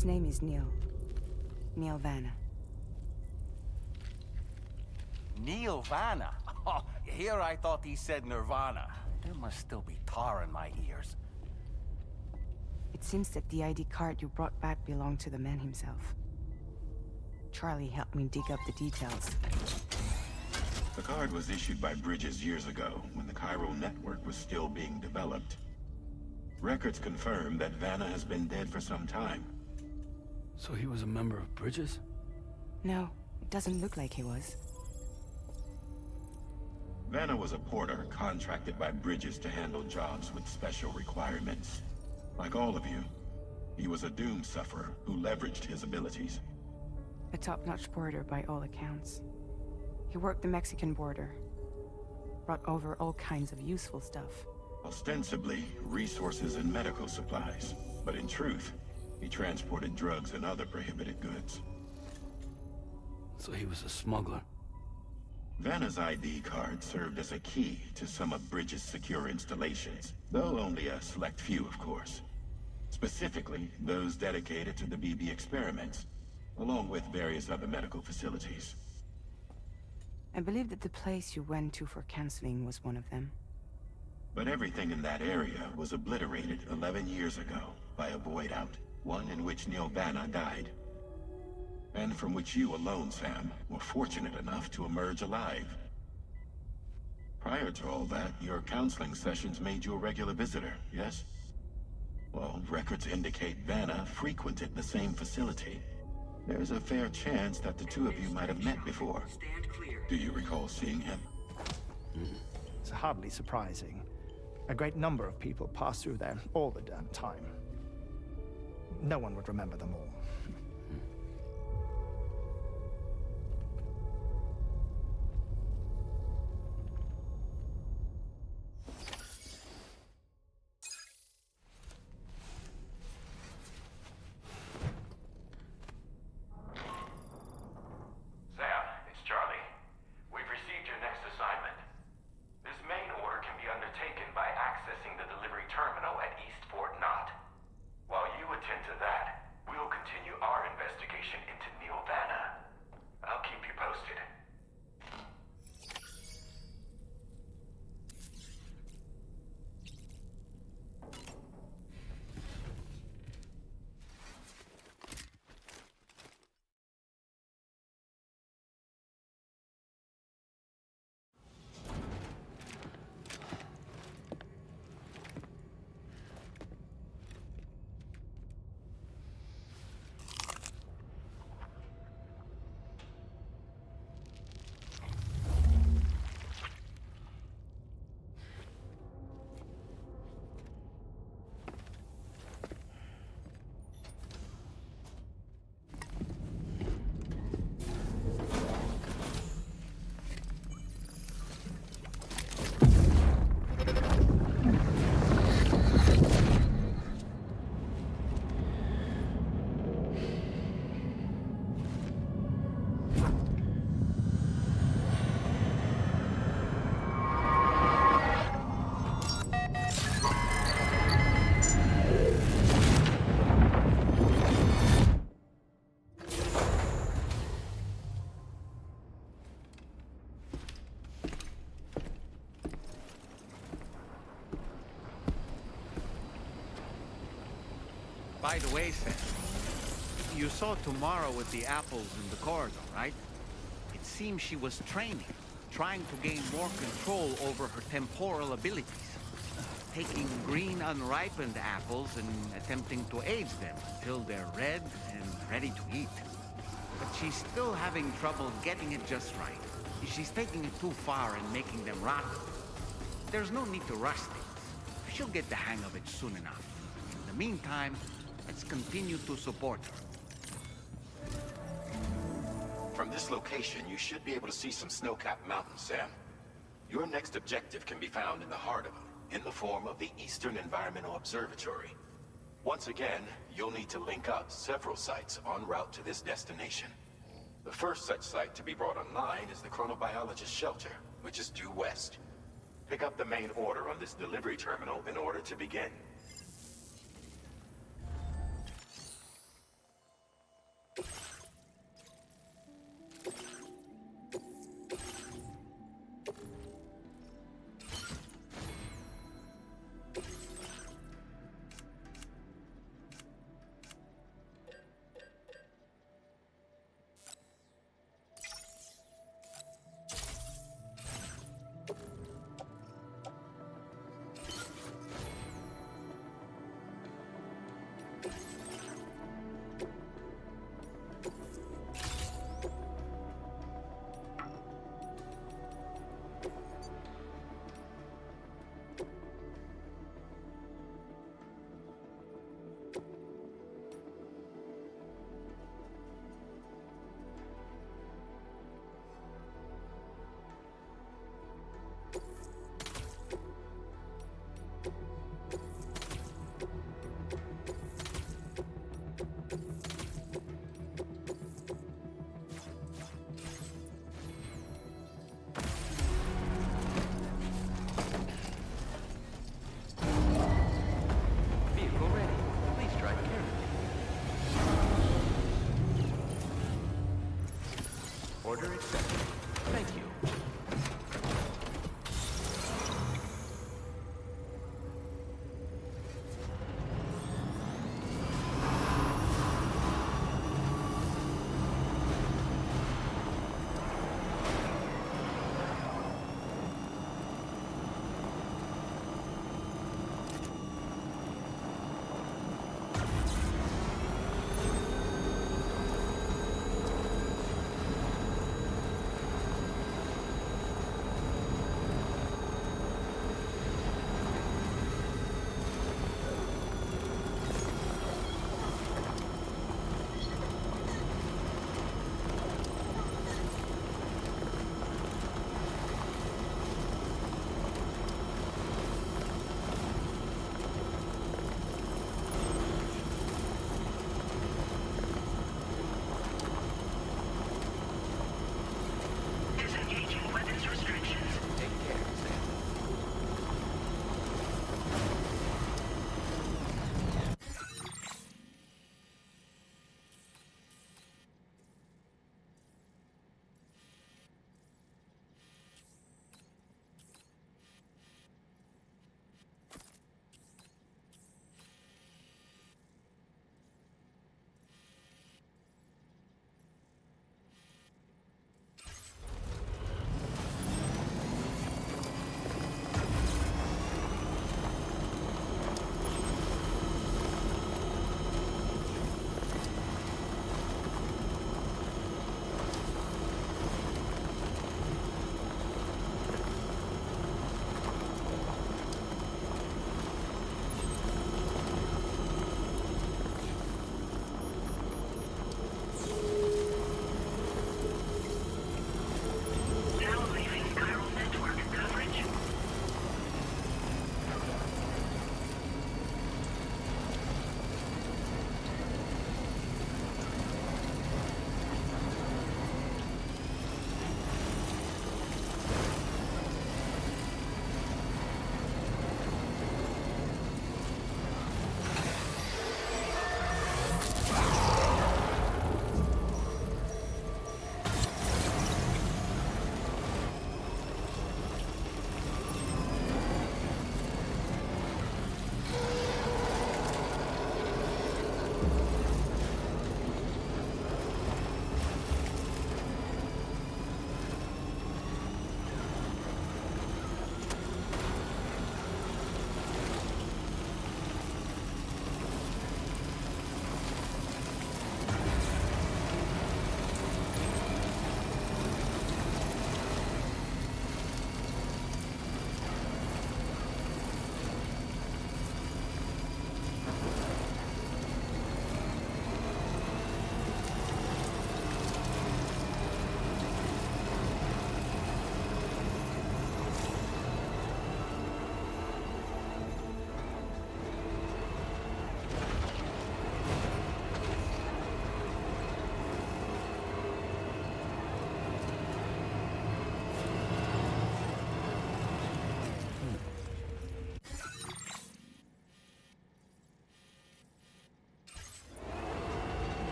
His name is Neil. Neil Vanna. Neil Vanna? Oh, here I thought he said Nirvana. There must still be tar in my ears. It seems that the ID card you brought back belonged to the man himself. Charlie helped me dig up the details. The card was issued by Bridges years ago, when the chiral network was still being developed. Records confirm that Vanna has been dead for some time. So he was a member of Bridges? No, it doesn't look like he was. Vanna was a porter contracted by Bridges to handle jobs with special requirements. Like all of you, he was a doom sufferer who leveraged his abilities. A top-notch porter by all accounts. He worked the Mexican border. Brought over all kinds of useful stuff. Ostensibly, resources and medical supplies. But in truth, he transported drugs and other prohibited goods. So he was a smuggler. Vanna's ID card served as a key to some of Bridges' secure installations, though only a select few, of course. Specifically, those dedicated to the BB experiments, along with various other medical facilities. I believe that the place you went to for counseling was one of them. But everything in that area was obliterated 11 years ago by a void out, one in which Neil Vanna died. And from which you alone, Sam, were fortunate enough to emerge alive. Prior to all that, your counseling sessions made you a regular visitor, yes? Well, records indicate Vanna frequented the same facility. There's a fair chance that the two of you might have met before. Do you recall seeing him? It's hardly surprising. A great number of people pass through there all the damn time. No one would remember them all. By the way, Sam, you saw Tomorrow with the apples in the corridor, right? It seems she was training, trying to gain more control over her temporal abilities. Taking green unripened apples and attempting to age them until they're red and ready to eat. But she's still having trouble getting it just right. She's taking it too far and making them rotten. There's no need to rush things. She'll get the hang of it soon enough. In the meantime, let's continue to support her. From this location, you should be able to see some snow-capped mountains, Sam. Your next objective can be found in the heart of them, in the form of the Eastern Environmental Observatory. Once again, you'll need to link up several sites en route to this destination. The first such site to be brought online is the Chronobiologist Shelter, which is due west. Pick up the main order on this delivery terminal in order to begin. Order accepted. Thank you.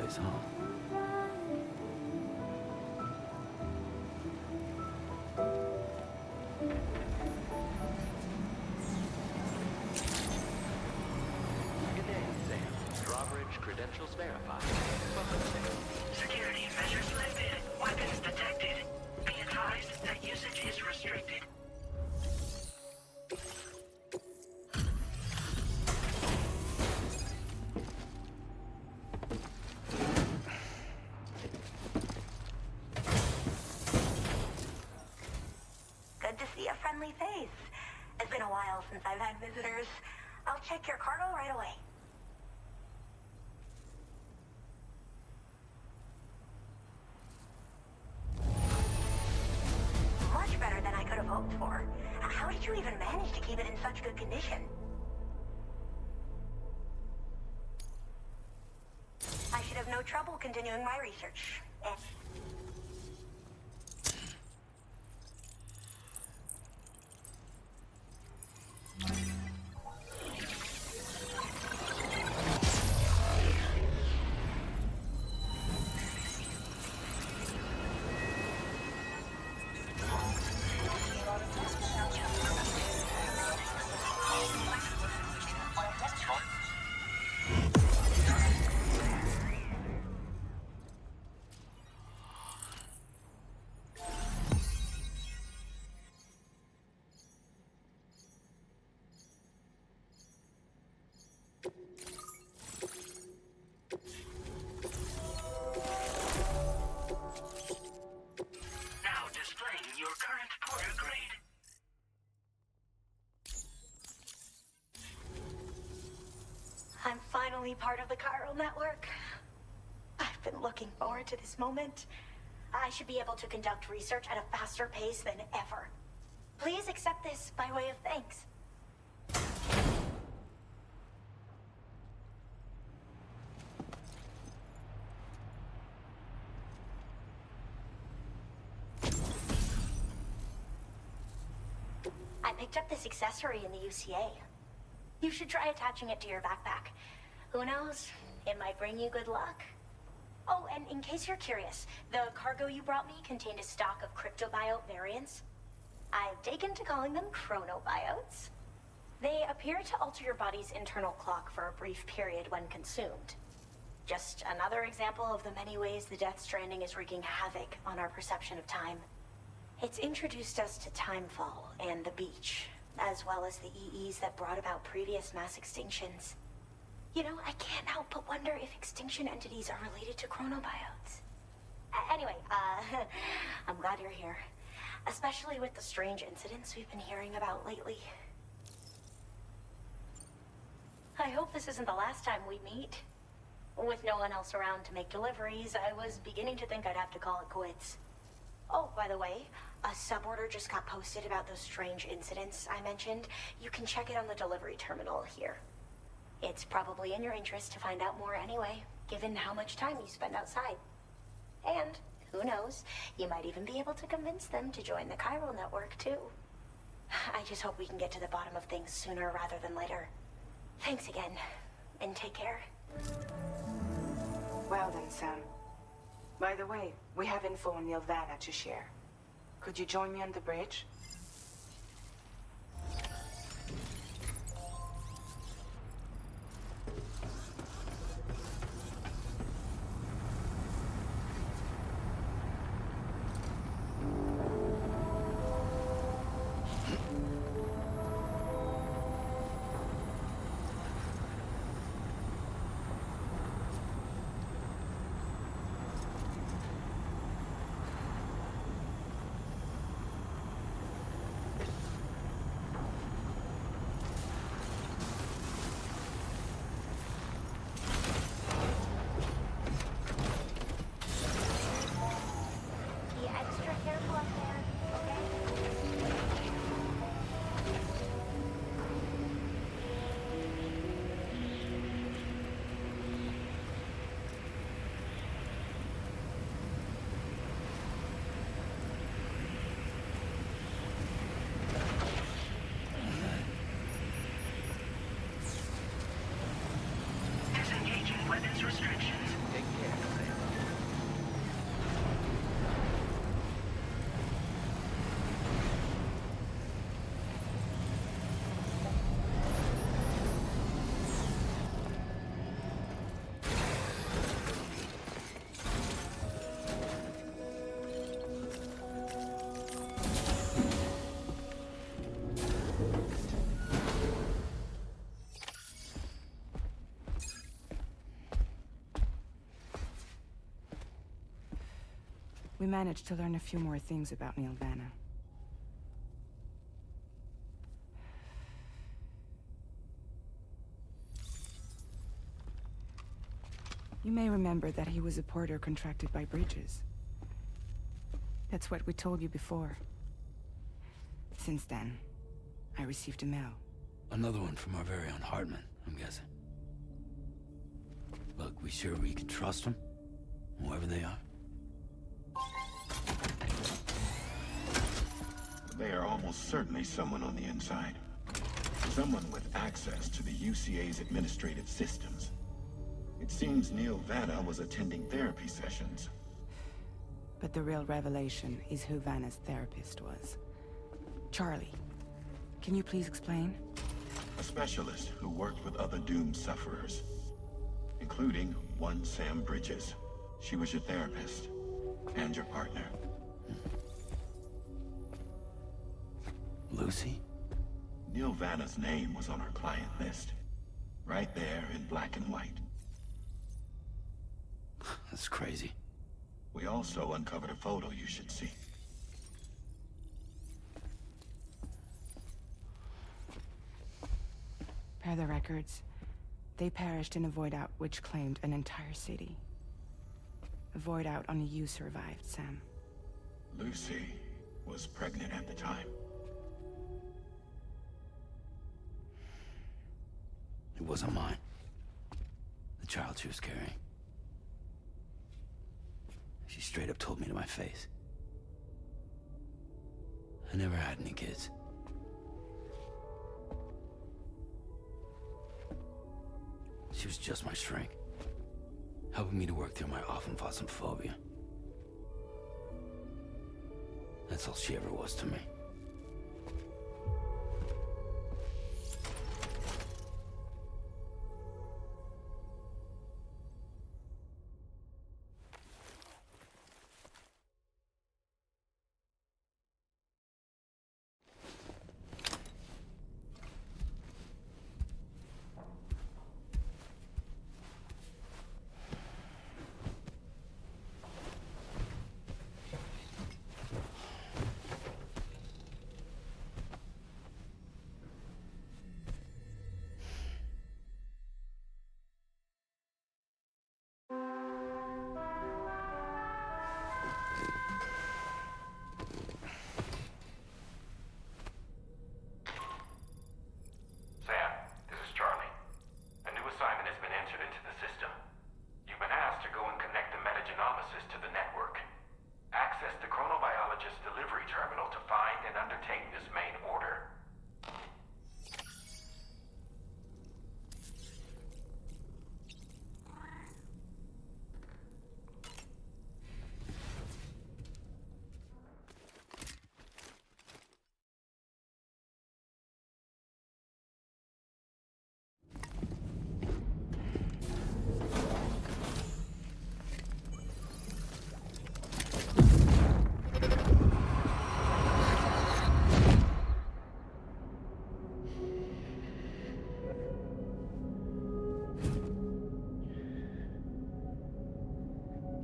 place, huh? Good day, Sam. Drawbridge credentials verified. Security measures lifted. Weapons detected. Be advised that usage is restricted. Good to see a friendly face. It's been a while since I've had visitors. I'll check your cargo right away. Much better than I could have hoped for. How did you even manage to keep it in such good condition? I should have no trouble continuing my research. Now displaying your current porter grade. I'm finally part of the chiral network. I've been looking forward to this moment. I should be able to conduct research at a faster pace than ever. Please accept this by way of thanks. I picked up this accessory in the UCA. You should try attaching it to your backpack. Who knows? It might bring you good luck. Oh, and in case you're curious, the cargo you brought me contained a stock of cryptobiote variants. I've taken to calling them chronobiotes. They appear to alter your body's internal clock for a brief period when consumed. Just another example of the many ways the Death Stranding is wreaking havoc on our perception of time. It's introduced us to timefall and the beach, as well as the EEs that brought about previous mass extinctions. You know, I can't help but wonder if extinction entities are related to chronobiotes. Anyway, I'm glad you're here. Especially with the strange incidents we've been hearing about lately. I hope this isn't the last time we meet. With no one else around to make deliveries, I was beginning to think I'd have to call it quits. Oh, by the way, a suborder just got posted about those strange incidents I mentioned. You can check it on the delivery terminal here. It's probably in your interest to find out more anyway, given how much time you spend outside. And, who knows, you might even be able to convince them to join the chiral network, too. I just hope we can get to the bottom of things sooner rather than later. Thanks again, and take care. Well then, Sam. By the way, we have info on Nilvana to share. Could you join me on the bridge? We managed to learn a few more things about Neil Vanna. You may remember that he was a porter contracted by Bridges. That's what we told you before. Since then, I received a mail. Another one from our very own Hartman, I'm guessing. Look, we sure we can trust them? Whoever they are? They are almost certainly someone on the inside. Someone with access to the UCA's administrative systems. It seems Neil Vanna was attending therapy sessions. But the real revelation is who Vanna's therapist was. Charlie. Can you please explain? A specialist who worked with other doomed sufferers, including one Sam Bridges. She was your therapist and your partner. Lucy? Neil Vanna's name was on her client list. Right there in black and white. That's crazy. We also uncovered a photo you should see. Per the records, they perished in a void out which claimed an entire city. A void out only you survived, Sam. Lucy was pregnant at the time. It wasn't mine. The child she was carrying. She straight up told me to my face. I never had any kids. She was just my shrink, helping me to work through my often phobia. That's all she ever was to me.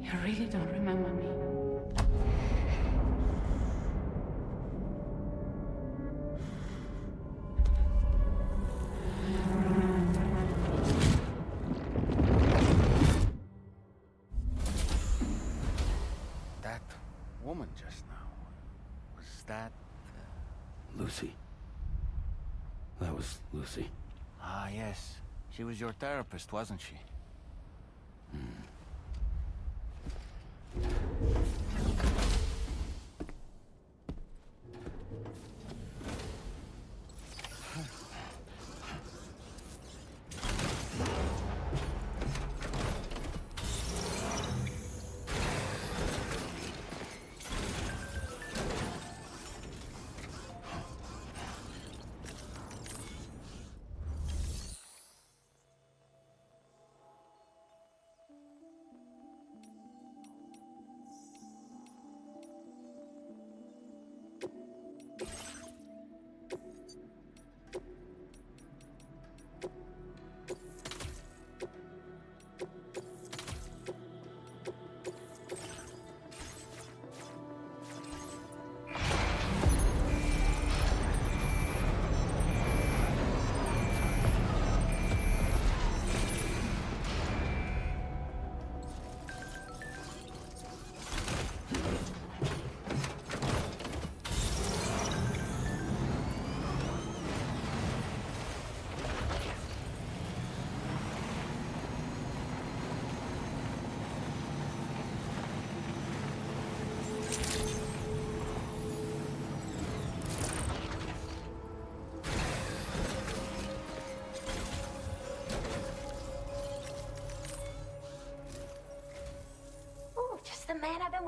You really don't remember me. That woman just now, was that... Lucy. That was Lucy. Ah, yes. She was your therapist, wasn't she?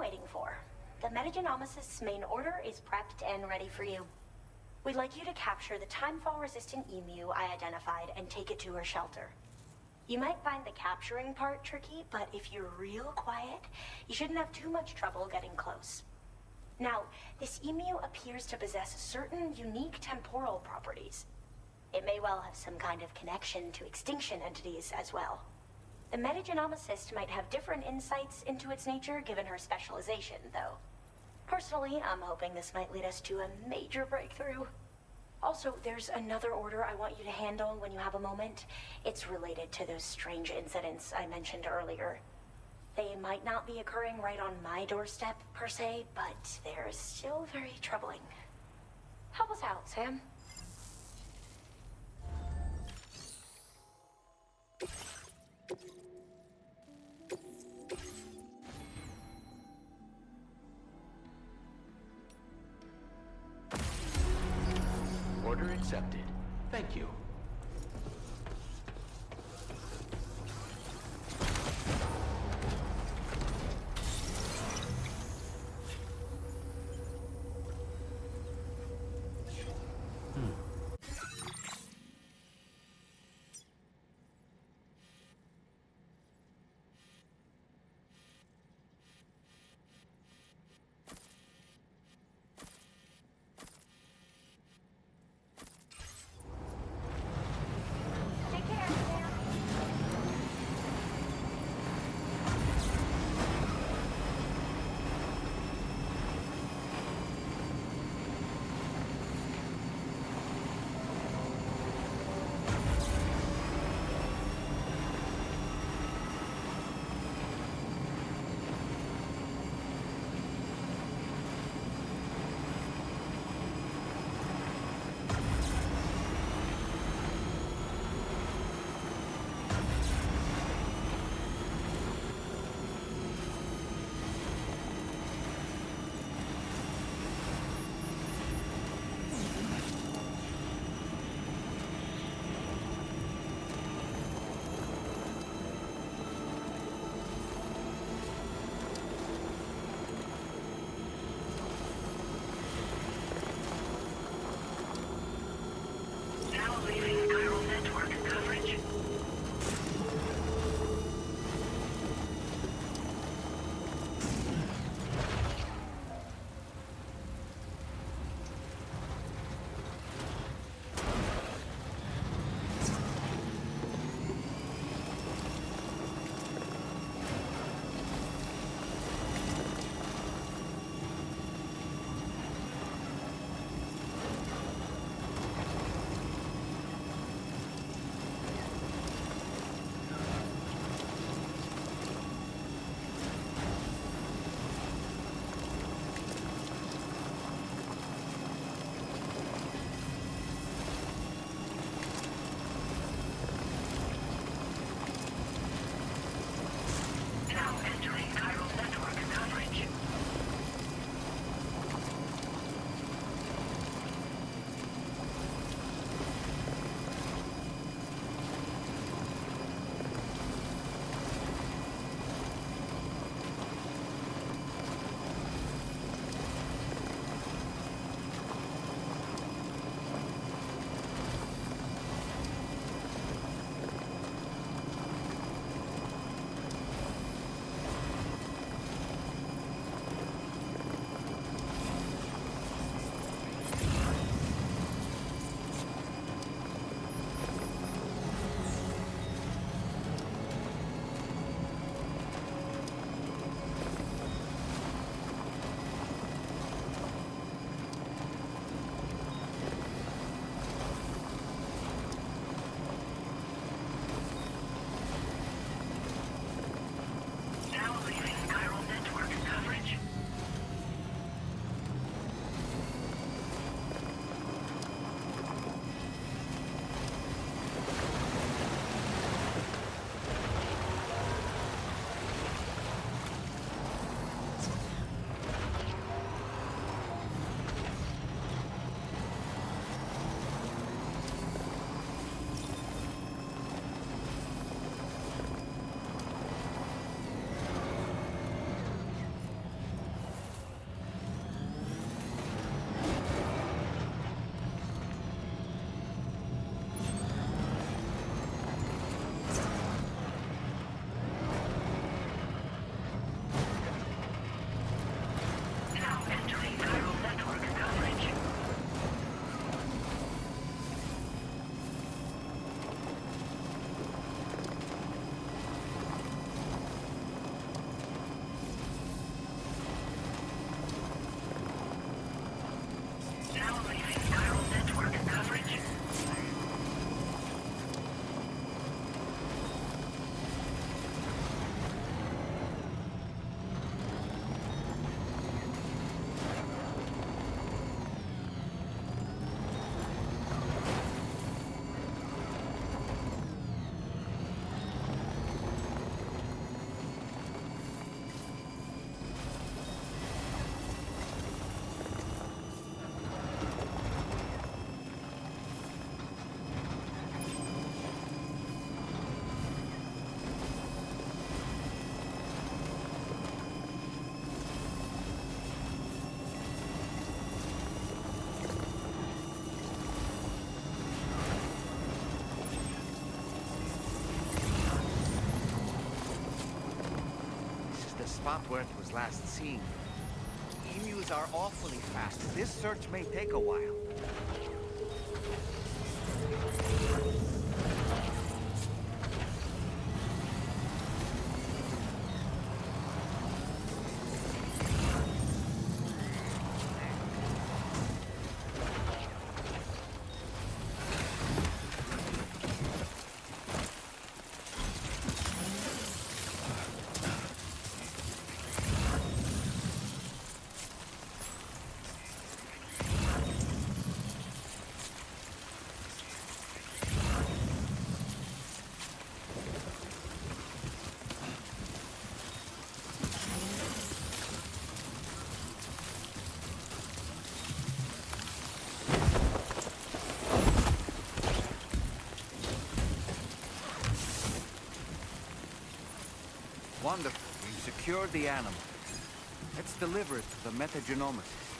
waiting for? The Metagenomicist's main order is prepped and ready for you. We'd like you to capture the timefall-resistant emu I identified and take it to her shelter. You might find the capturing part tricky, but if you're real quiet, you shouldn't have too much trouble getting close. Now, this emu appears to possess certain unique temporal properties. It may well have some kind of connection to extinction entities as well. The metagenomicist might have different insights into its nature given her specialization, though. Personally, I'm hoping this might lead us to a major breakthrough. Also, there's another order I want you to handle when you have a moment. It's related to those strange incidents I mentioned earlier. They might not be occurring right on my doorstep, per se, but they're still very troubling. Help us out, Sam. Order accepted. Thank you. spot where it was last seen. Emus are awfully fast. This search may take a while. Wonderful. We've secured the animal. Let's deliver it to the metagenomicist.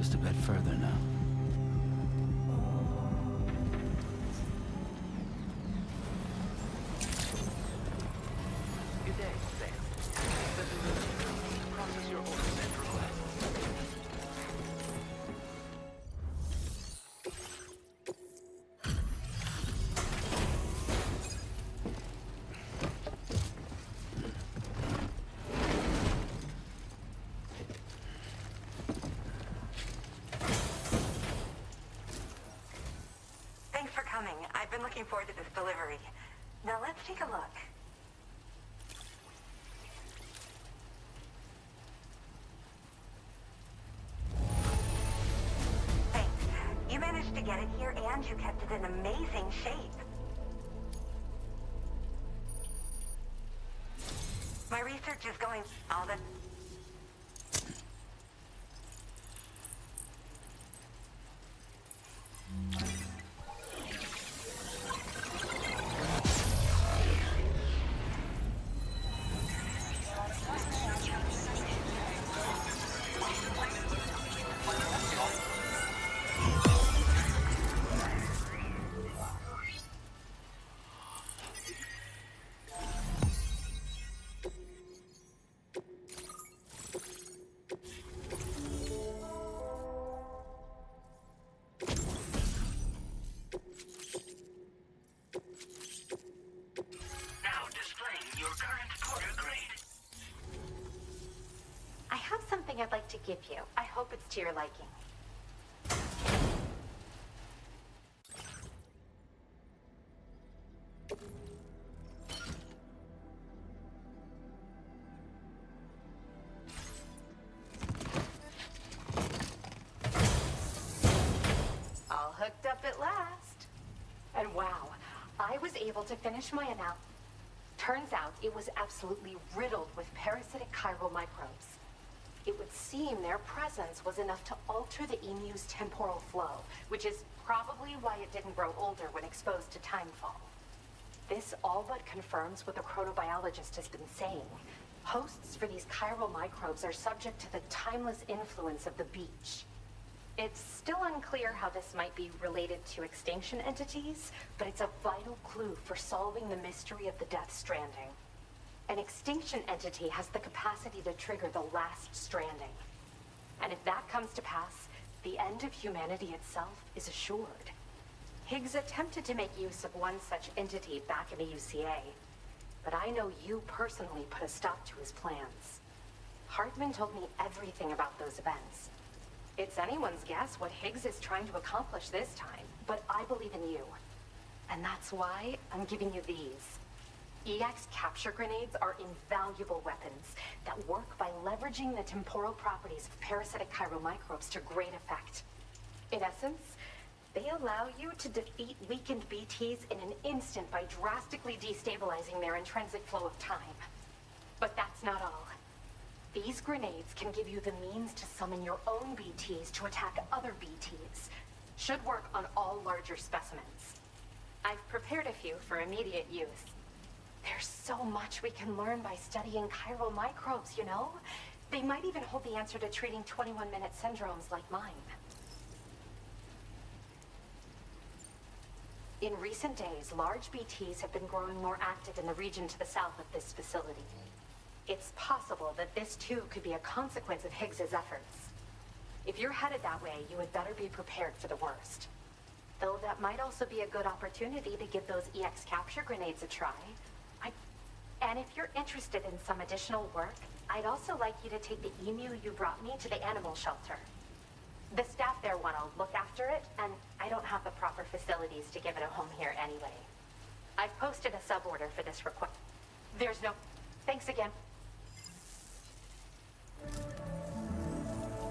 Just a bit further now. Good day, Sam. The delivery. Process your order and request. Thanks for coming. I've been looking forward to this delivery. Now let's take a look. Thanks. You managed to get it here and you kept it in amazing shape. My research is going all the... Now displaying your current Porter grade. I have something I'd like to give you. I hope it's to your liking. All hooked up at last. And wow, I was able to finish my analysis. Turns out it was absolutely riddled with parasitic chiral microbes. It would seem their presence was enough to alter the emu's temporal flow, which is probably why it didn't grow older when exposed to timefall. This all but confirms what the chronobiologist has been saying. Hosts for these chiral microbes are subject to the timeless influence of the beach. It's still unclear how this might be related to extinction entities, but it's a vital clue for solving the mystery of the Death Stranding. An extinction entity has the capacity to trigger the last stranding. And if that comes to pass, the end of humanity itself is assured. Higgs attempted to make use of one such entity back in the UCA, but I know you personally put a stop to his plans. Hartman told me everything about those events. It's anyone's guess what Higgs is trying to accomplish this time, but I believe in you. And that's why I'm giving you these. EX capture grenades are invaluable weapons that work by leveraging the temporal properties of parasitic chiral microbes to great effect. In essence, they allow you to defeat weakened BTs in an instant by drastically destabilizing their intrinsic flow of time. But that's not all. These grenades can give you the means to summon your own BTs to attack other BTs. Should work on all larger specimens. I've prepared a few for immediate use. There's so much we can learn by studying chiral microbes, you know? They might even hold the answer to treating 21-minute syndromes like mine. In recent days, large BTs have been growing more active in the region to the south of this facility. It's possible that this too could be a consequence of Higgs's efforts. If you're headed that way, you had better be prepared for the worst. Though that might also be a good opportunity to give those EX capture grenades a try. And if you're interested in some additional work, I'd also like you to take the emu you brought me to the animal shelter. The staff there want to look after it, and I don't have the proper facilities to give it a home here anyway. I've posted a suborder for this request. There's no... Thanks again.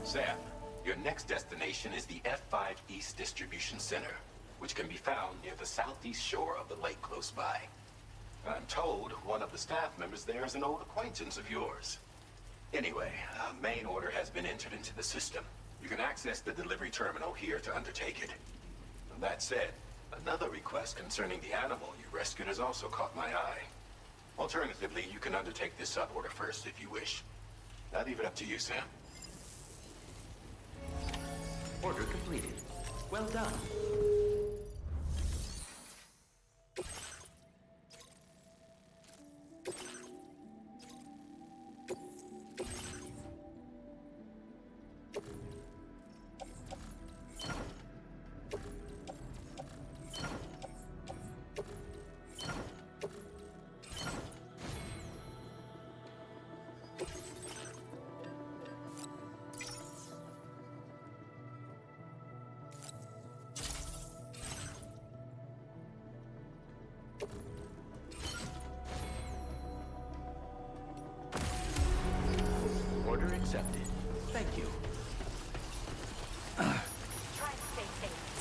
Sam, your next destination is the F5 East Distribution Center, which can be found near the southeast shore of the lake close by. I'm told one of the staff members there is an old acquaintance of yours. Anyway, a main order has been entered into the system. You can access the delivery terminal here to undertake it. That said, another request concerning the animal you rescued has also caught my eye. Alternatively, you can undertake this suborder first if you wish. I'll leave it up to you, Sam. Order completed. Well done. Order accepted. Thank you. Try to stay safe.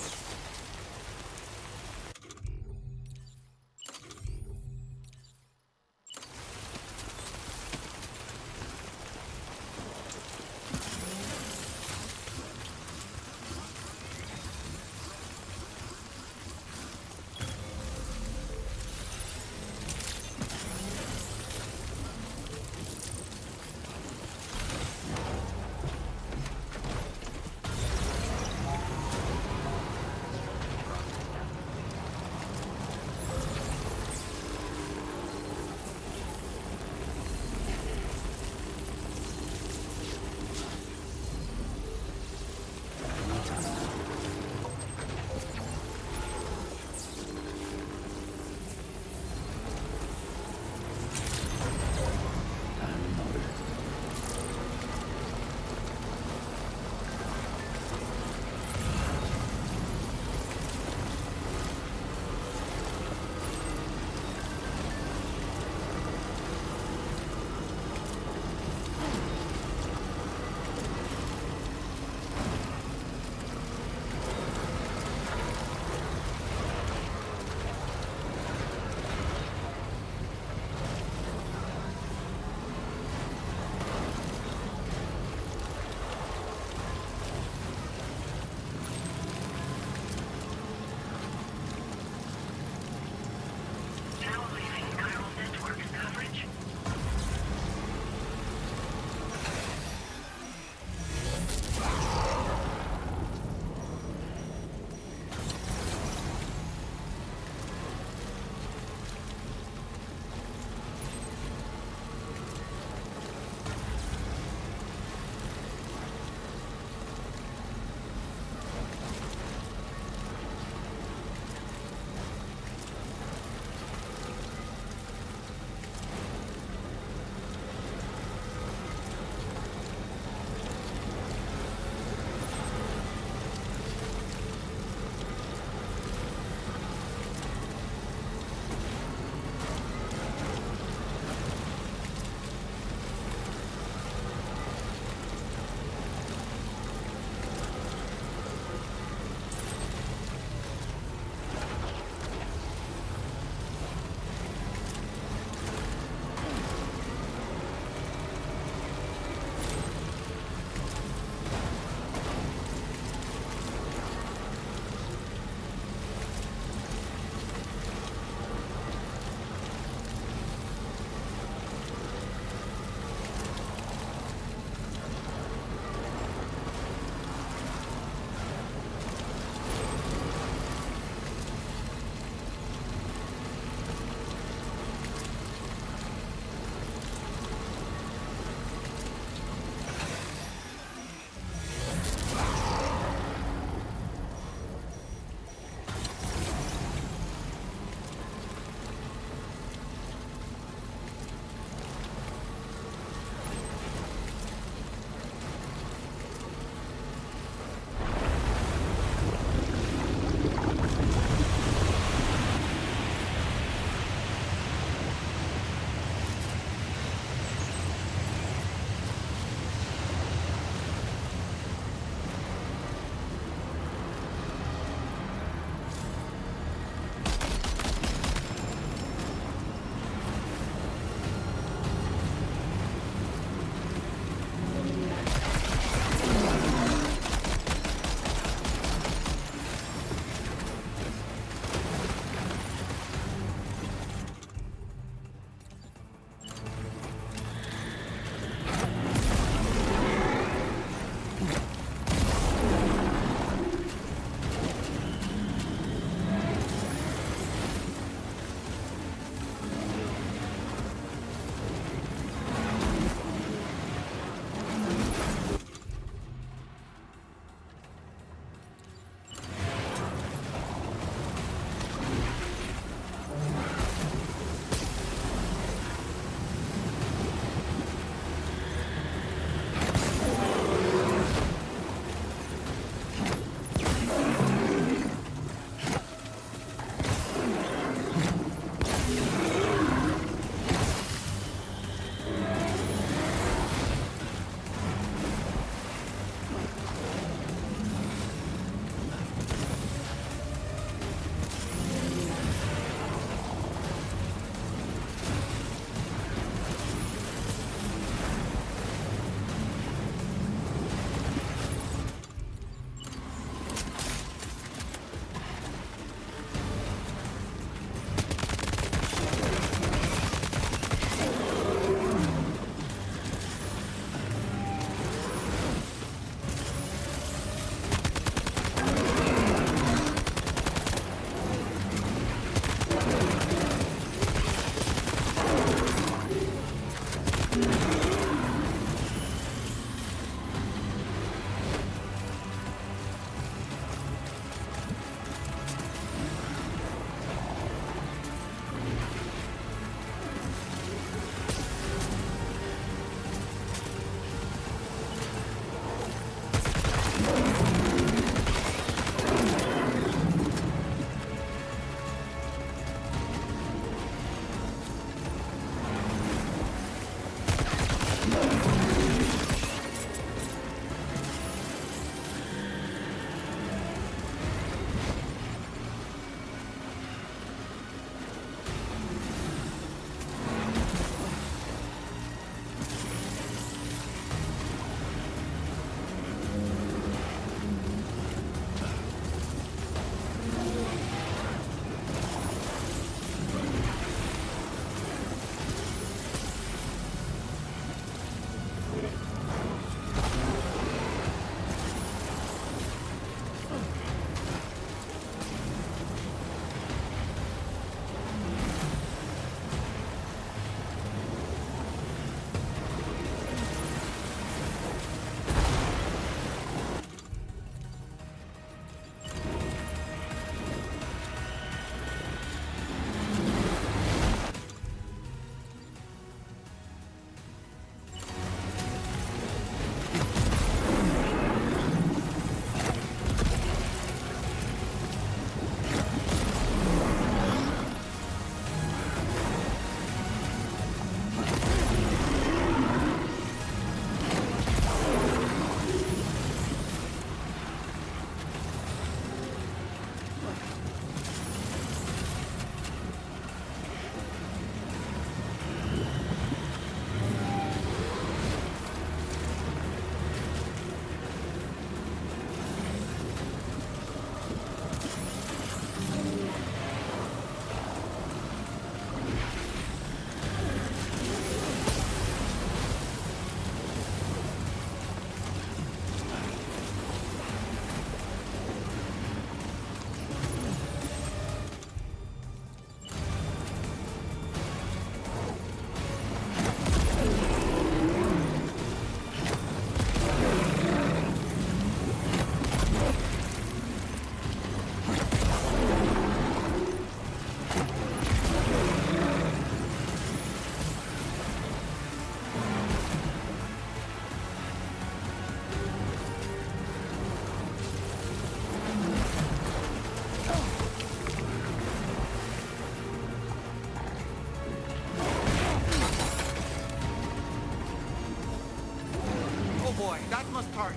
boy, that must hurt.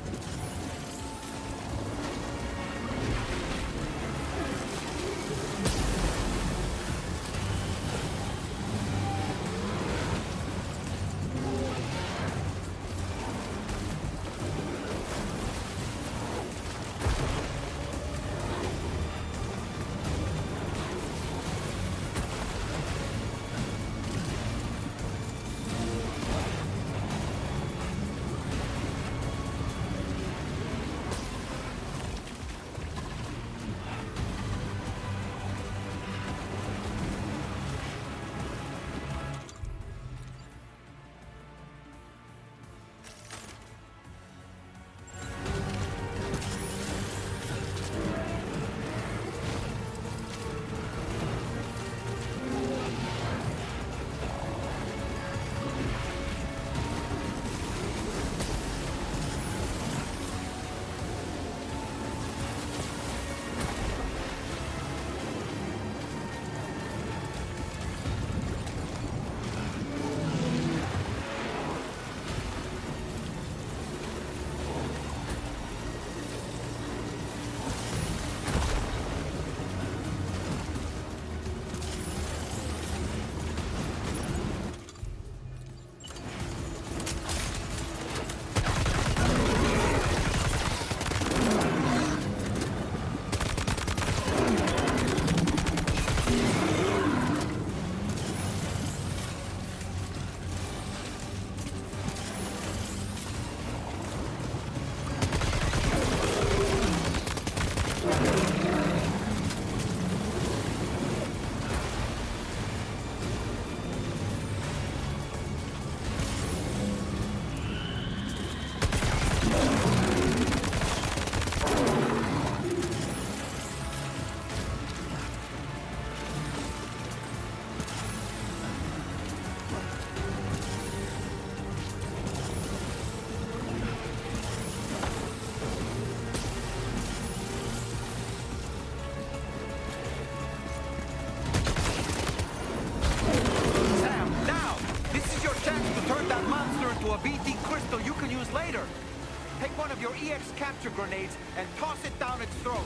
Capture grenades and toss it down its throat.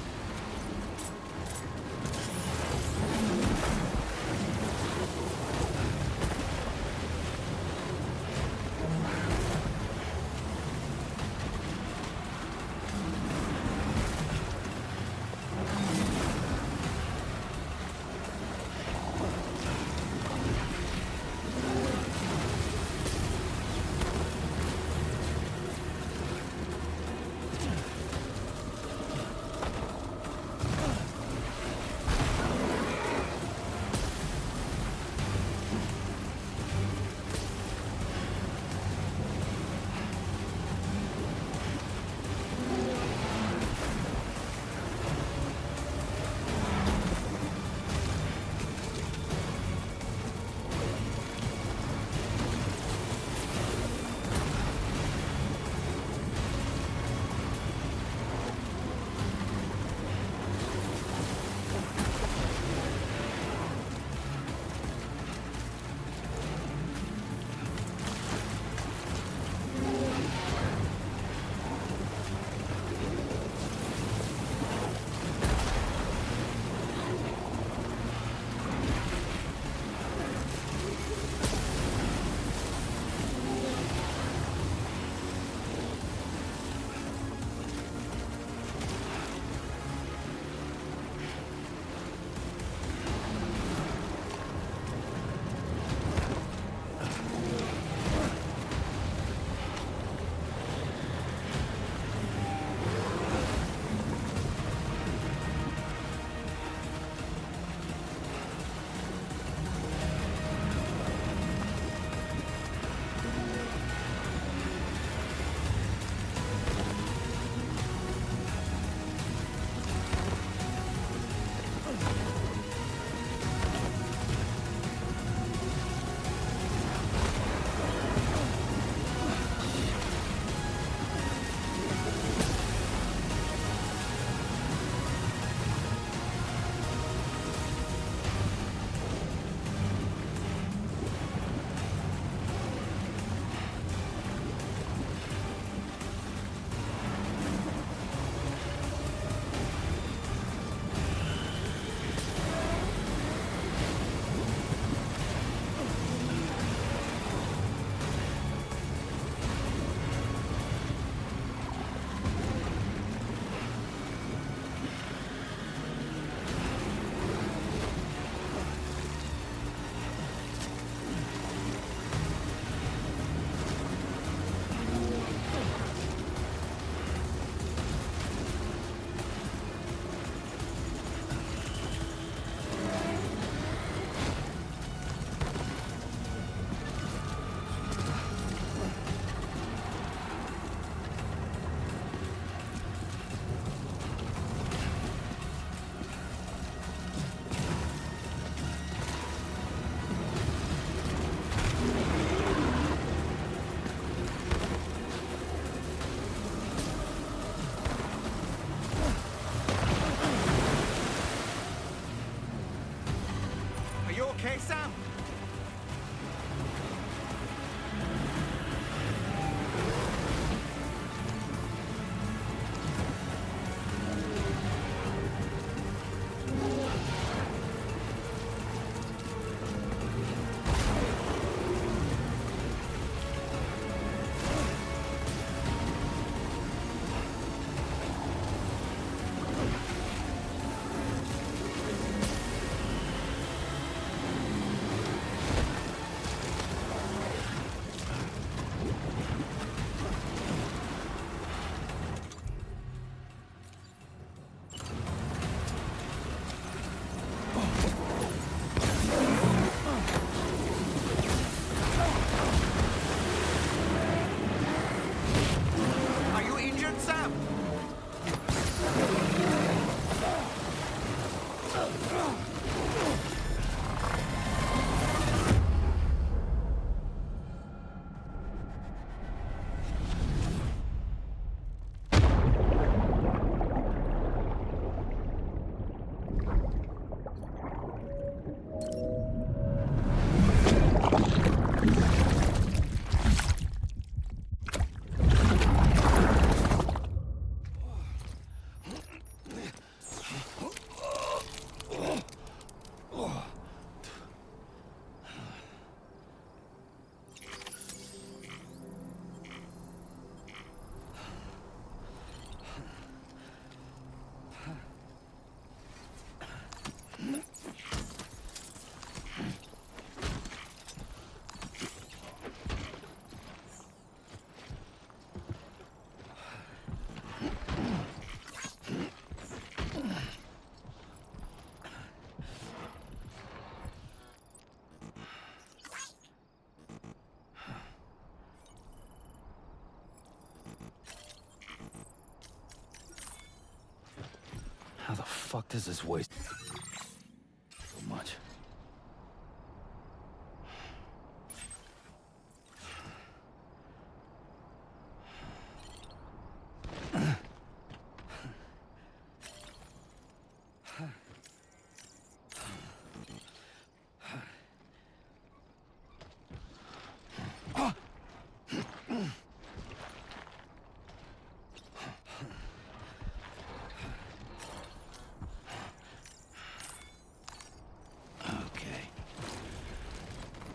How the fuck does this waste so much?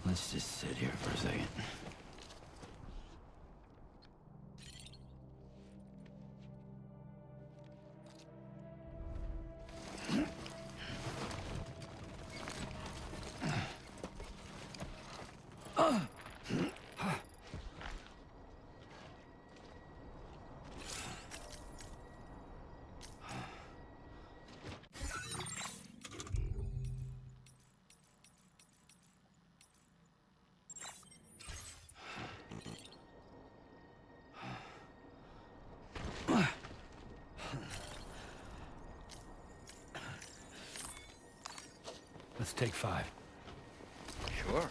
Let's just sit here for a second. Let's take 5. Sure.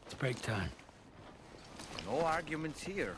It's break time. No arguments here.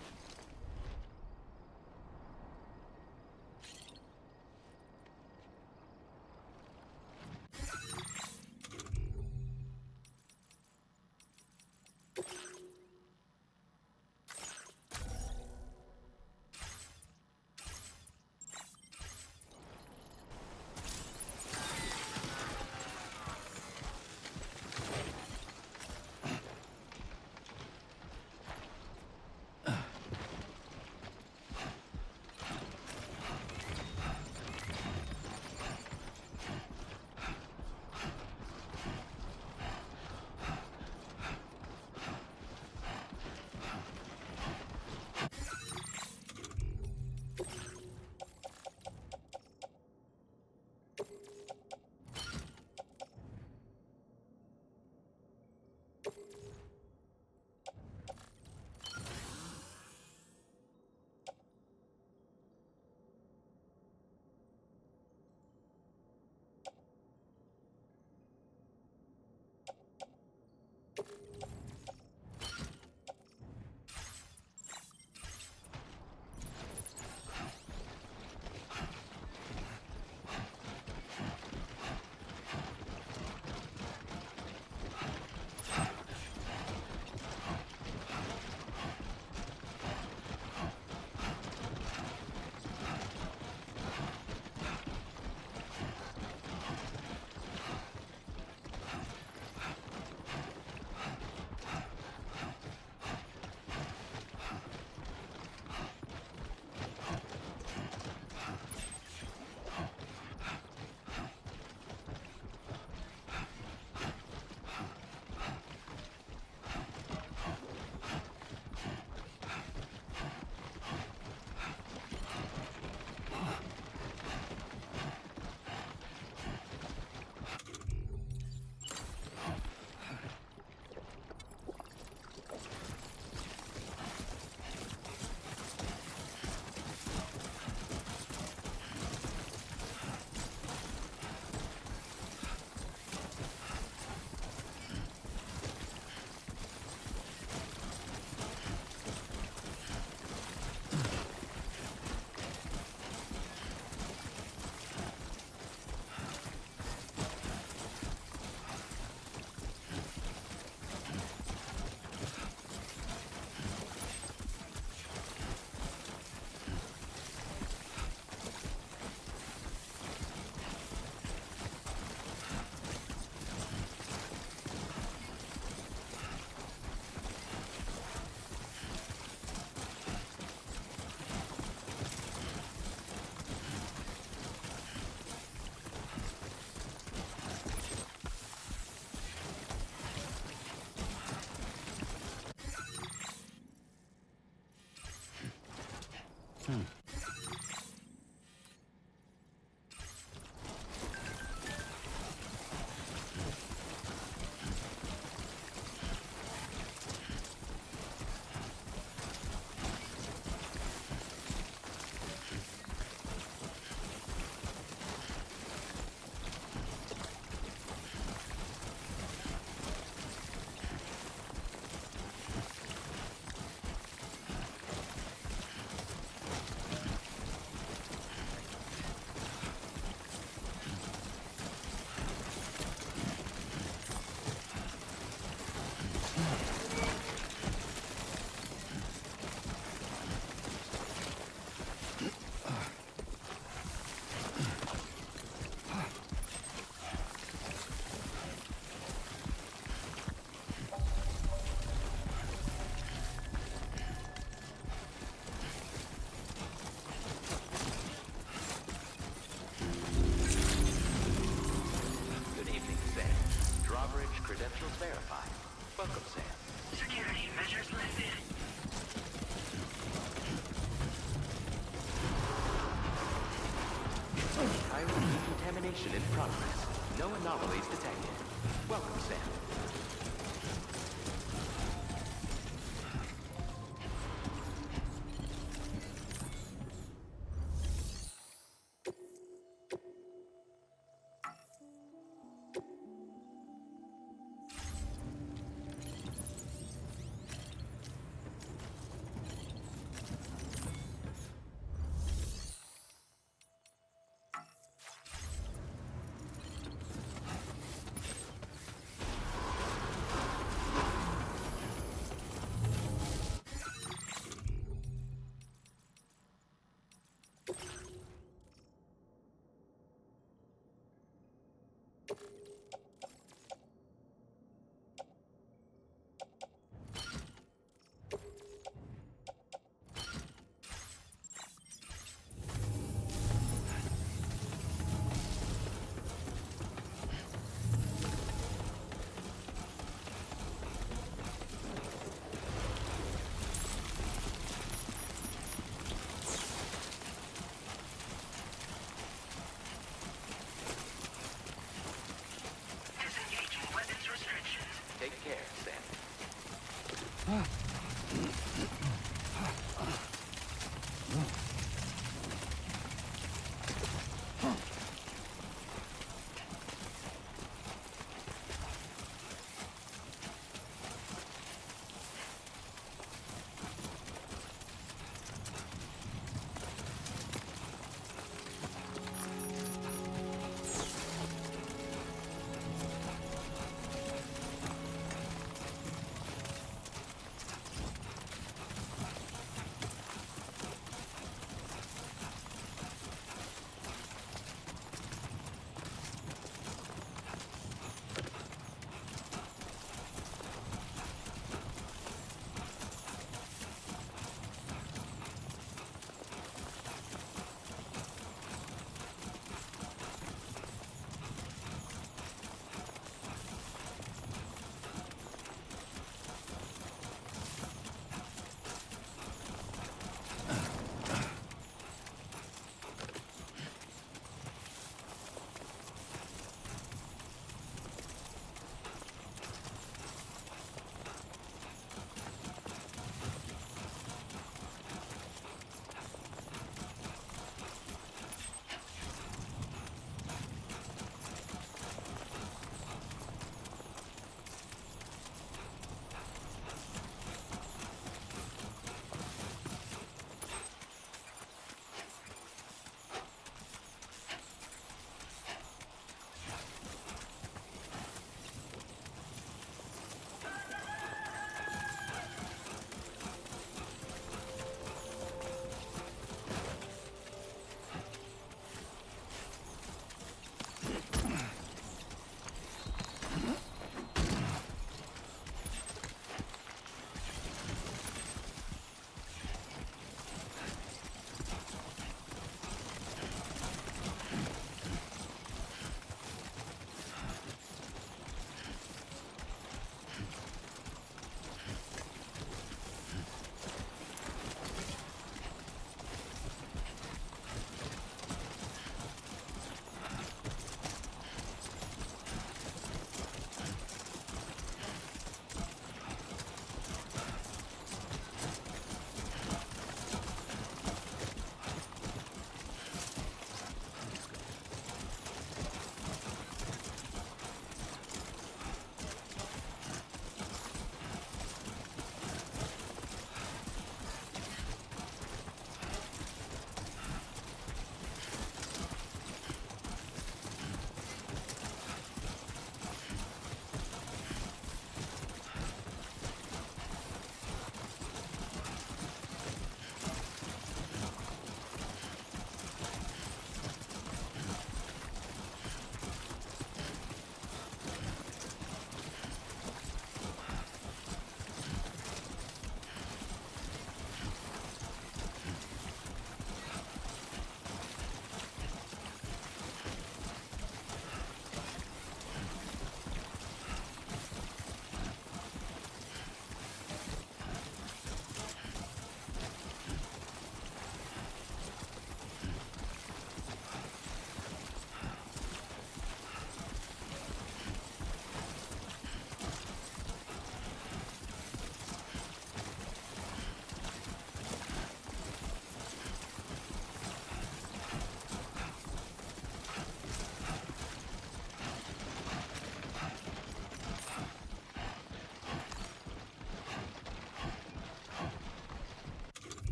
Credentials verified. Welcome, Sam. Security measures lifted. Highway decontamination in progress. No anomalies detected. Welcome, Sam.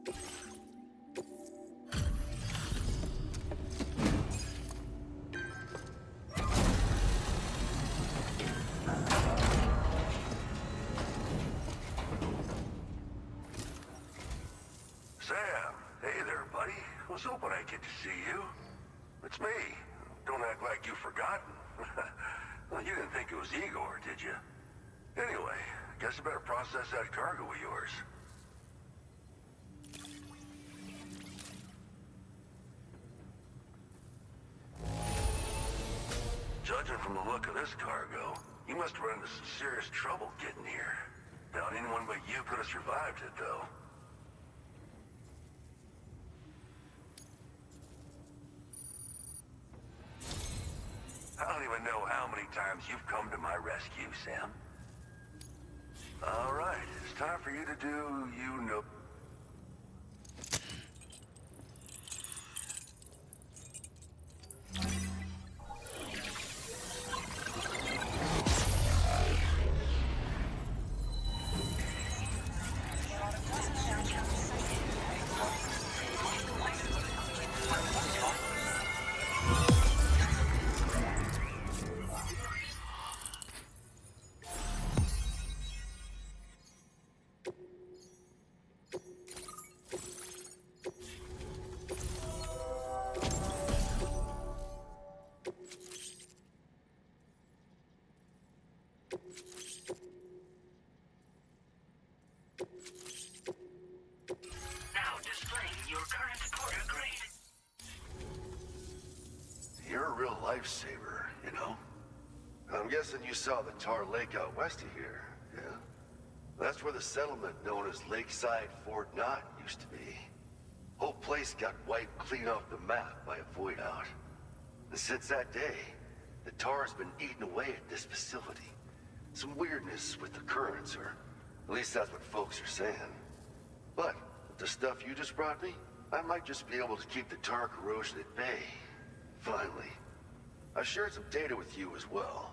Sam, hey there, buddy. I was hoping I'd get to see you. It's me. Don't act like you've forgotten. Well, you didn't think it was Igor, did you? Anyway, guess I better process that cargo of yours. Judging from the look of this cargo, you must have run into some serious trouble getting here. Doubt anyone but you could have survived it, though. I don't even know how many times you've come to my rescue, Sam. All right, it's time for you to do you know. Now displaying your current porter grade. You're a real lifesaver, you know? I'm guessing you saw the tar lake out west of here, yeah? That's where the settlement known as Lakeside Fort Knott used to be. Whole place got wiped clean off the map by a void out. And since that day, the tar's been eating away at this facility. Some weirdness with the currents, or at least that's what folks are saying. But with the stuff you just brought me, I might just be able to keep the tar corrosion at bay. Finally. I've shared some data with you as well.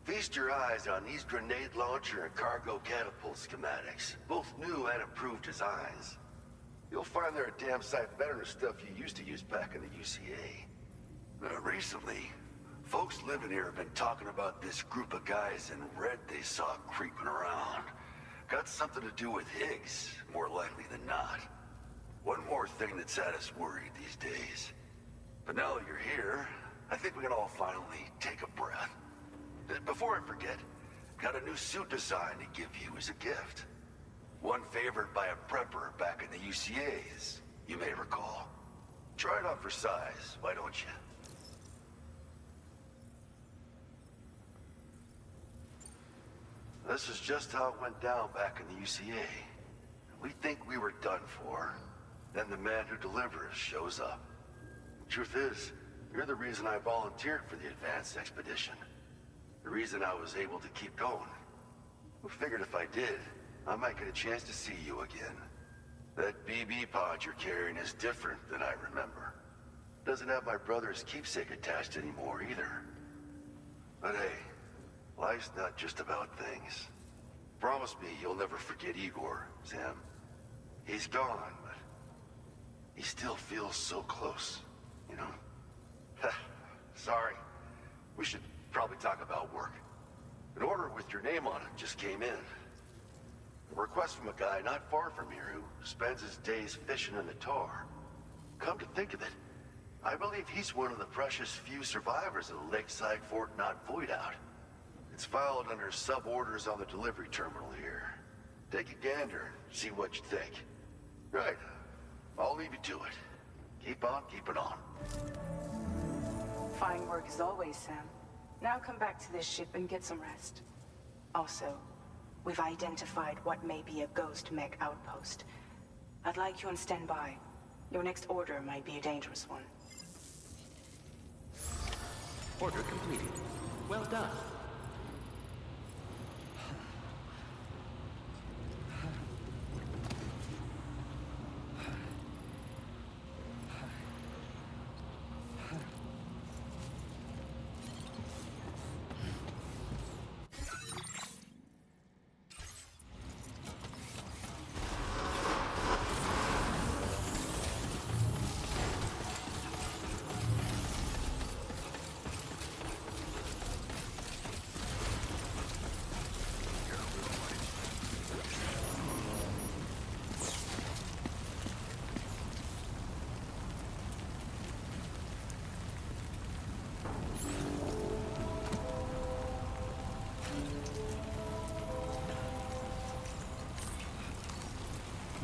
Feast your eyes on these grenade launcher and cargo catapult schematics, both new and improved designs. You'll find they're a damn sight better than stuff you used to use back in the UCA. Recently, folks living here have been talking about this group of guys in red they saw creeping around. Got something to do with Higgs, more likely than not. One more thing that's had us worried these days. But now that you're here, I think we can all finally take a breath. Before I forget, got a new suit design to give you as a gift. One favored by a prepper back in the UCAs, you may recall. Try it on for size, why don't you? This is just how it went down back in the UCA. We think we were done for. Then the man who delivers shows up. Truth is, you're the reason I volunteered for the advanced expedition. The reason I was able to keep going. I figured if I did, I might get a chance to see you again. That BB pod you're carrying is different than I remember. Doesn't have my brother's keepsake attached anymore either. But hey, life's not just about things. Promise me you'll never forget Igor, Sam. He's gone, but he still feels so close, you know? Sorry. We should probably talk about work. An order with your name on it just came in. A request from a guy not far from here who spends his days fishing in the tar. Come to think of it, I believe he's one of the precious few survivors of the Lakeside Fort Knott void out. It's filed under sub-orders on the delivery terminal here. Take a gander, see what you think. Right, I'll leave you to it. Keep on keeping on. Fine work as always, Sam. Now come back to this ship and get some rest. Also, we've identified what may be a ghost mech outpost. I'd like you on standby. Your next order might be a dangerous one. Order completed. Well done.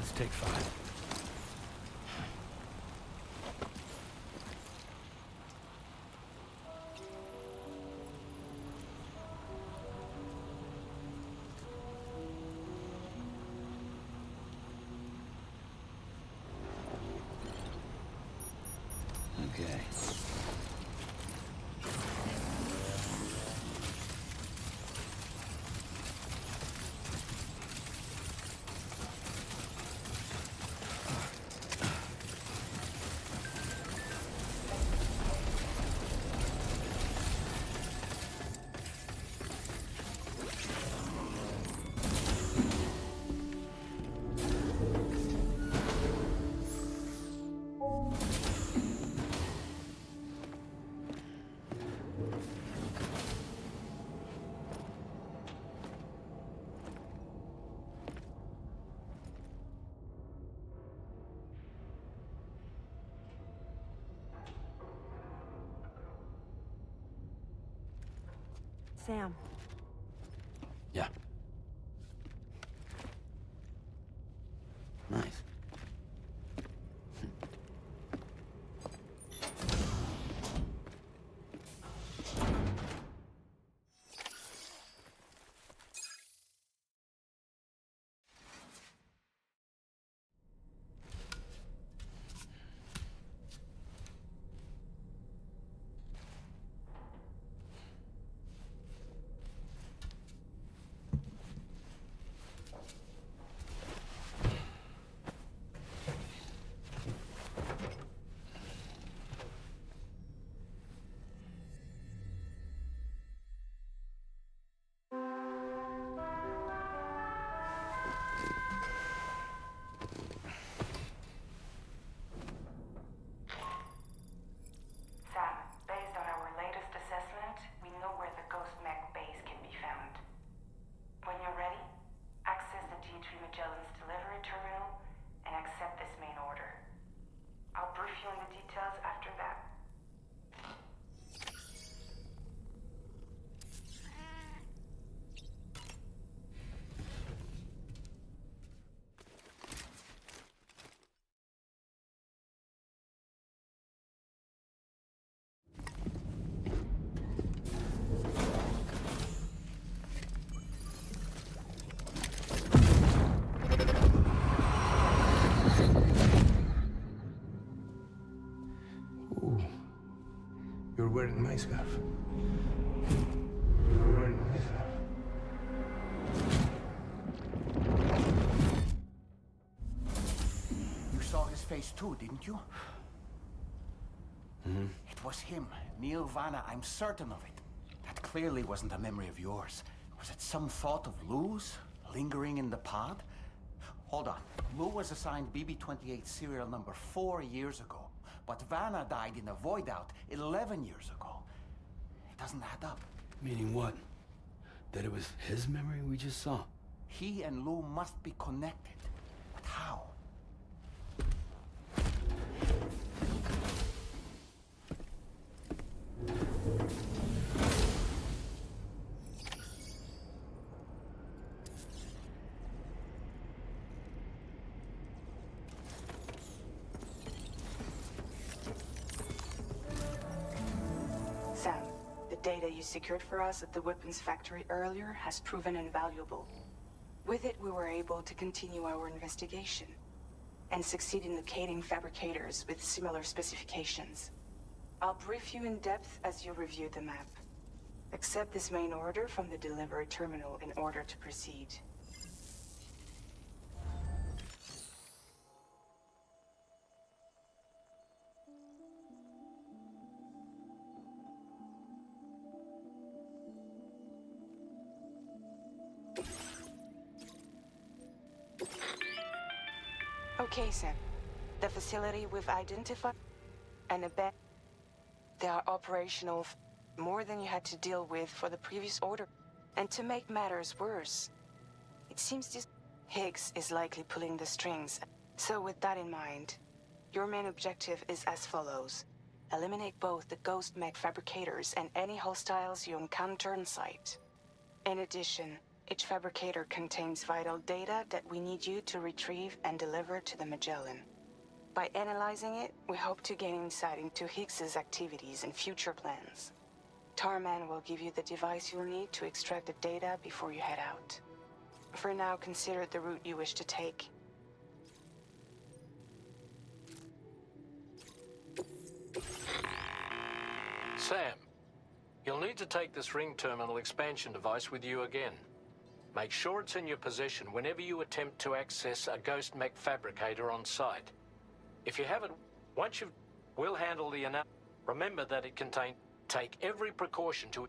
Let's take 5. Okay. Sam. Yeah. Nice. Sam, based on our latest assessment, we know where the Ghost Mech base can be found. When you're ready, access the G3 Magellan's delivery terminal and accept this main order. I'll brief you on the details after that. Ooh, you're wearing my scarf. You're wearing my scarf. You saw his face too, didn't you? Mm-hmm. It was him, Neil Vanna, I'm certain of it. That clearly wasn't a memory of yours. Was it some thought of Lou's, lingering in the pod? Hold on. Lou was assigned BB-28 serial number 4 years ago, but Vanna died in a void out 11 years ago. It doesn't add up. Meaning what? That it was his memory we just saw? He and Lou must be connected. But how? Sam, the data you secured for us at the weapons factory earlier has proven invaluable. With it, we were able to continue our investigation and succeed in locating fabricators with similar specifications. I'll brief you in depth as you review the map. Accept this main order from the delivery terminal in order to proceed. Okay, Sam. The facility we've identified and abandoned. They are operational more than you had to deal with for the previous order. And to make matters worse, it seems this Higgs is likely pulling the strings. So with that in mind, your main objective is as follows. Eliminate both the Ghost Mech fabricators and any hostiles you encounter on site. In addition, Each fabricator contains vital data that we need you to retrieve and deliver to the Magellan. By analyzing it, we hope to gain insight into Hicks's activities and future plans. Tarman will give you the device you'll need to extract the data before you head out. For now, consider the route you wish to take. Sam, you'll need to take this ring terminal expansion device with you again. Make sure it's in your possession whenever you attempt to access a ghost mech fabricator on site. If you have it, we'll handle the remember that it contains. Take every precaution to.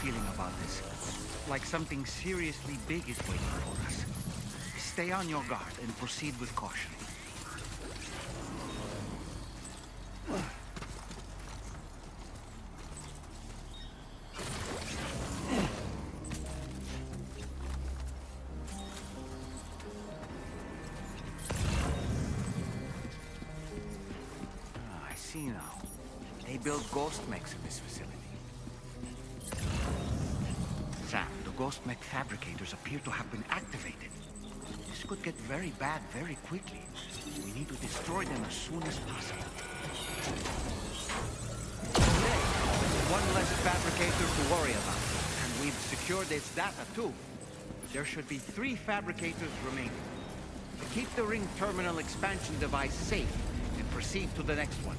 Feeling about this. Like something seriously big is waiting for us. Stay on your guard and proceed with caution. I see now. They build ghost mechs in this facility. Sam, the ghost mech fabricators appear to have been activated. This could get very bad very quickly. We need to destroy them as soon as possible. Today, one less fabricator to worry about. And we've secured its data too. There should be 3 fabricators remaining. Keep the ring terminal expansion device safe and proceed to the next one.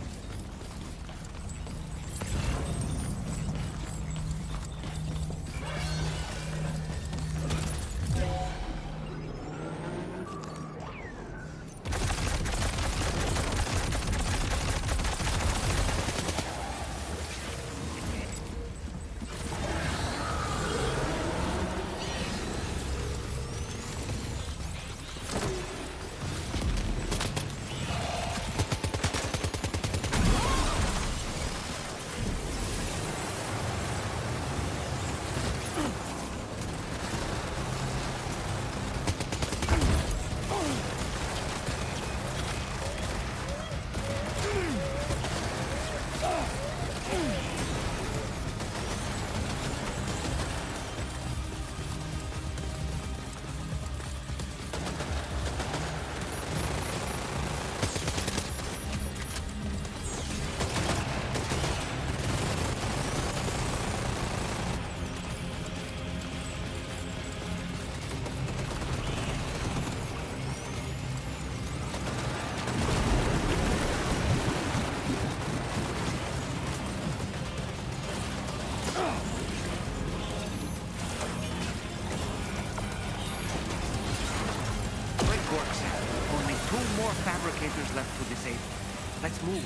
Fabricators left to disable. Let's move.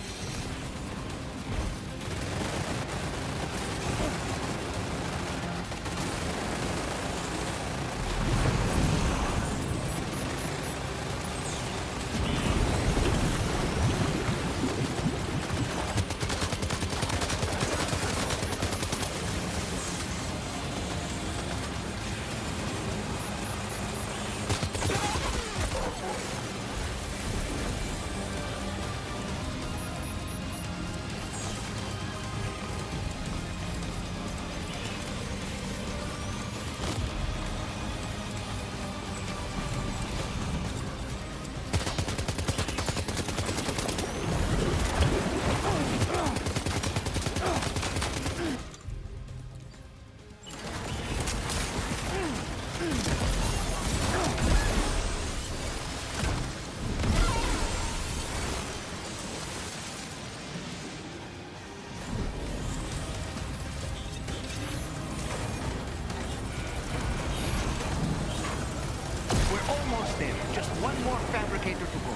Almost there. Just one more fabricator to go.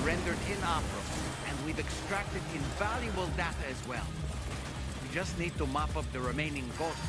Rendered inoperable, and we've extracted invaluable data as well. We just need to mop up the remaining ghosts.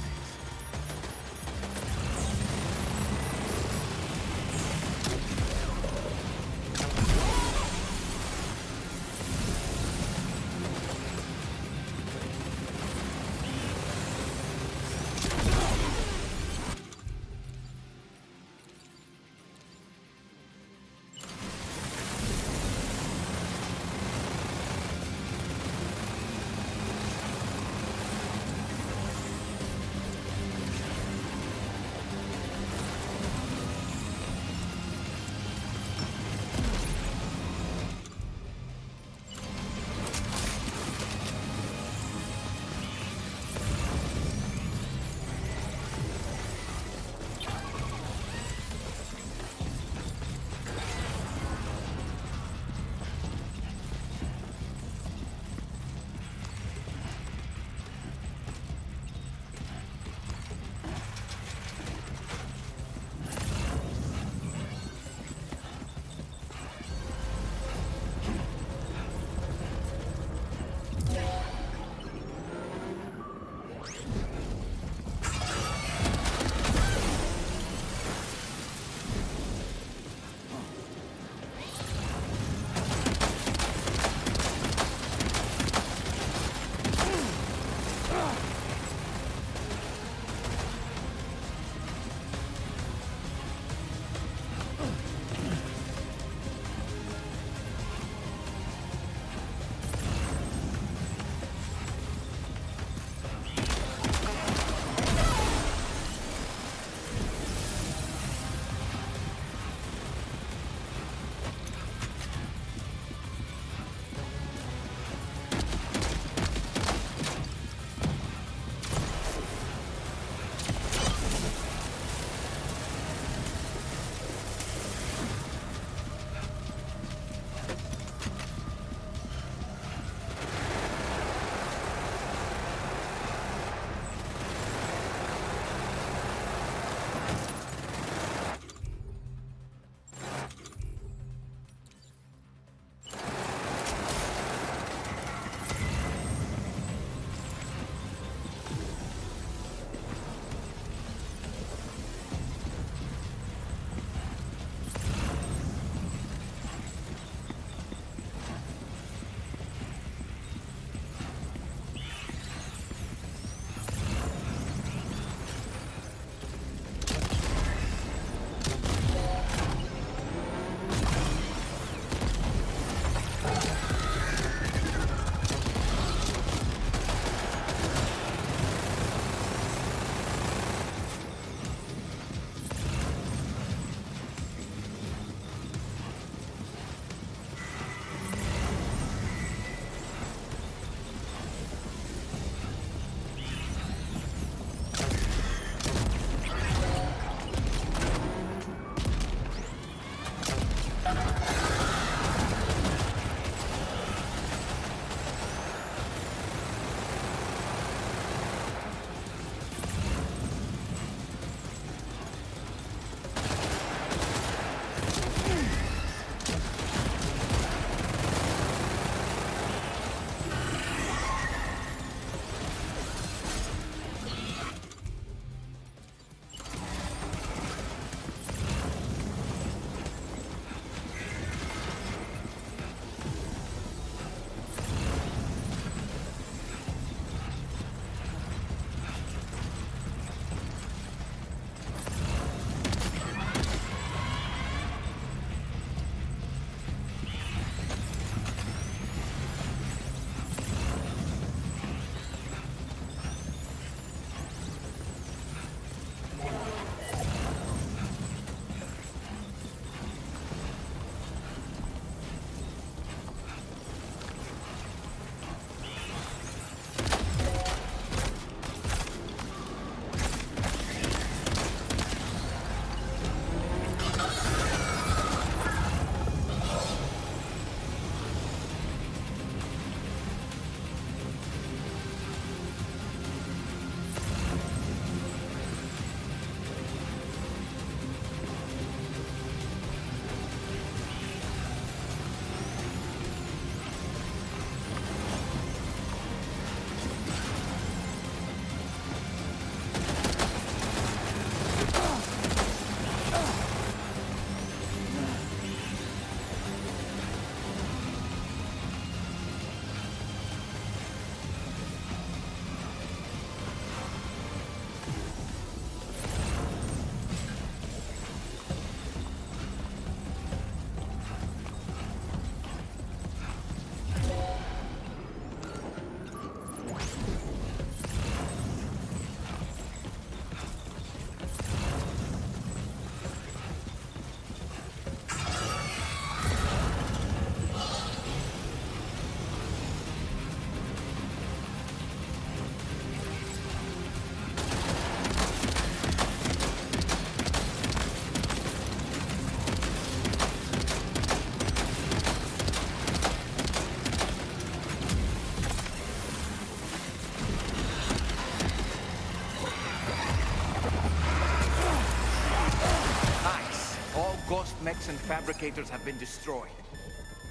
Ghost mechs and fabricators have been destroyed.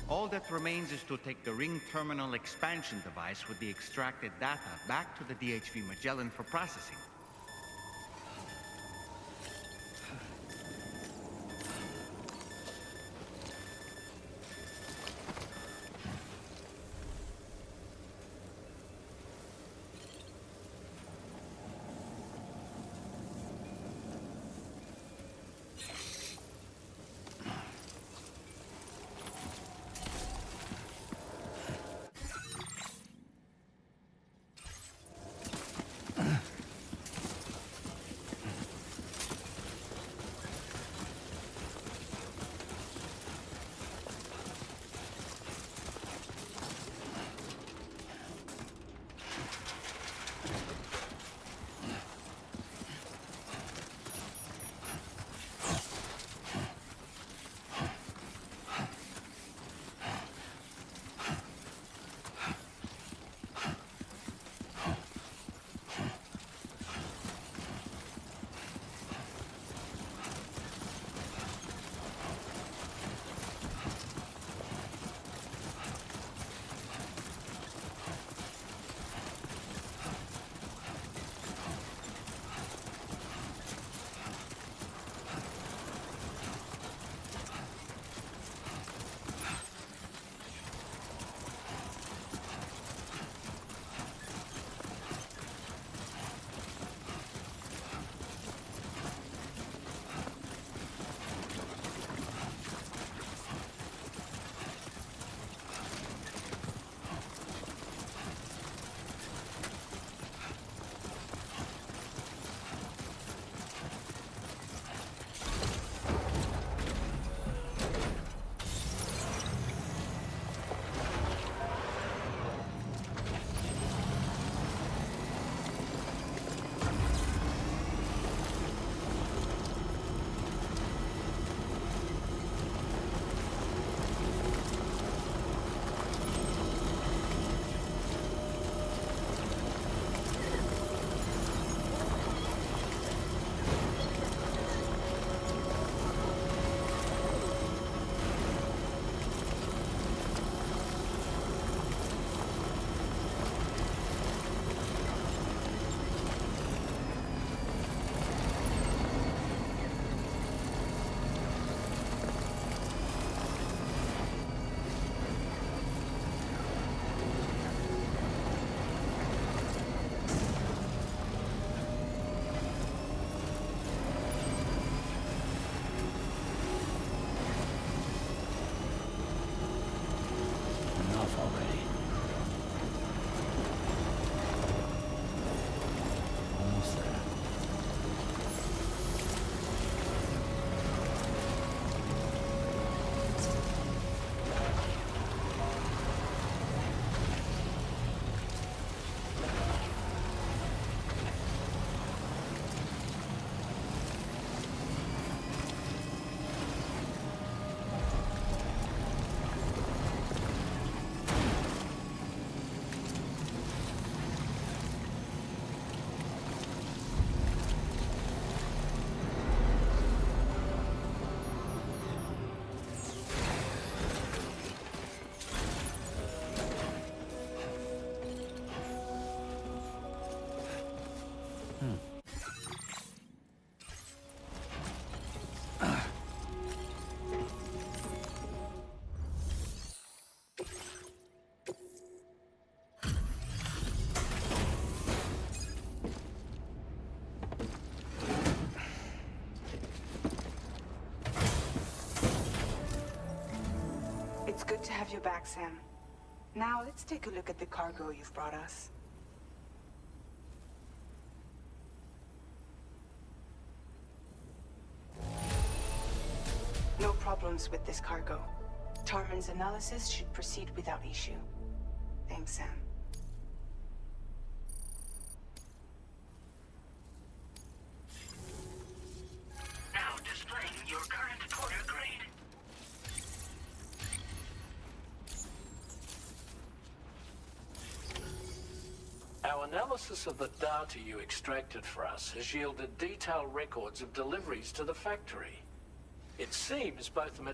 All that remains is to take the ring terminal expansion device with the extracted data back to the DHV Magellan for processing. It's good to have you back, Sam. Now, let's take a look at the cargo you've brought us. No problems with this cargo. Tarman's analysis should proceed without issue. Thanks, Sam. Now displaying your current porter grade. Our analysis of the data you extracted for us has yielded detailed records of deliveries to the factory. It seems both of them...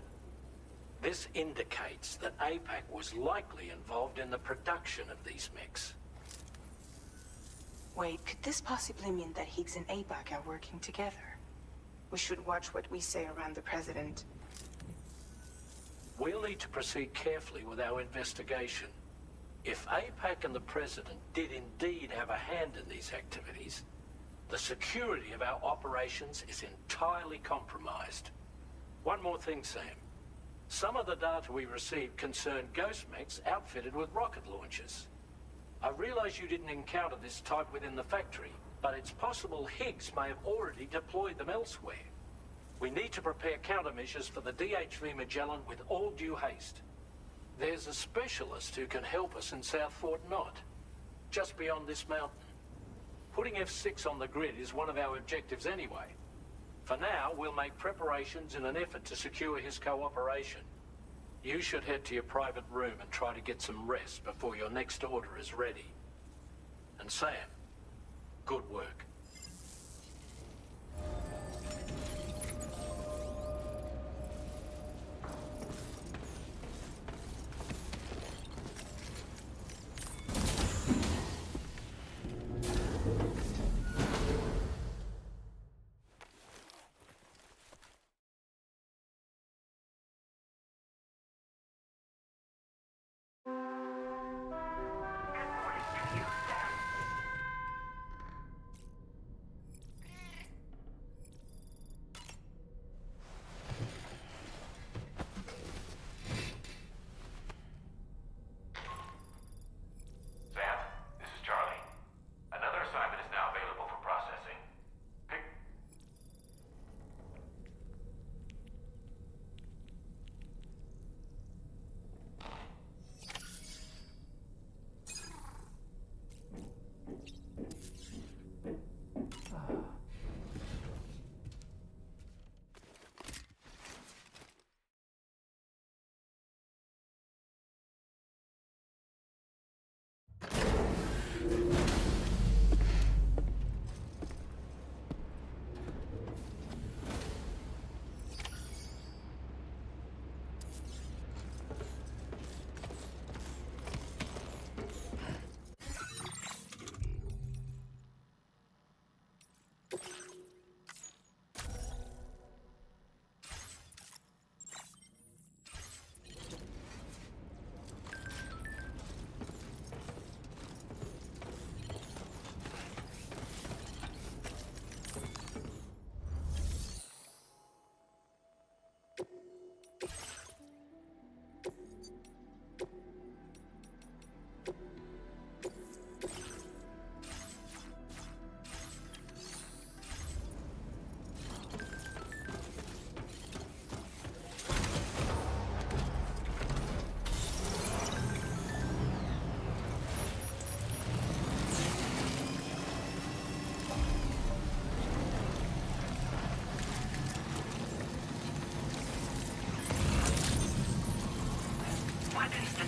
This indicates that APAC was likely involved in the production of these mechs. Wait, could this possibly mean that Higgs and APAC are working together? We should watch what we say around the President. We'll need to proceed carefully with our investigation. If APAC and the President did indeed have a hand in these activities, the security of our operations is entirely compromised. One more thing, Sam. Some of the data we received concerned ghost mechs outfitted with rocket launchers. I realize you didn't encounter this type within the factory, but it's possible Higgs may have already deployed them elsewhere. We need to prepare countermeasures for the DHV Magellan with all due haste. There's a specialist who can help us in South Fort Knott, just beyond this mountain. Putting F6 on the grid is one of our objectives anyway. For now, we'll make preparations in an effort to secure his cooperation. You should head to your private room and try to get some rest before your next order is ready. And Sam, good work.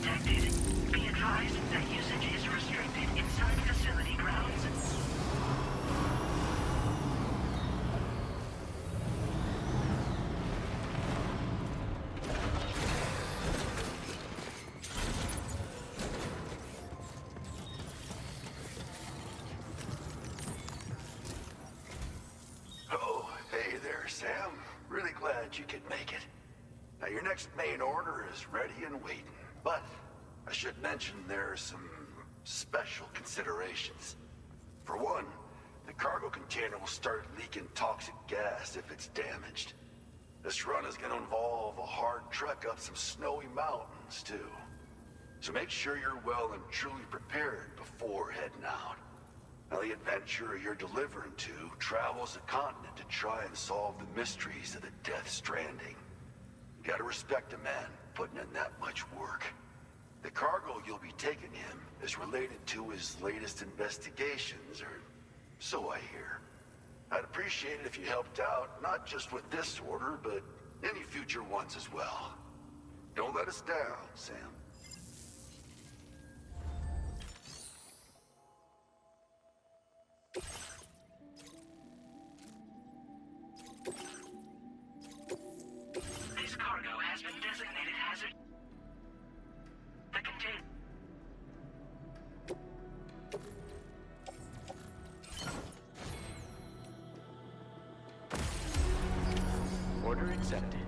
detected. Be advised that usage is restricted inside facility grounds. Oh, hey there, Sam. Really glad you could make it. Now, your next main order is ready and waiting. But I should mention there are some special considerations. For one, the cargo container will start leaking toxic gas if it's damaged. This run is going to involve a hard trek up some snowy mountains, too. So make sure you're well and truly prepared before heading out. Now, the adventurer you're delivering to travels the continent to try and solve the mysteries of the Death Stranding. You gotta respect a man putting in that much work. The cargo you'll be taking him is related to his latest investigations, or so I hear. I'd appreciate it if you helped out, not just with this order, but any future ones as well. Don't let us down, Sam. Order accepted.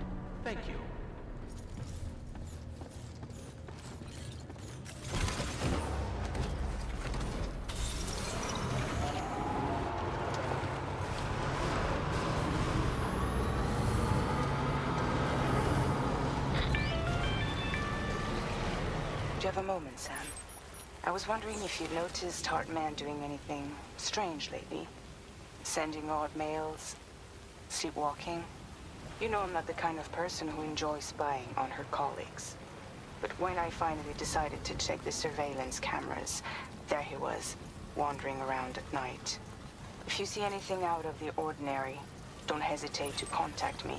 Thank you. Do you have a moment, Sam? I was wondering if you'd noticed Hartman doing anything strange lately. Sending odd mails, sleepwalking. You know I'm not the kind of person who enjoys spying on her colleagues. But when I finally decided to check the surveillance cameras, there he was, wandering around at night. If you see anything out of the ordinary, don't hesitate to contact me.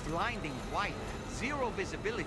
Blinding white, zero visibility.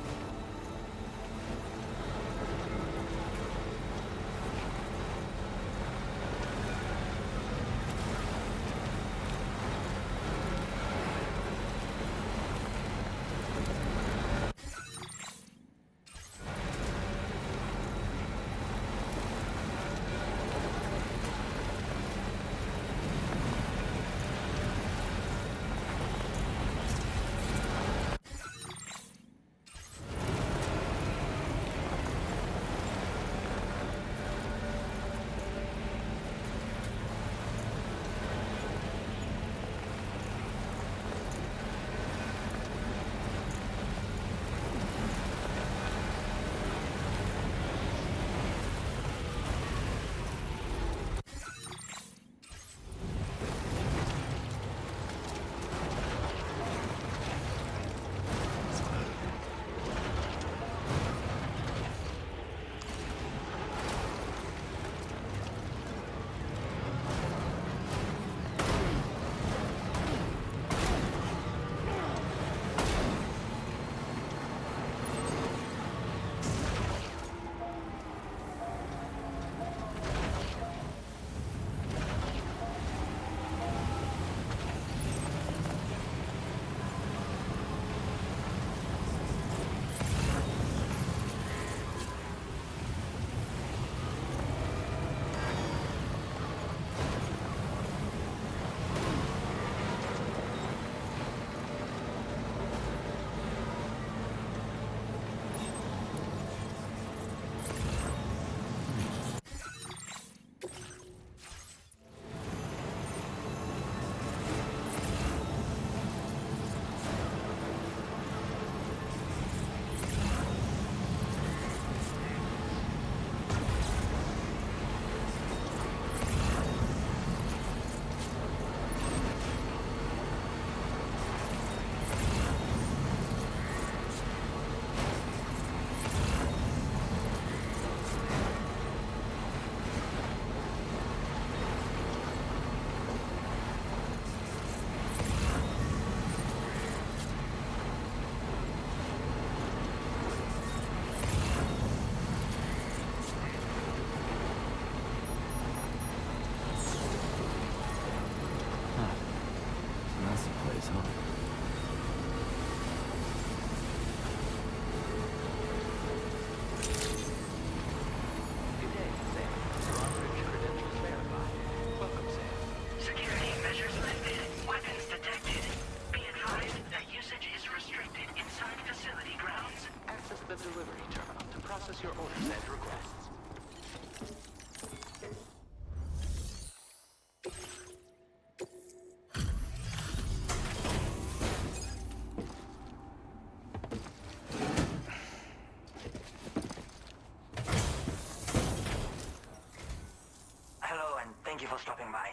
stopping by.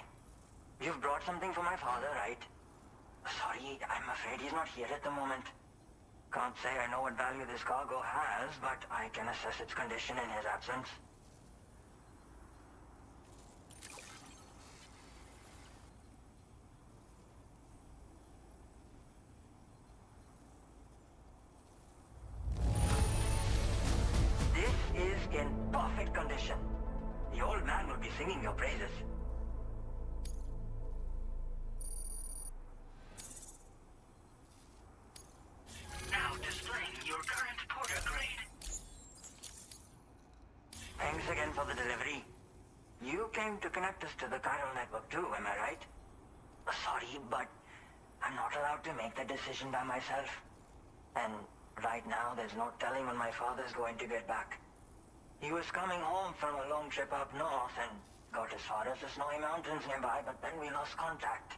You've brought something for my father, right? Sorry, I'm afraid he's not here at the moment. Can't say I know what value this cargo has, but I can assess its condition in his absence. This is in perfect condition. The old man will be singing your praises. Now displaying your current porter grade. Thanks again for the delivery. You came to connect us to the chiral network too, am I right? Sorry, but I'm not allowed to make that decision by myself. And right now, there's no telling when my father's going to get back. He was coming home from a long trip up north and got as far as the snowy mountains nearby, but then we lost contact.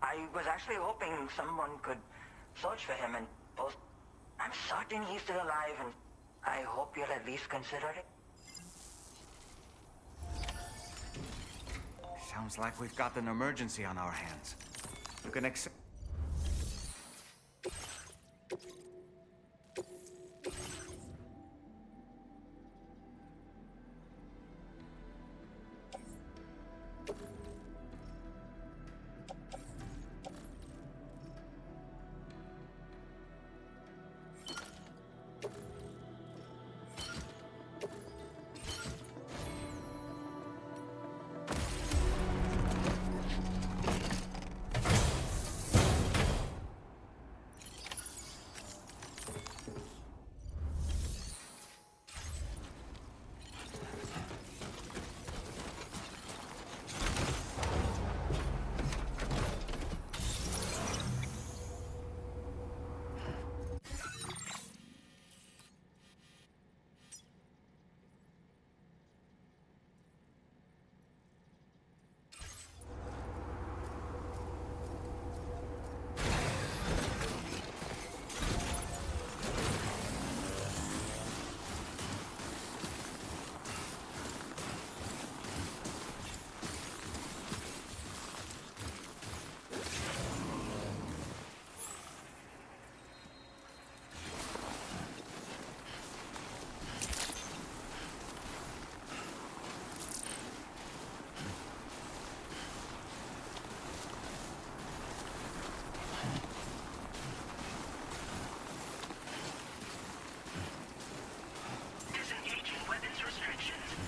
I was actually hoping someone could search for him and post... I'm certain he's still alive, and I hope you'll at least consider it. Sounds like we've got an emergency on our hands. You can accept...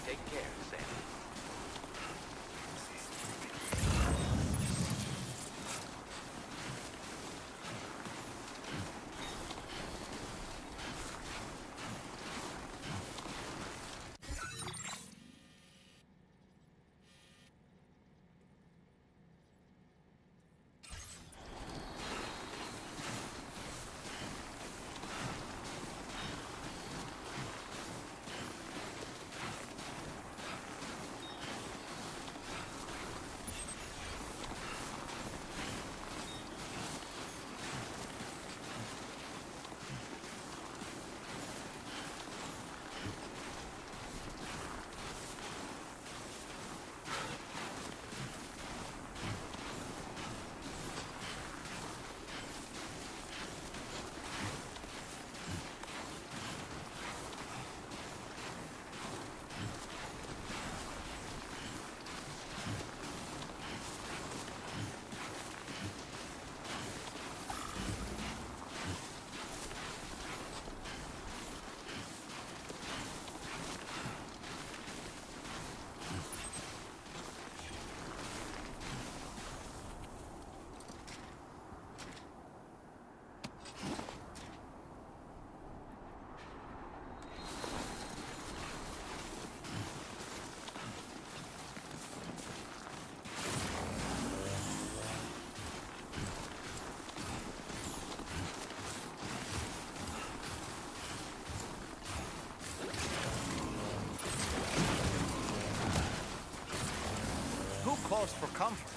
Take care, Sam. Calls for comfort.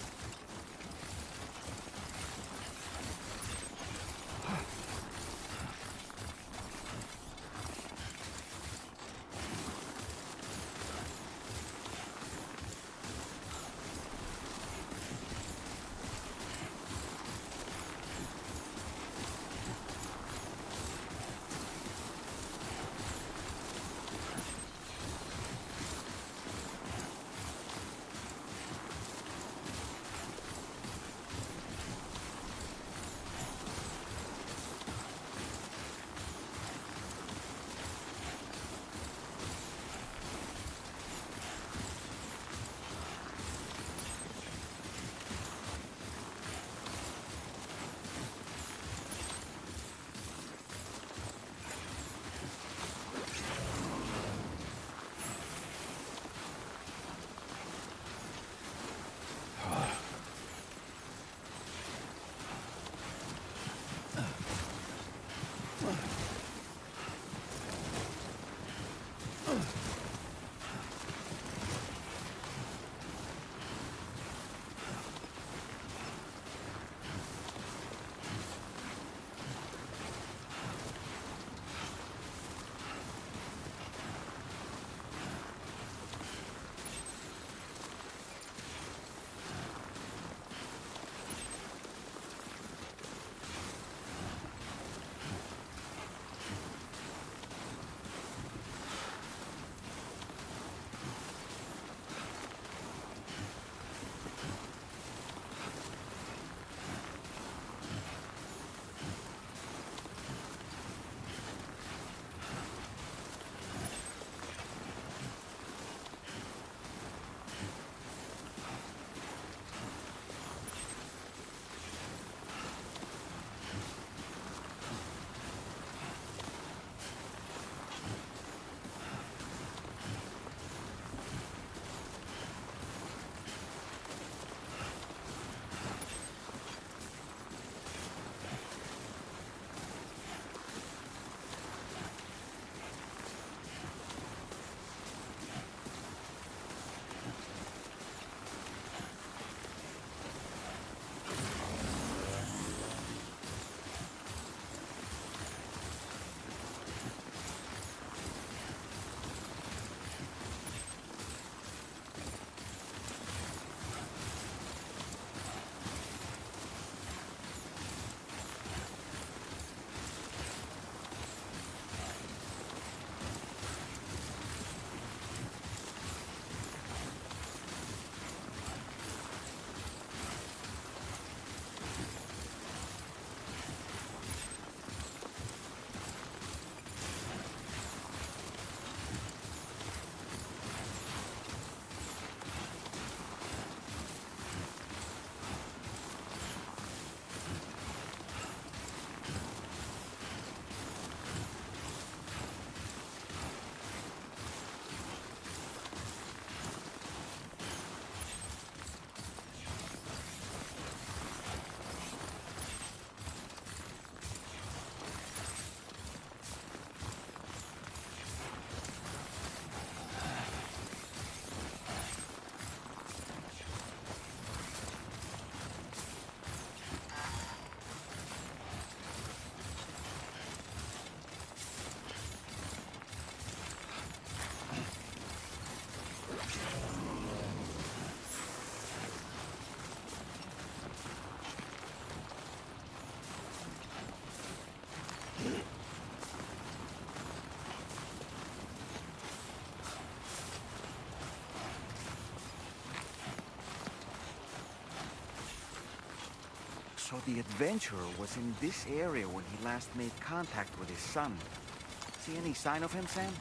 So the adventurer was in this area when he last made contact with his son. See any sign of him, Sam?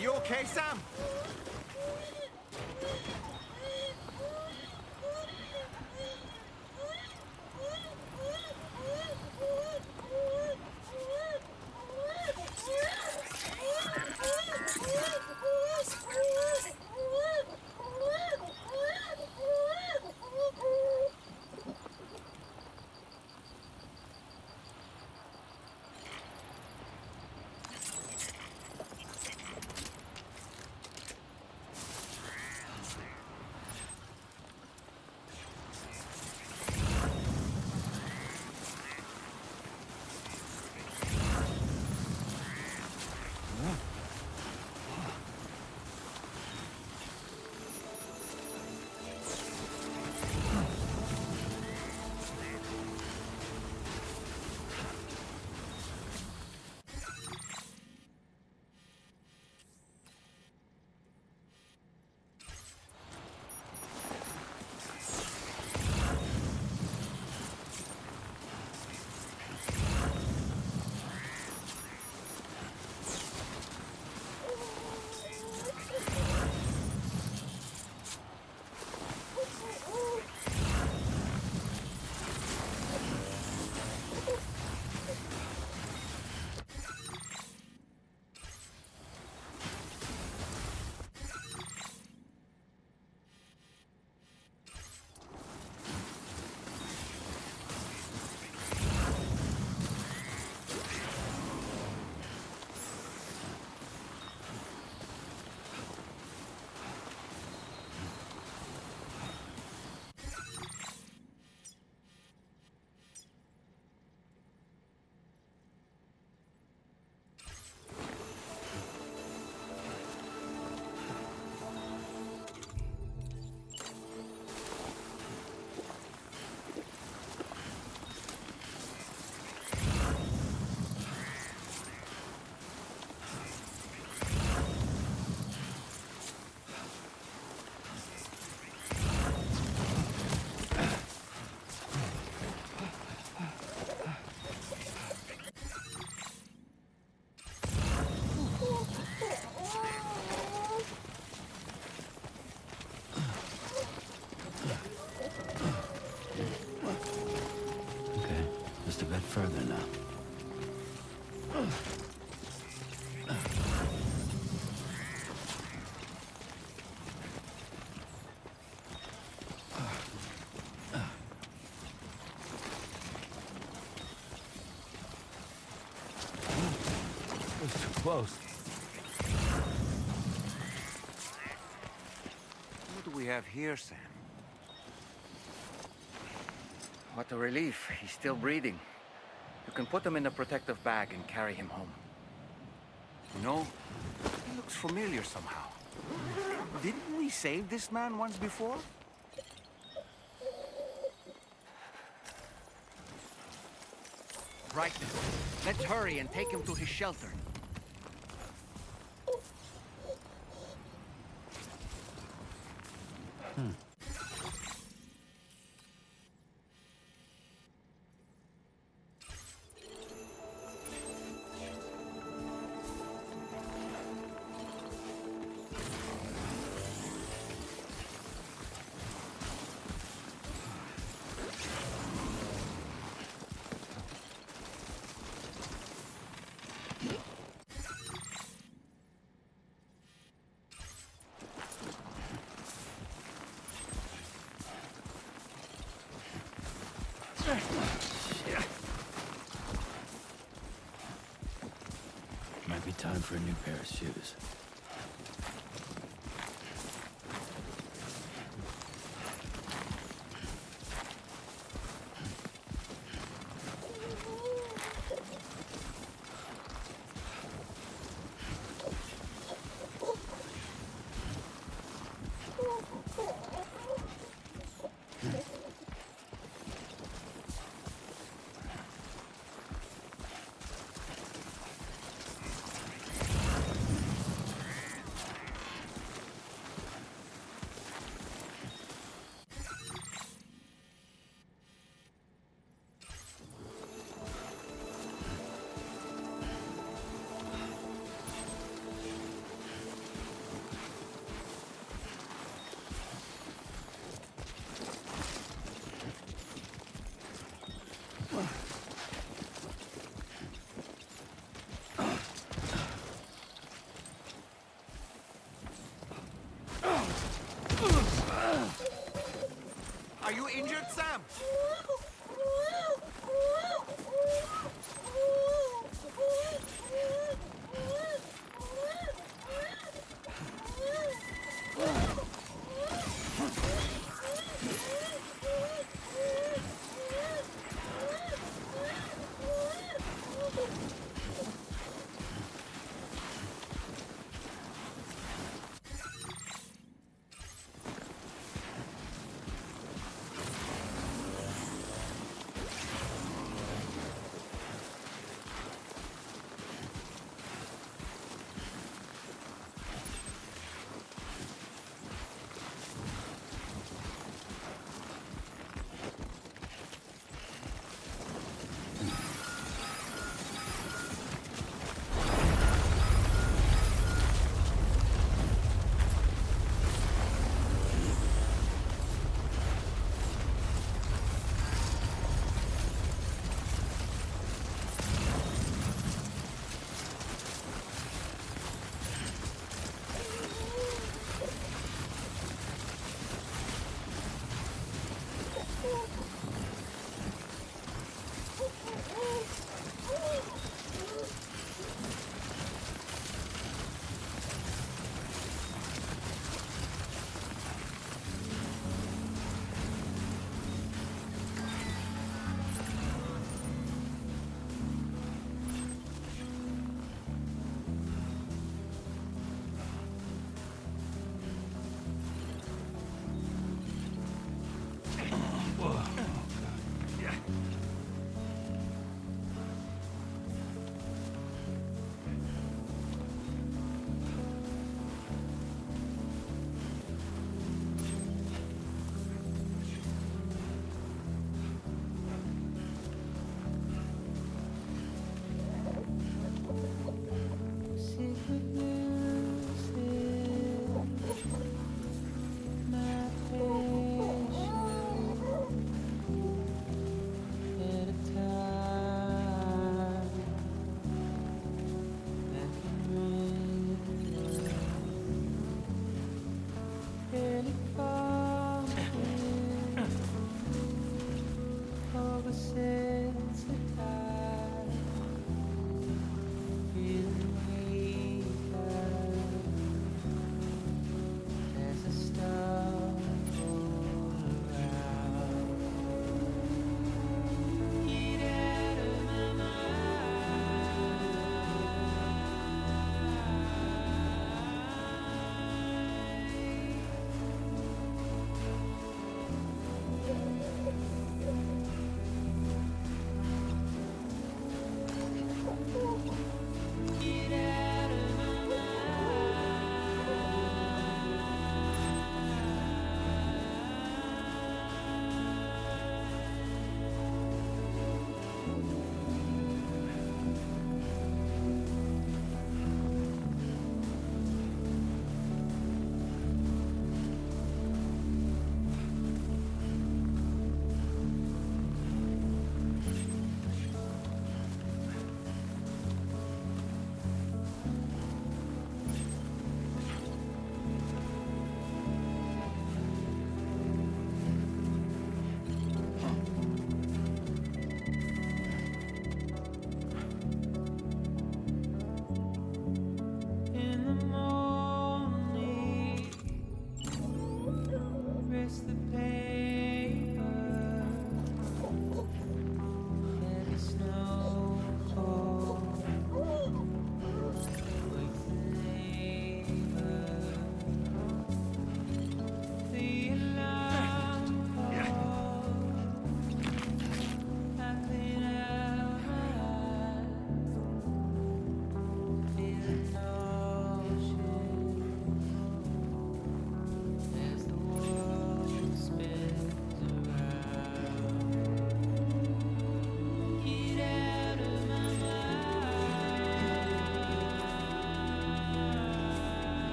Are you okay, Sam? further now. Close. What do we have here, Sam? What a relief. He's still breathing. You can put him in a protective bag and carry him home. You know, he looks familiar somehow. Didn't we save this man once before? Right then. Let's hurry and take him to his shelter. Might be time for a new pair of shoes. Are you injured, Sam?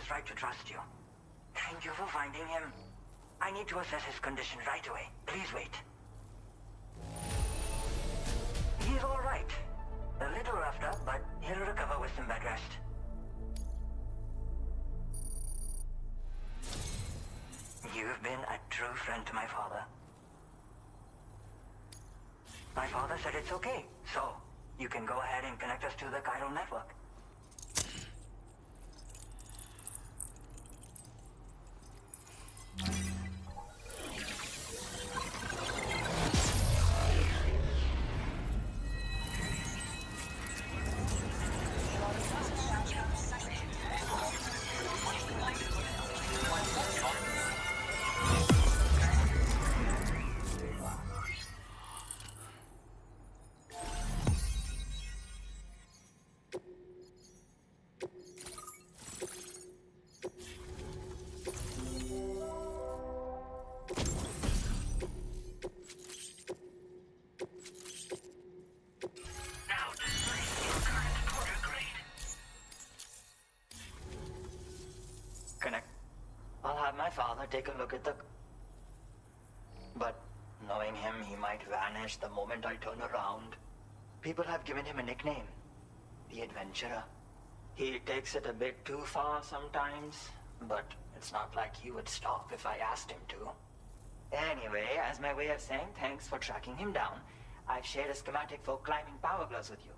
right to trust you. Thank you for finding him. I need to assess his condition right away. Please wait. He's all right. A little roughed up, but he'll recover with some bed rest. You've been a true friend to my father. My father said it's okay, so you can go ahead and connect us to the chiral network. Connect. I'll have my father take a look at the... But knowing him, he might vanish the moment I turn around. People have given him a nickname. The Adventurer. He takes it a bit too far sometimes, but it's not like he would stop if I asked him to. Anyway, as my way of saying thanks for tracking him down, I've shared a schematic for climbing power gloves with you.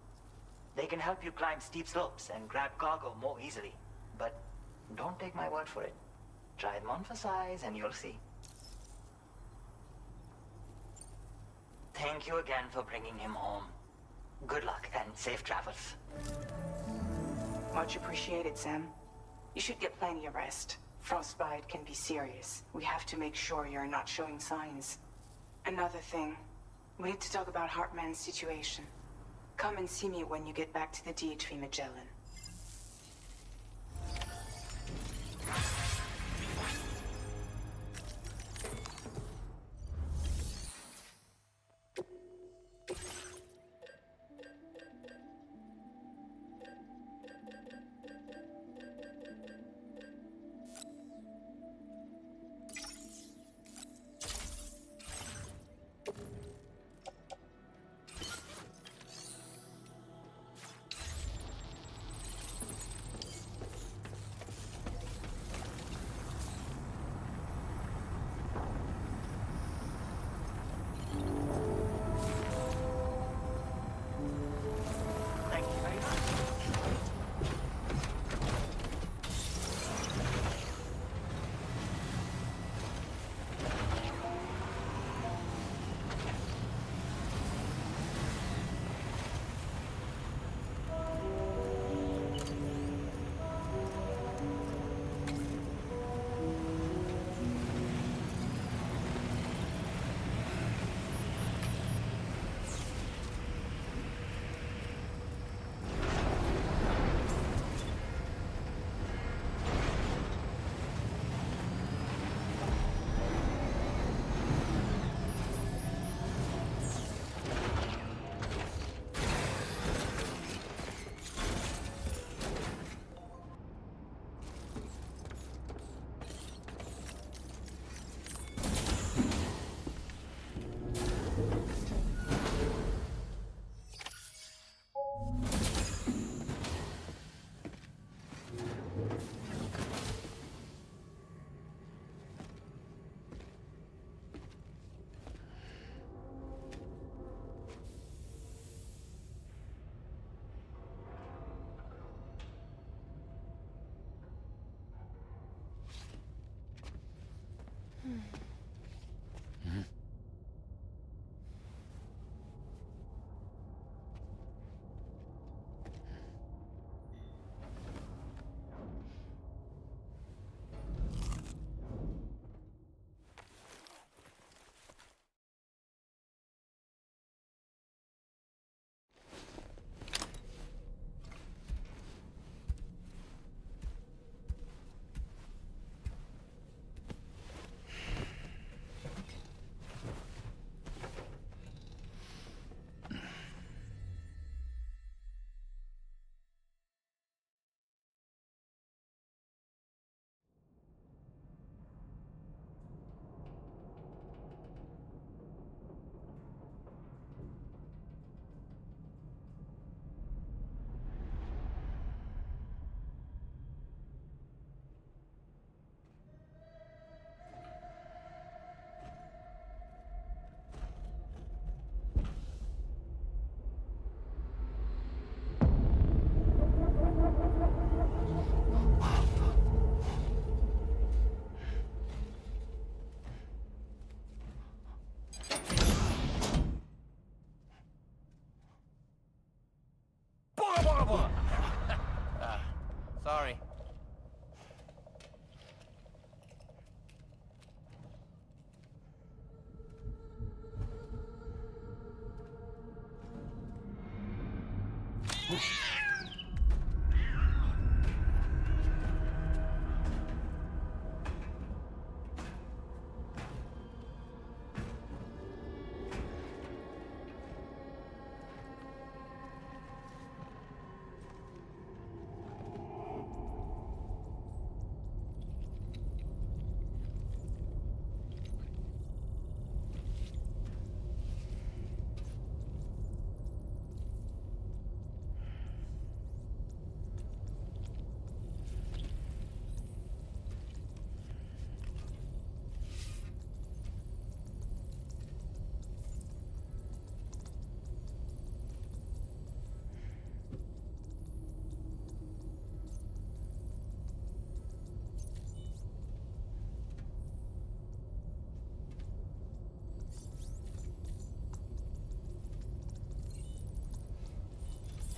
They can help you climb steep slopes and grab cargo more easily. But don't take my word for it. Try them on for size and you'll see. Thank you again for bringing him home. Good luck and safe travels. Much appreciated, Sam. You should get plenty of rest. Frostbite can be serious. We have to make sure you're not showing signs. Another thing, we need to talk about Hartman's situation. Come and see me when you get back to the DHV Magellan.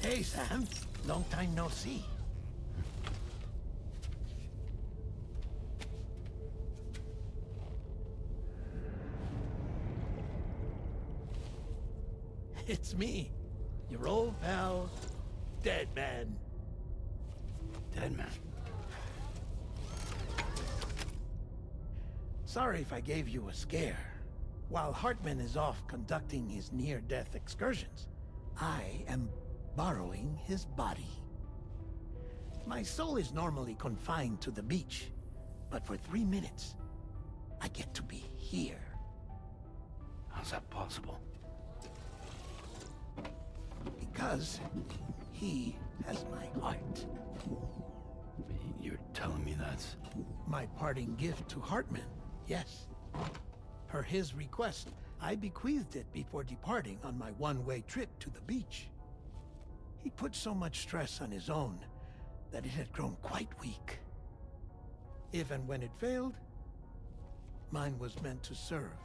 Hey, Sam. Long time no see. It's me, your old pal, Dead Man. Dead Man? Sorry if I gave you a scare. While Hartman is off conducting his near-death excursions, I am borrowing his body. My soul is normally confined to the beach, but for 3 minutes, I get to be here. How's that possible? Because he has my heart. You're telling me that's... My parting gift to Hartman, yes. Per his request, I bequeathed it before departing on my one-way trip to the beach. He put so much stress on his own that it had grown quite weak. If and when it failed, mine was meant to serve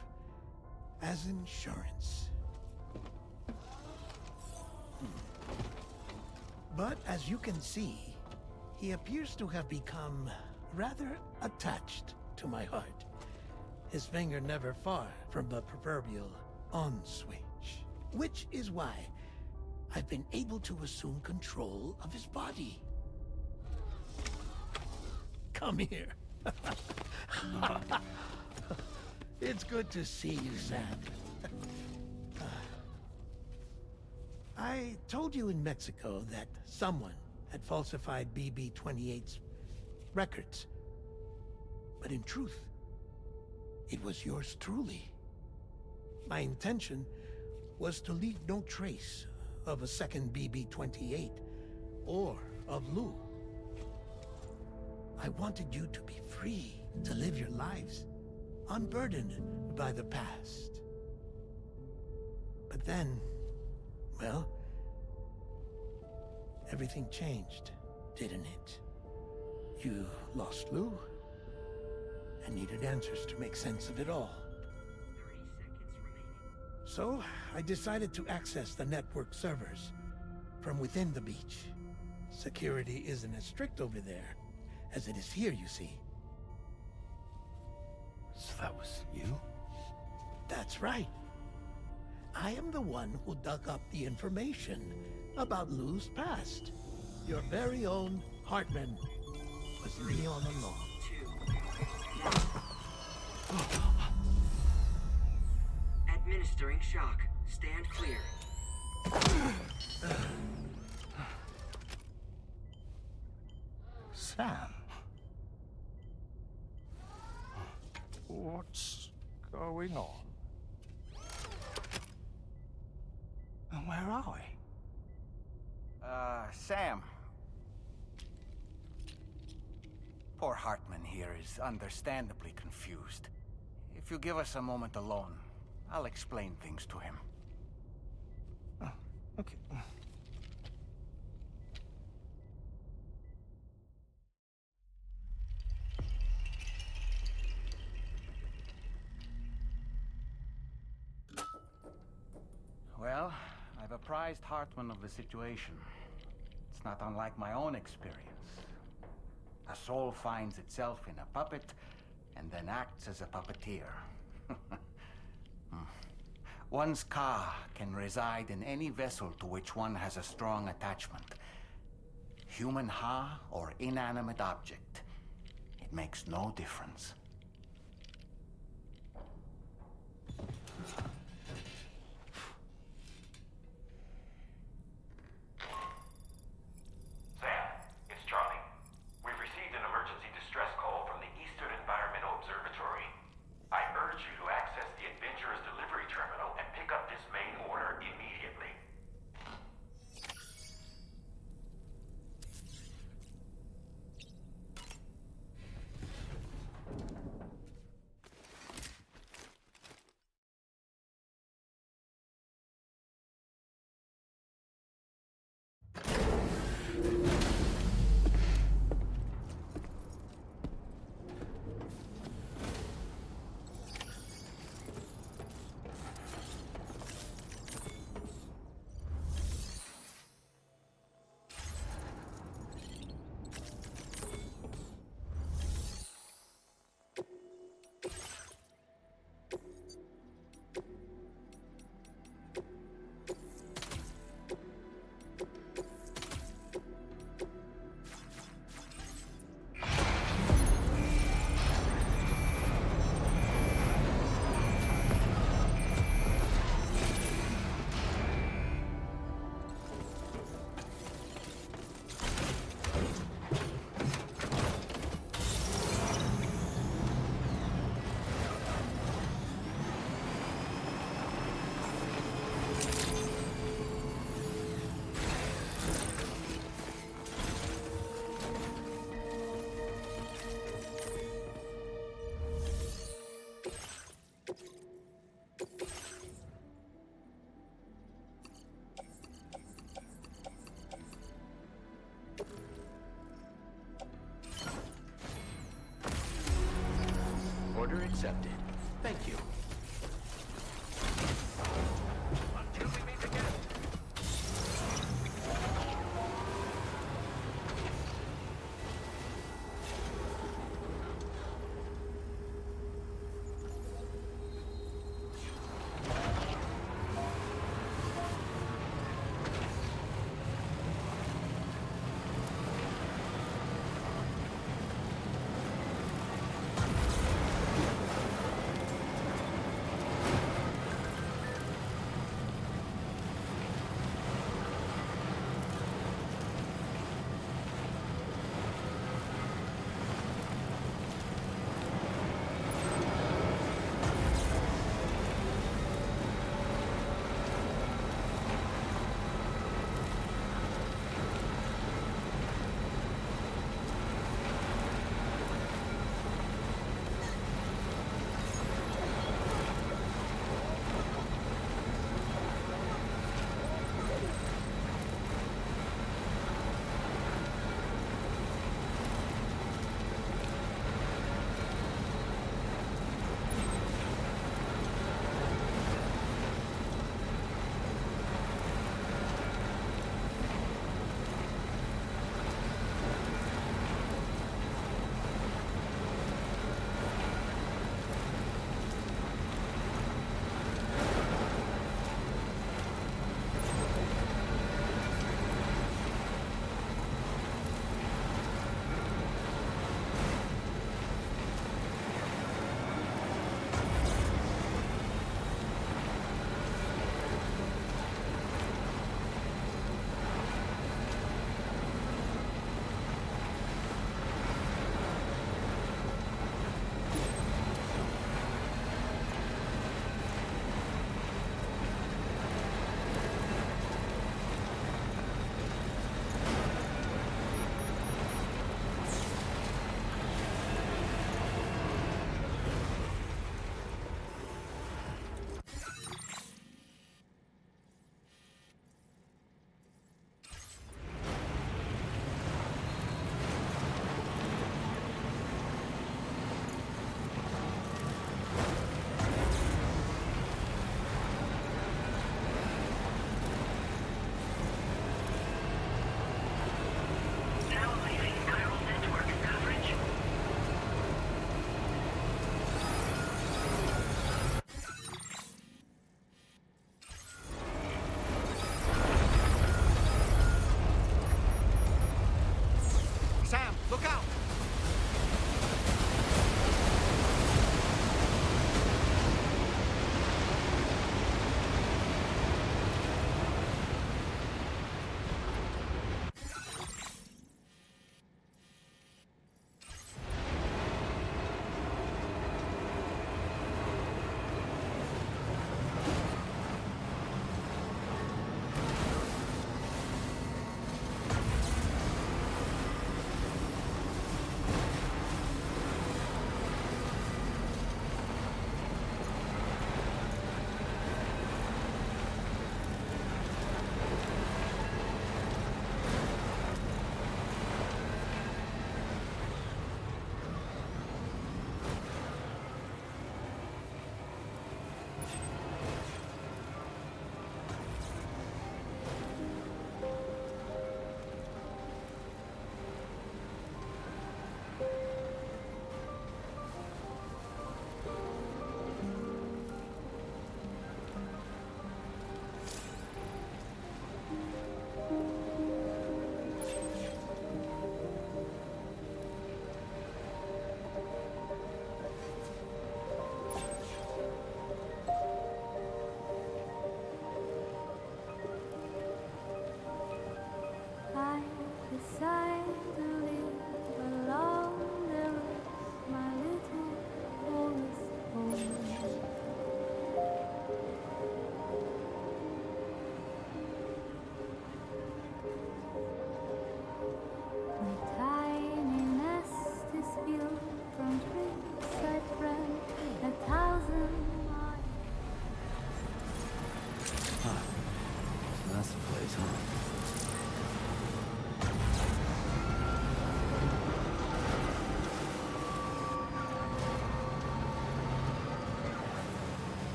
as insurance. But as you can see, he appears to have become rather attached to my heart. His finger never far from the proverbial on switch. Which is why I've been able to assume control of his body. Come here. It's good to see you, Sam. I told you in Mexico that someone had falsified BB-28's records. But in truth, it was yours truly. My intention was to leave no trace of a second BB-28 or of Lou. I wanted you to be free to live your lives, unburdened by the past. But then, well, everything changed, didn't it? You lost Lou, and needed answers to make sense of it all. 30 seconds remaining. So, I decided to access the network servers from within the beach. Security isn't as strict over there as it is here, you see. So that was you? That's right. I am the one who dug up the information about Lou's past. Your very own Hartman was me all along. Administering shock. Stand clear. Sam? What's going on? And where are we? Sam. Poor Hartman here is understandably confused. If you give us a moment alone, I'll explain things to him. Oh, okay. Well, I've apprised Hartman of the situation. It's not unlike my own experience. A soul finds itself in a puppet, and then acts as a puppeteer. One's ka can reside in any vessel to which one has a strong attachment. Human ha or inanimate object. It makes no difference. Thank you. Until we meet again.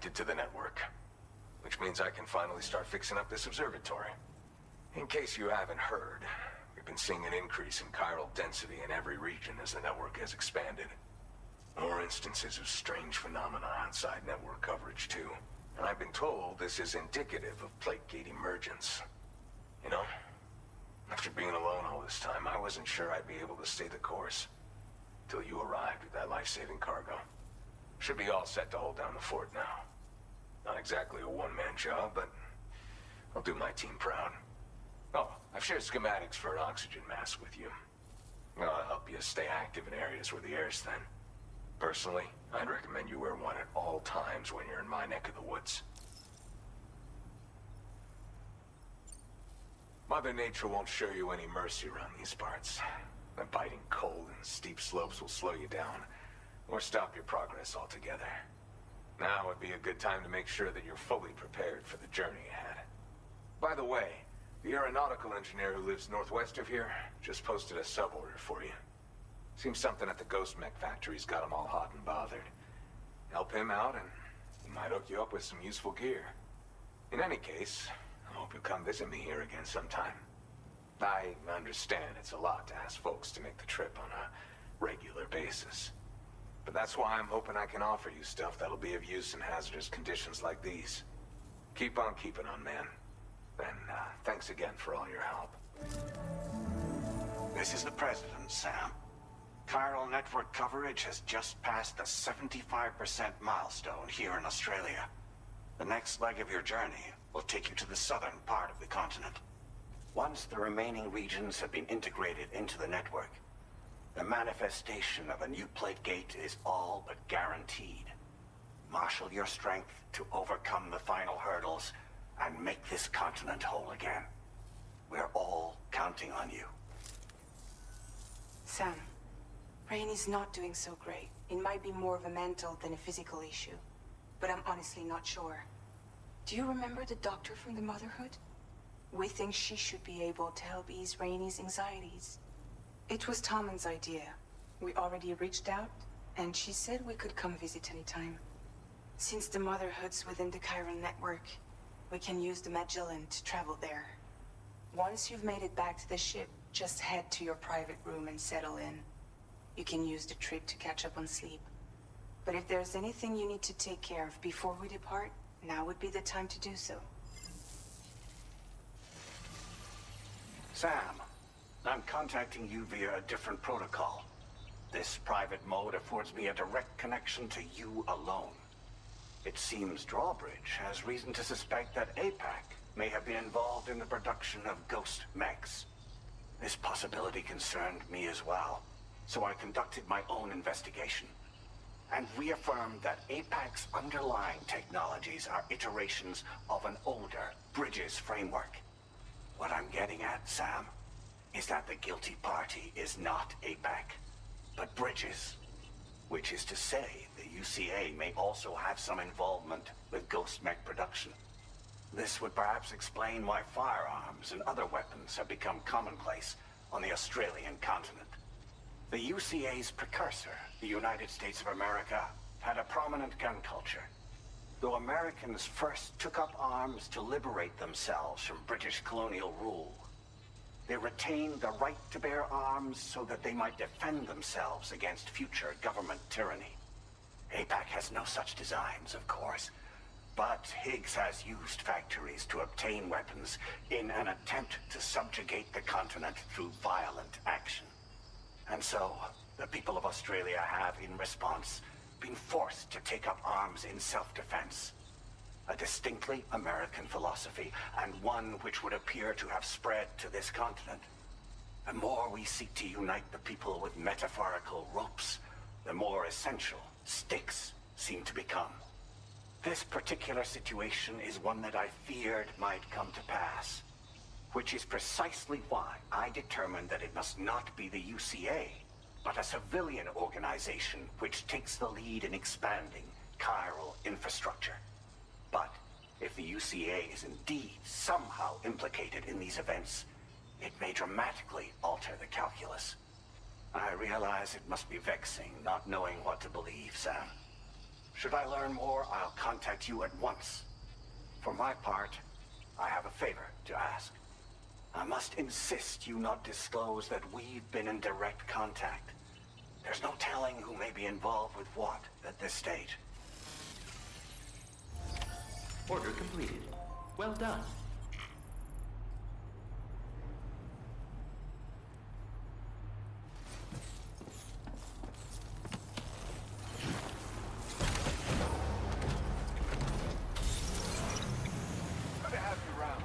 connected to the network. Which means I can finally start fixing up this observatory. In case you haven't heard, we've been seeing an increase in chiral density in every region as the network has expanded. More instances of strange phenomena outside network coverage, too. And I've been told this is indicative of plate gate emergence. You know, after being alone all this time, I wasn't sure I'd be able to stay the course. Till you arrived with that life-saving cargo. Should be all set to hold down the fort now. Not exactly a one-man job, but I'll do my team proud. Oh, I've shared schematics for an oxygen mask with you. I'll help you stay active in areas where the air's thin. Personally, I'd recommend you wear one at all times when you're in my neck of the woods. Mother Nature won't show you any mercy around these parts. The biting cold and steep slopes will slow you down, or stop your progress altogether. Now would be a good time to make sure that you're fully prepared for the journey ahead. By the way, the aeronautical engineer who lives northwest of here just posted a sub-order for you. Seems something at the Ghost Mech factory's got him all hot and bothered. Help him out and he might hook you up with some useful gear. In any case, I hope you'll come visit me here again sometime. I understand it's a lot to ask folks to make the trip on a regular basis. But that's why I'm hoping I can offer you stuff that'll be of use in hazardous conditions like these. Keep on keeping on, man. And thanks again for all your help. This is the President, Sam. Chiral network coverage has just passed the 75% milestone here in Australia. The next leg of your journey will take you to the southern part of the continent. Once the remaining regions have been integrated into the network, the manifestation of a new plate gate is all but guaranteed. Marshal your strength to overcome the final hurdles and make this continent whole again. We're all counting on you. Sam, Rainey's not doing so great. It might be more of a mental than a physical issue, but I'm honestly not sure. Do you remember the doctor from the Motherhood? We think she should be able to help ease Rainey's anxieties. It was Tommen's idea. We already reached out, and she said we could come visit anytime. Since the Motherhood's within the chiral network, we can use the Magellan to travel there. Once you've made it back to the ship, just head to your private room and settle in. You can use the trip to catch up on sleep. But if there's anything you need to take care of before we depart, now would be the time to do so. Sam, I'm contacting you via a different protocol. This private mode affords me a direct connection to you alone. It seems Drawbridge has reason to suspect that APAC may have been involved in the production of ghost mechs. This possibility concerned me as well, so I conducted my own investigation and reaffirmed that APAC's underlying technologies are iterations of an older Bridges framework. What I'm getting at, Sam, is that the guilty party is not APAC, but Bridges. Which is to say, the UCA may also have some involvement with ghost mech production. This would perhaps explain why firearms and other weapons have become commonplace on the Australian continent. The UCA's precursor, the United States of America, had a prominent gun culture. Though Americans first took up arms to liberate themselves from British colonial rule, they retained the right to bear arms so that they might defend themselves against future government tyranny. APAC has no such designs, of course, but Higgs has used factories to obtain weapons in an attempt to subjugate the continent through violent action. And so, the people of Australia have, in response, been forced to take up arms in self-defense. A distinctly American philosophy, and one which would appear to have spread to this continent. The more we seek to unite the people with metaphorical ropes, the more essential sticks seem to become. This particular situation is one that I feared might come to pass, which is precisely why I determined that it must not be the UCA, but a civilian organization which takes the lead in expanding chiral infrastructure. But if the UCA is indeed somehow implicated in these events, it may dramatically alter the calculus. I realize it must be vexing not knowing what to believe, Sam. Should I learn more, I'll contact you at once. For my part, I have a favor to ask. I must insist you not disclose that we've been in direct contact. There's no telling who may be involved with what at this stage. Order completed. Well done. Good to have you around.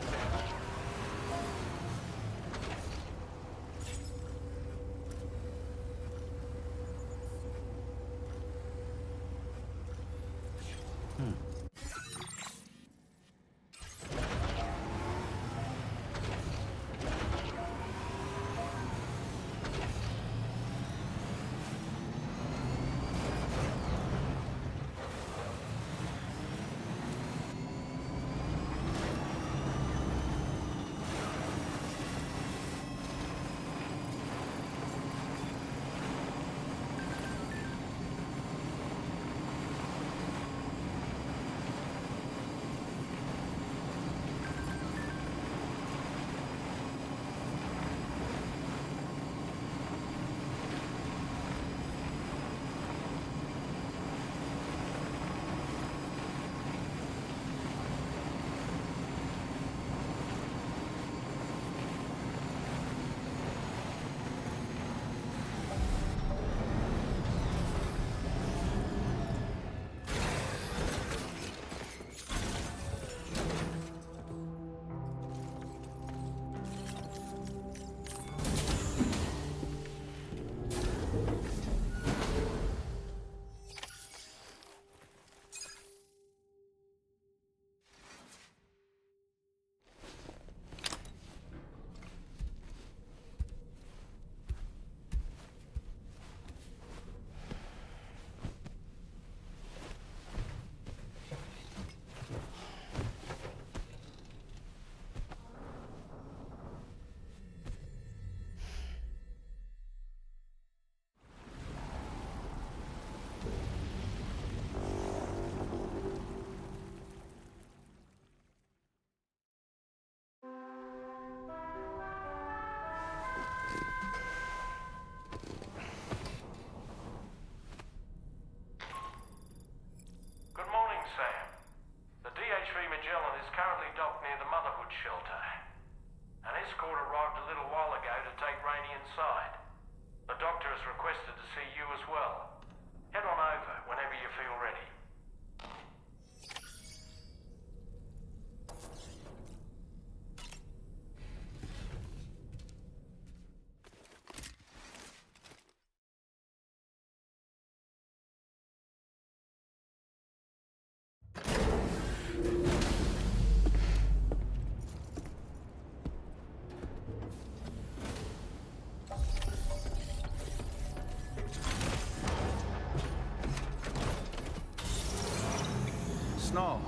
Snow.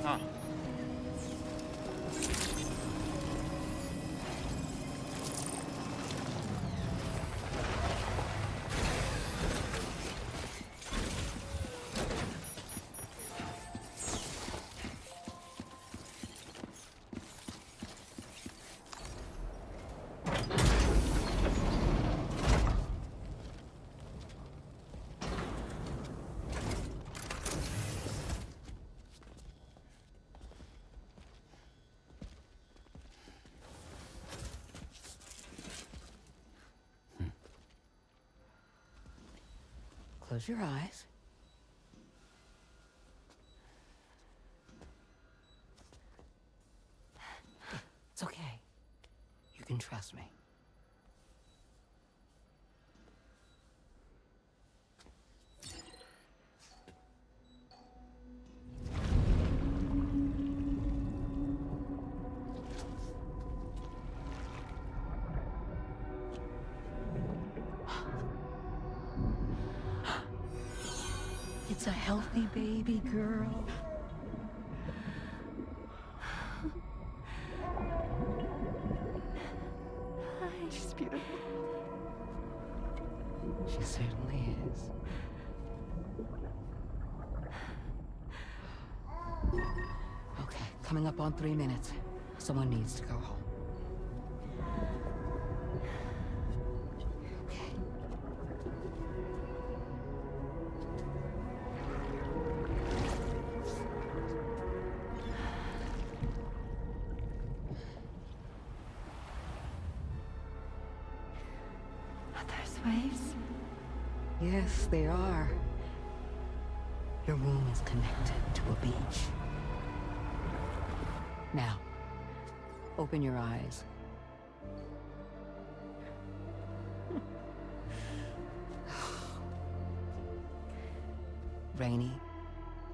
Huh. Close your eyes. It's okay. You can trust me. It's a healthy baby girl. She's beautiful. She certainly is. coming up on 3 minutes. Someone needs to go home. Are those waves? Yes, they are. Your room is connected to a beach. Now, open your eyes. Rainey,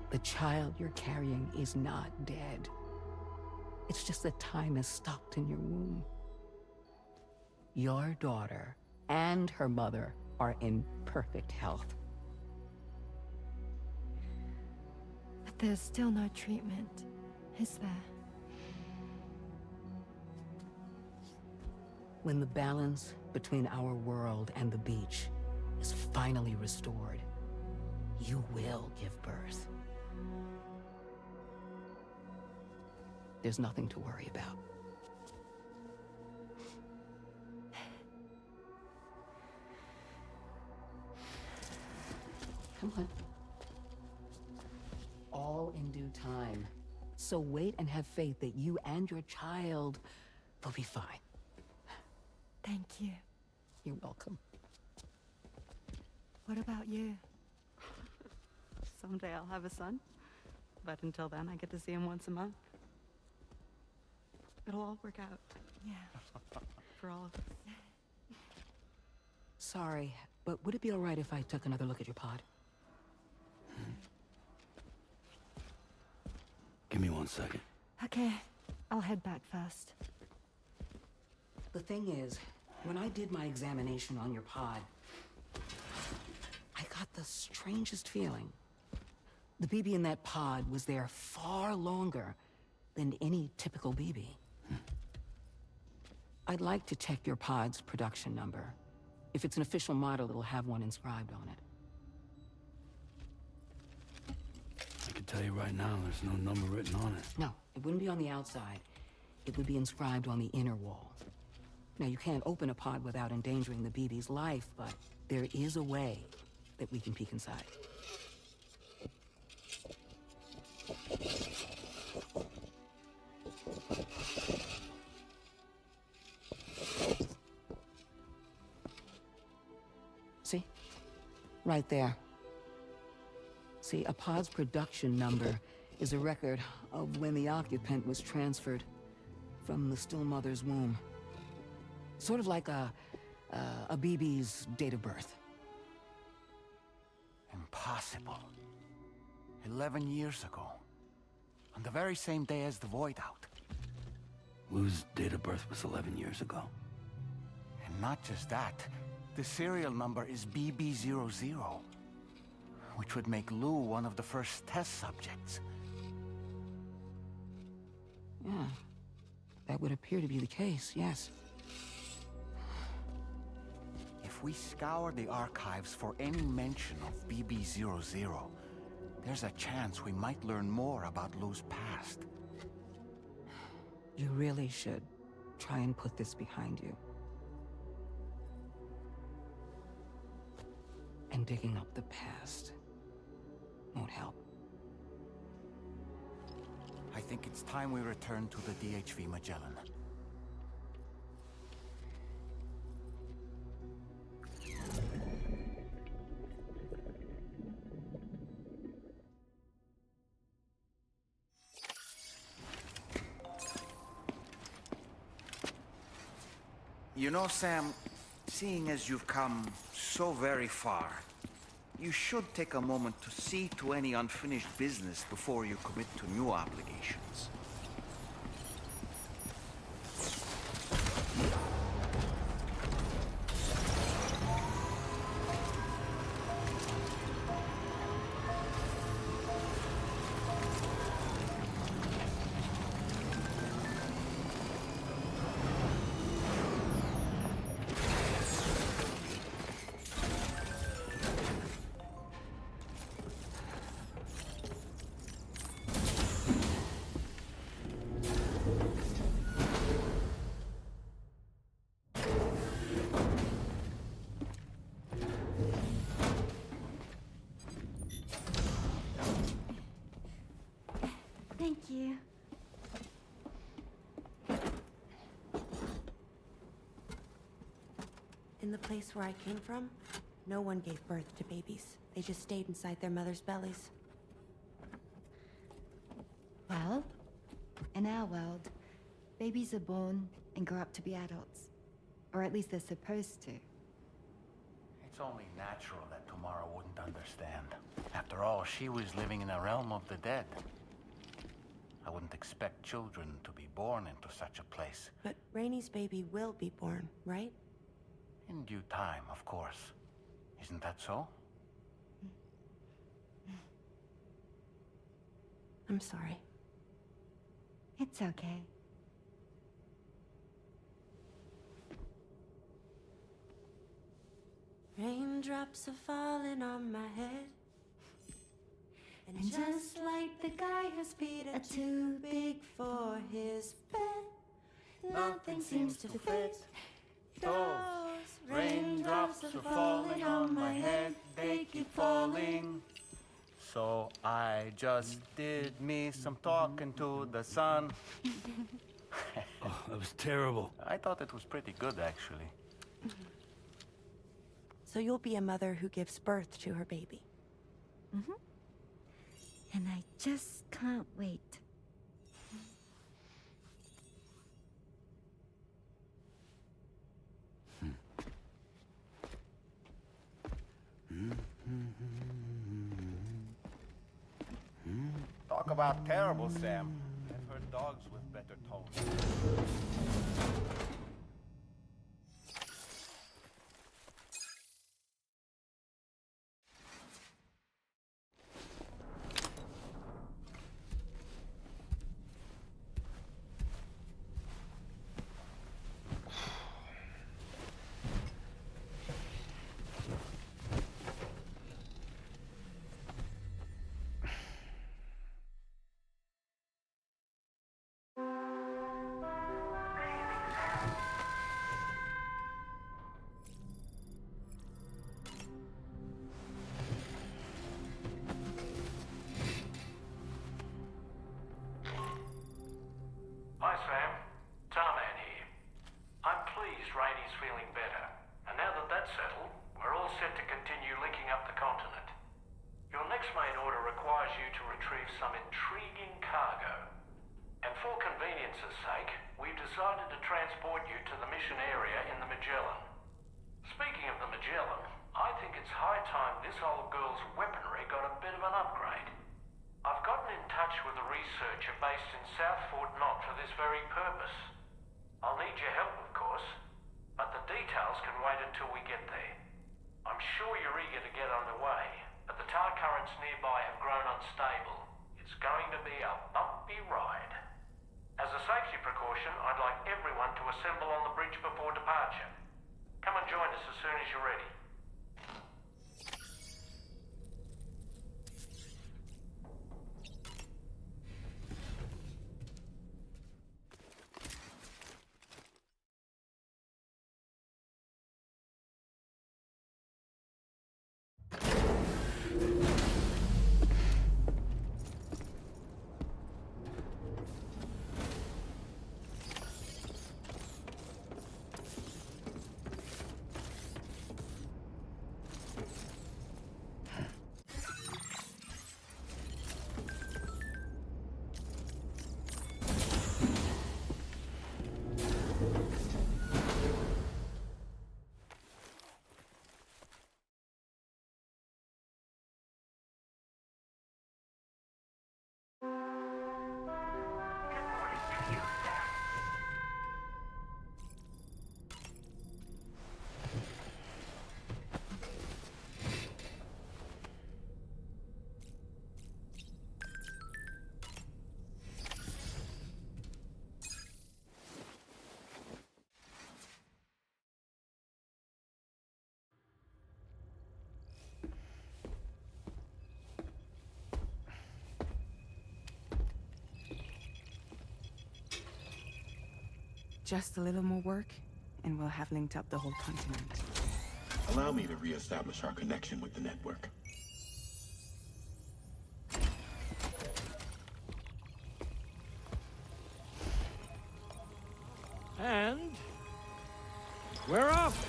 the child you're carrying is not dead. It's just that time has stopped in your womb. Your daughter and her mother are in perfect health. But there's still no treatment, is there? When the balance between our world and the beach is finally restored, you will give birth. There's nothing to worry about. Come on. All in due time. So wait and have faith that you and your child will be fine. Thank you. You're welcome. What about you? Someday I'll have a son, but until then I get to see him once a month. It'll all work out. Yeah. For all of us. Sorry, but would it be all right if I took another look at your pod? Give me 1 second. Okay, I'll head back first. The thing is, when I did my examination on your pod, I got the strangest feeling. The BB in that pod was there far longer than any typical BB. I'd like to check your pod's production number. If it's an official model, it'll have one inscribed on it. I can tell you right now, there's no number written on it. No, it wouldn't be on the outside. It would be inscribed on the inner wall. Now, you can't open a pod without endangering the BB's life, but there is a way that we can peek inside. See? Right there. See, a pod's production number is a record of when the occupant was transferred from the still mother's womb. Sort of like a BB's date of birth. Impossible. 11 years ago. On the very same day as the Void Out. Lou's date of birth was 11 years ago. And not just that, the serial number is BB00, which would make Lou one of the first test subjects. Yeah, that would appear to be the case, yes. If we scour the archives for any mention of BB00, there's a chance we might learn more about Lou's past. You really should try and put this behind you. And digging up the past won't help. I think it's time we return to the DHV Magellan. You know, Sam, seeing as you've come so very far, you should take a moment to see to any unfinished business before you commit to new obligations. Thank you. In the place where I came from, no one gave birth to babies. They just stayed inside their mothers' bellies. Well, in our world, babies are born and grow up to be adults. Or at least they're supposed to. It's only natural that Tomorrow wouldn't understand. After all, she was living in a realm of the dead. I wouldn't expect children to be born into such a place. But Rainey's baby will be born, right? In due time, of course. Isn't that so? I'm sorry. It's okay. Raindrops are falling on my head. And just like the guy whose feet are too big for his bed, nothing seems to fit. Those raindrops are falling on my head, they keep falling. So I just did me some talking to the sun. Oh, that was terrible. I thought it was pretty good, actually. So you'll be a mother who gives birth to her baby. Mm-hmm. And I just can't wait. Talk about terrible, Sam. I've heard dogs with better tones. Hi, Sam. Tarman here. I'm pleased Rainey's feeling better. And now that that's settled, we're all set to continue linking up the continent. Your next main order requires you to retrieve some intriguing cargo. And for convenience's sake, we've decided to transport you to the mission area in the Magellan. Speaking of the Magellan, I think it's high time this old girl's weaponry got a bit of an upgrade. I've gotten in touch with a researcher based in South Fort Knott for this very purpose. I'll need your help, of course, but the details can wait until we get there. I'm sure you're eager to get underway, but the tar currents nearby have grown unstable. It's going to be a bumpy ride. As a safety precaution, I'd like everyone to assemble on the bridge before departure. Come and join us as soon as you're ready. Just a little more work, and we'll have linked up the whole continent. Allow me to reestablish our connection with the network. We're off!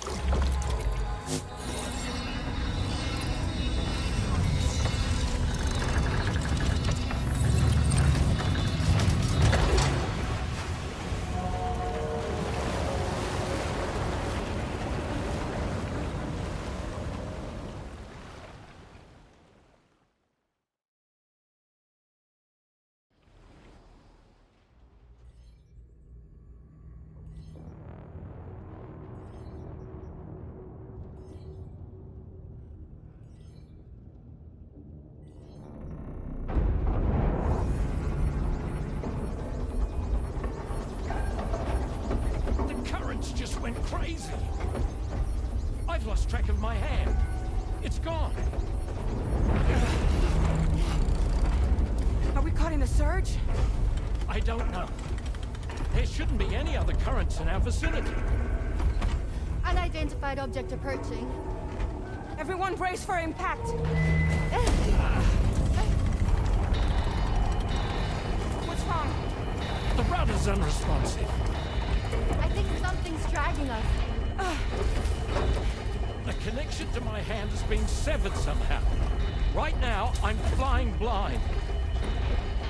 Just went crazy. I've lost track of my hand. It's gone. Are we caught in a surge? I don't know. There shouldn't be any other currents in our vicinity. Unidentified object approaching. Everyone brace for impact. What's wrong? The rudder's unresponsive. I think something's dragging us. The connection to my hand has been severed somehow. Right now, I'm flying blind.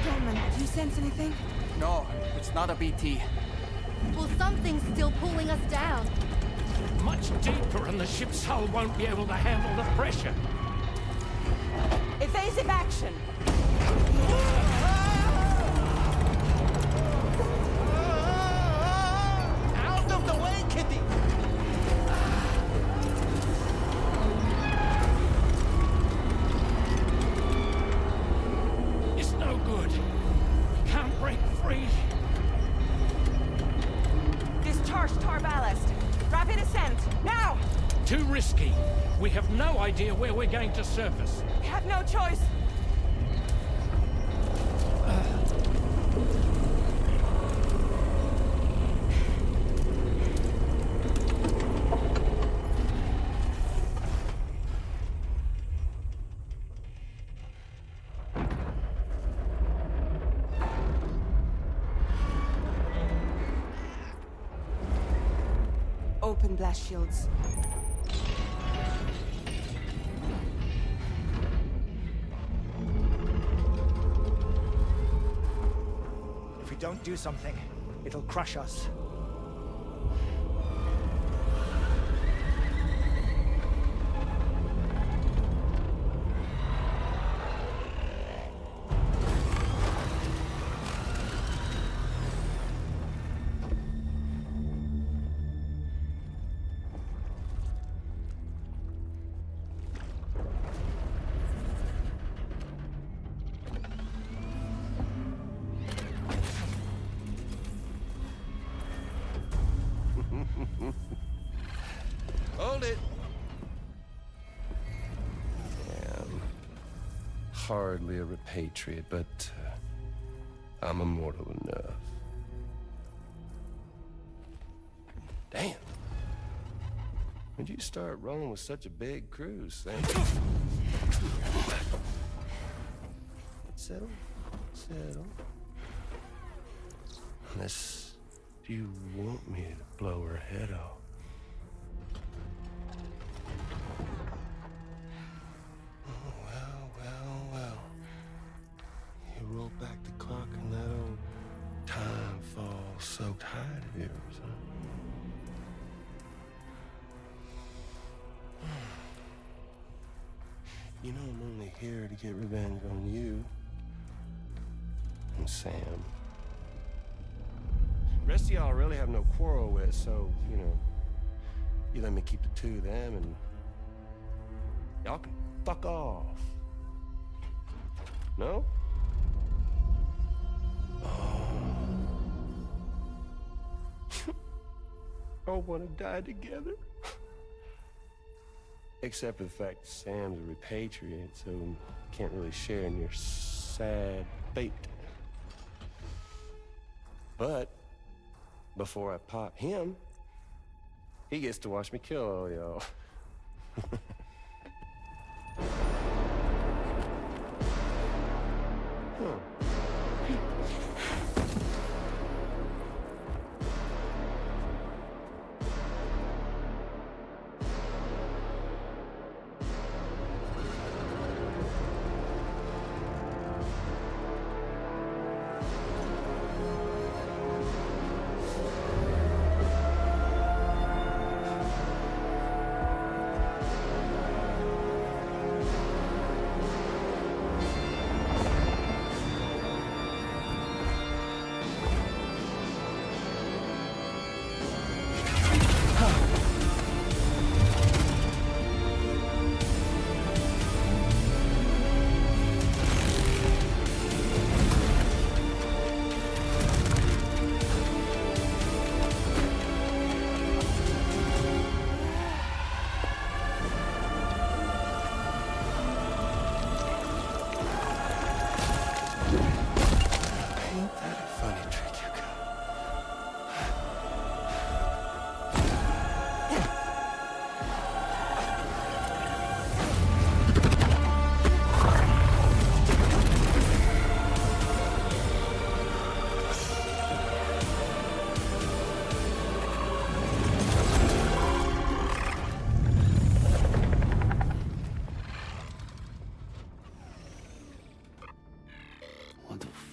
Gentlemen, do you sense anything? No, it's not a BT. Well, something's still pulling us down. Much deeper, and the ship's hull won't be able to handle the pressure. Evasive action! Out of the way, Kitty! It's no good. Can't break free. Discharge tar ballast. Rapid ascent, now! Too risky. We have no idea where we're going to surface. We have no choice. Open blast shields. If we don't do something, it'll crush us. Hold it. Damn. Hardly a repatriate, but I'm immortal enough. Damn. When'd you start rolling with such a big crew, Sam? Settle. Settle. Unless you want me to blow her head off. Roll back the clock and that old time fall soaked hide of yours, huh? You know I'm only here to get revenge on you and Sam. The rest of y'all I really have no quarrel with, so, you know, you let me keep the two of them and y'all can fuck off. No? All want to die together. Except for the fact that Sam's a repatriate, so can't really share in your sad fate. But before I pop him, he gets to watch me kill all y'all.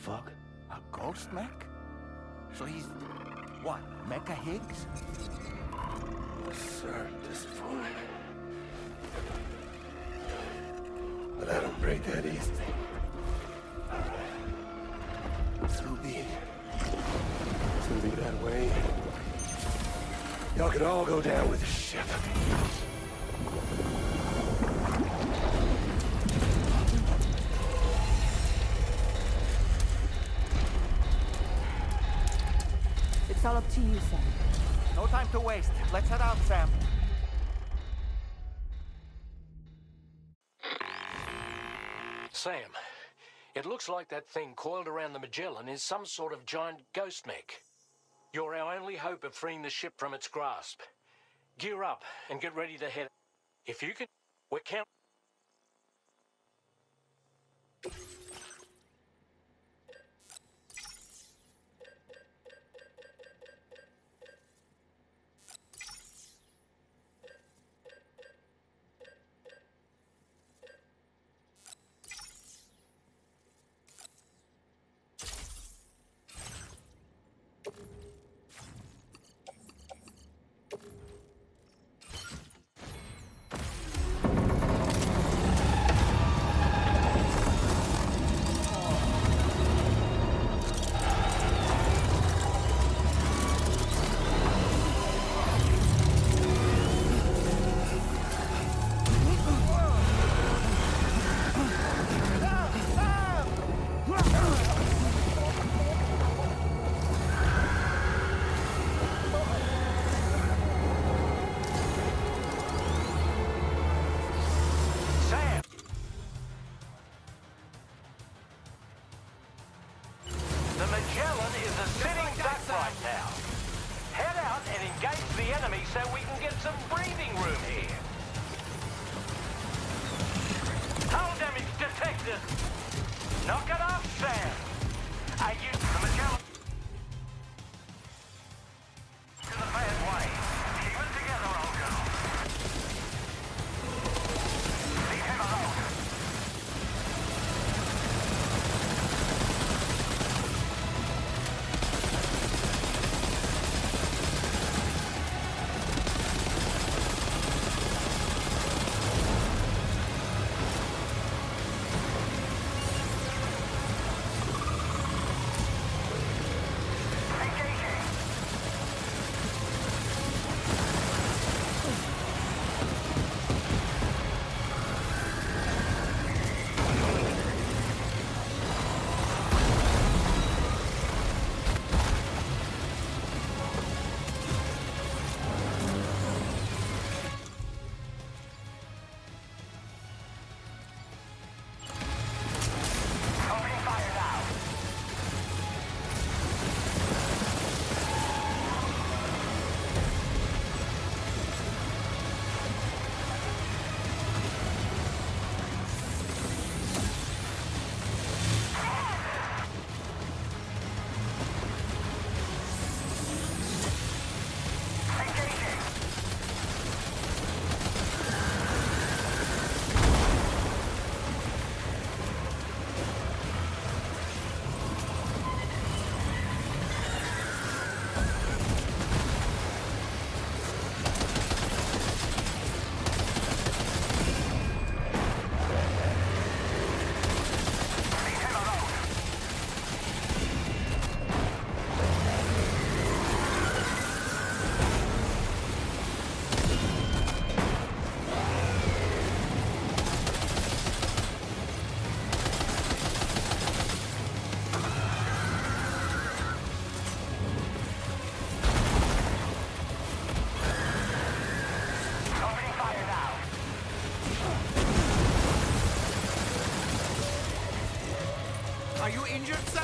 fuck? A ghost mech? So he's... what, Mecha Higgs? Sir, disappointed. But I don't break that easy. So be it. It's gonna be that way. Y'all could all go down with the ship. It's all up to you, Sam. No time to waste. Let's head out, Sam. Sam, it looks like that thing coiled around the Magellan is some sort of giant ghost mech. You're our only hope of freeing the ship from its grasp. Gear up and get ready to head. If you can, we're counting. The Magellan is a sitting duck right now. Head out and engage the enemy so we can get some breathing room here. Hull damage detected. Knock it off, Sam. Are you the Magellan? To the bad way. Keep it together, old girl. Leave him alone. Are you injured, Sam?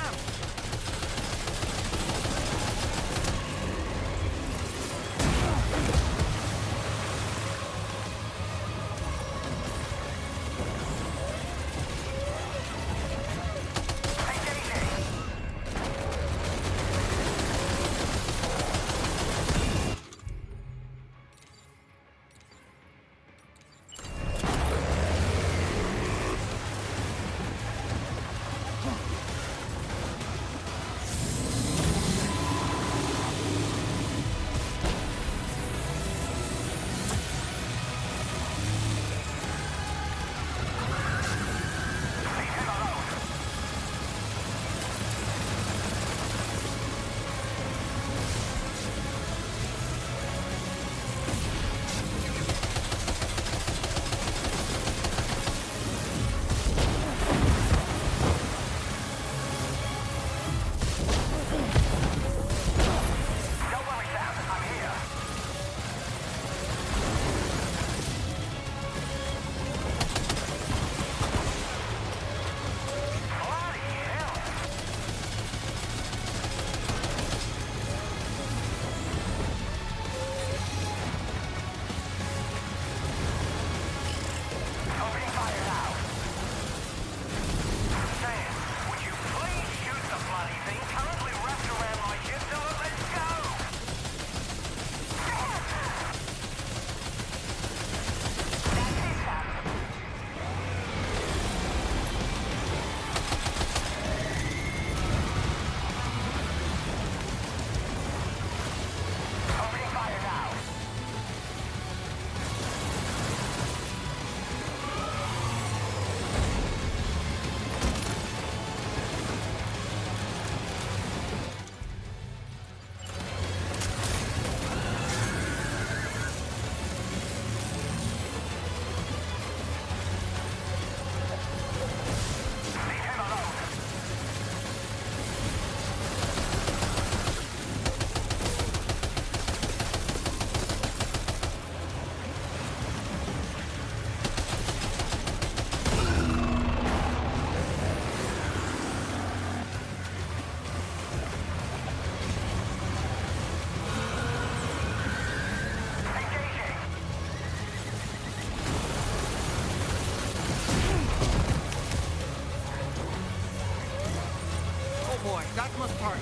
boy, that must hurt.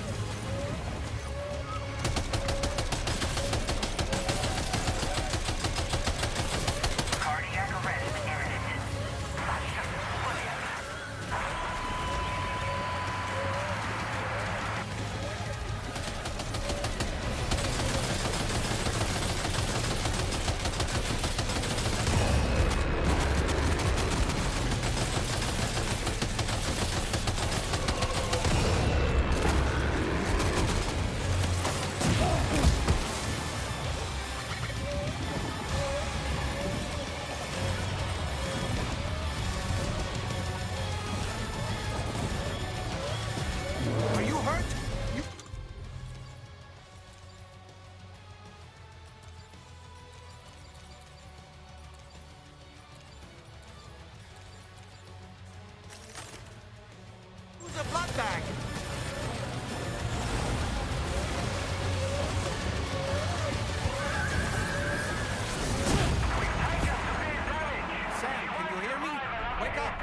Cardiac arrest imminent. Are you hurt? You... Who's a blood bag? Sam, can you hear me? Wake up!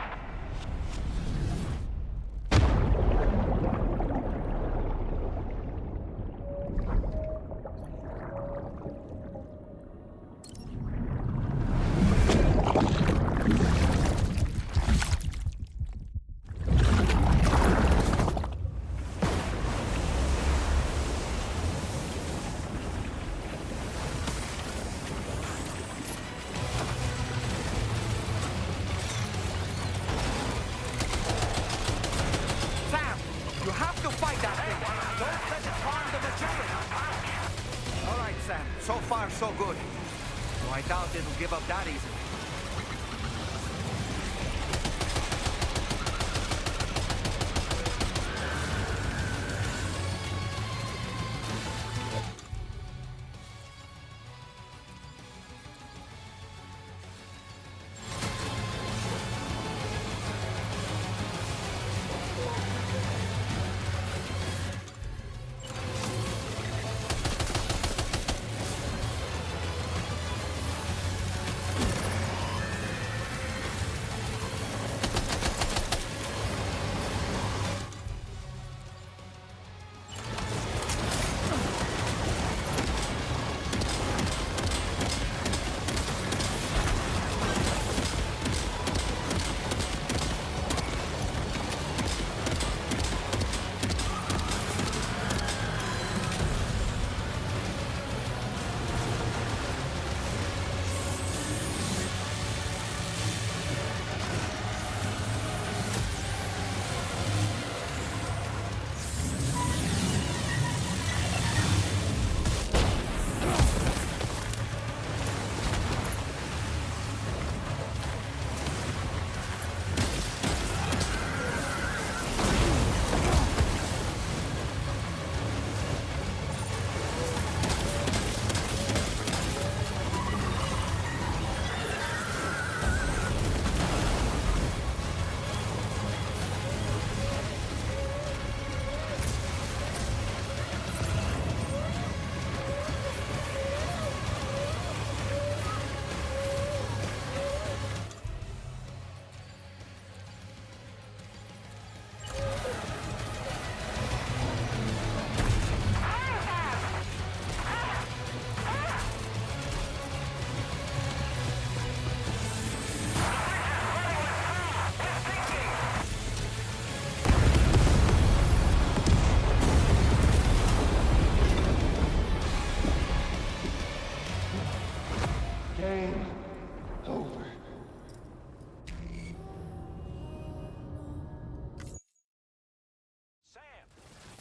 Sam, you have to fight that thing. Don't let it harm the Magellan. All right, Sam. So far, so good. Though I doubt it'll give up that easily.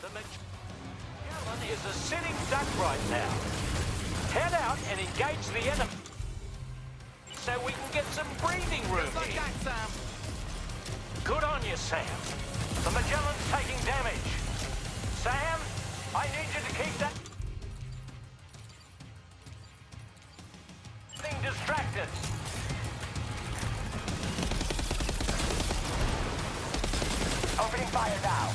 The Magellan is a sitting duck right now. Head out and engage the enemy so we can get some breathing room here. Sam. Good on you, Sam. The Magellan's taking damage. Sam, I need you to keep that thing distracted. Opening fire now.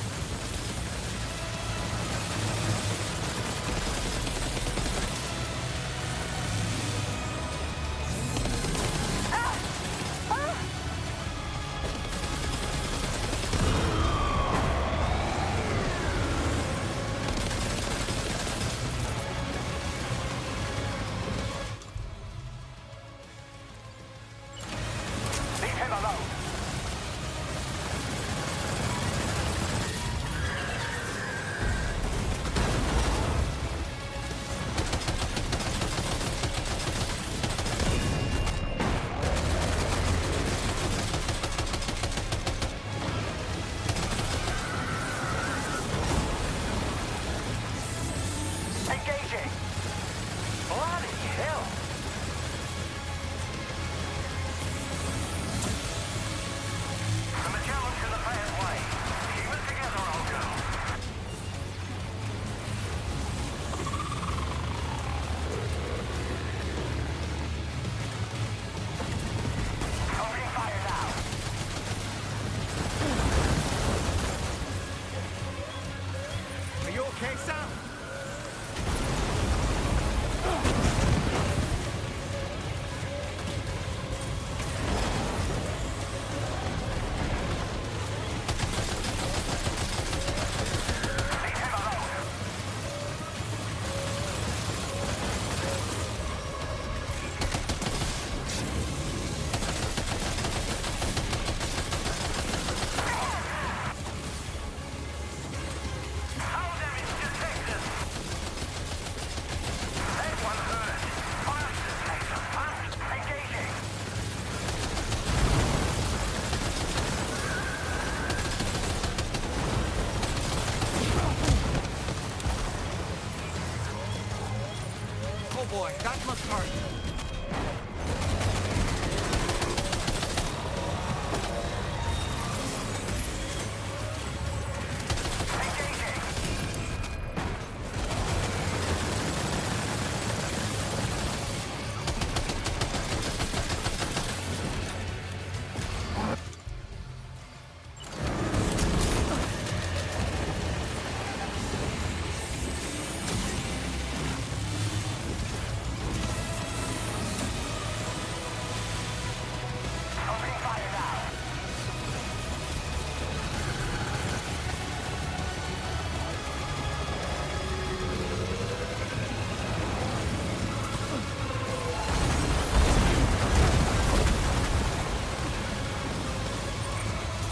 That must hurt.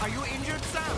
Are you injured, Sam?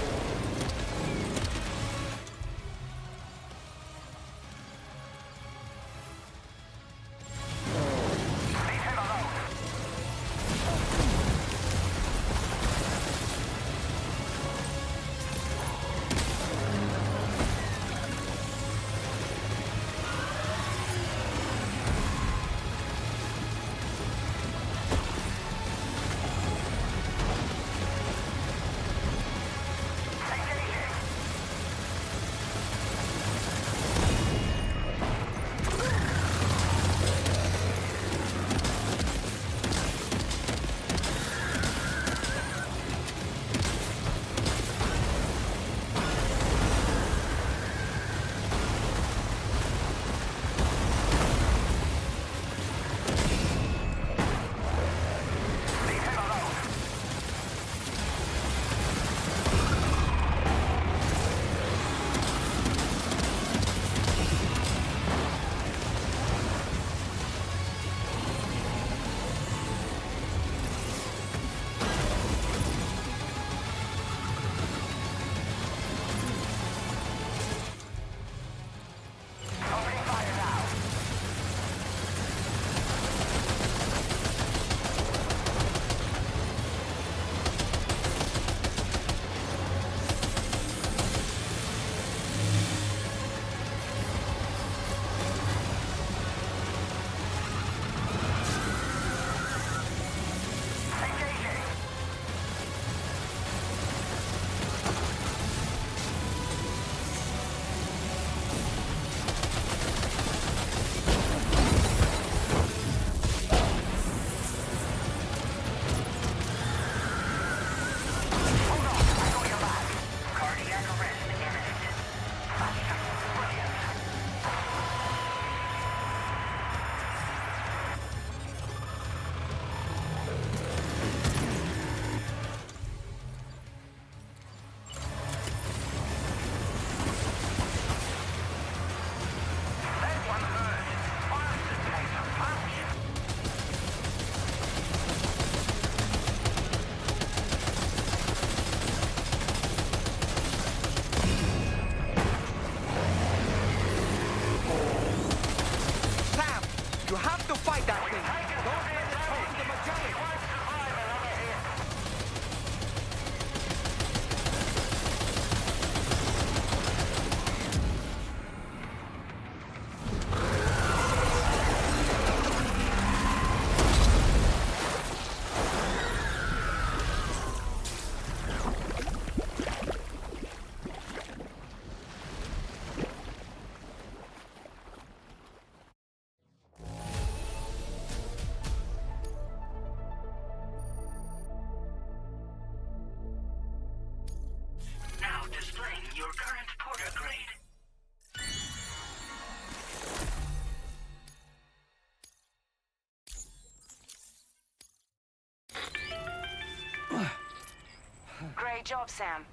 Great job, Sam.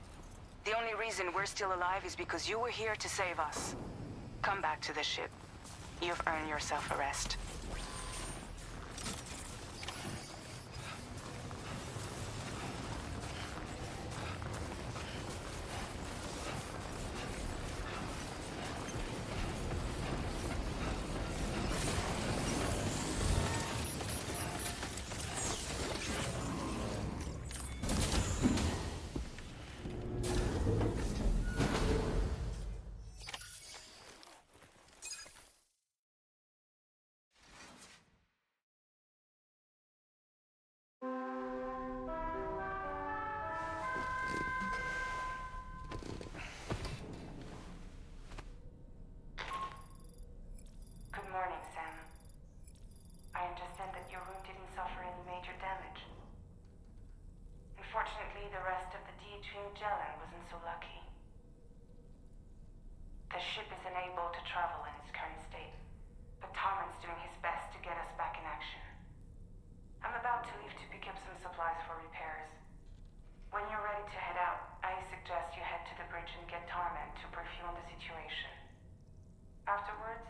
The only reason we're still alive is because you were here to save us. Come back to the ship. You've earned yourself a rest. Magellan wasn't so lucky. The ship is unable to travel in its current state, but Tarman's doing his best to get us back in action. I'm about to leave to pick up some supplies for repairs. When you're ready to head out, I suggest you head to the bridge and get Tarman to brief you on the situation. Afterwards,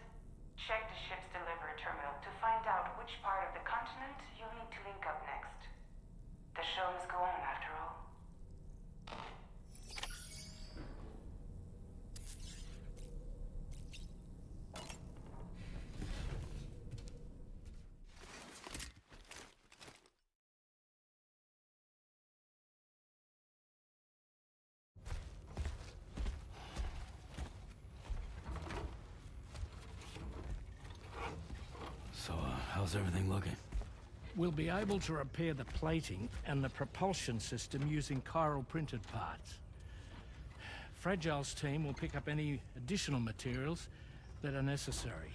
check the ship's delivery terminal to find out which part of the continent you'll need to link up next. The show must go on after all. So, how's everything looking? We'll be able to repair the plating and the propulsion system using chiral printed parts. Fragile's team will pick up any additional materials that are necessary.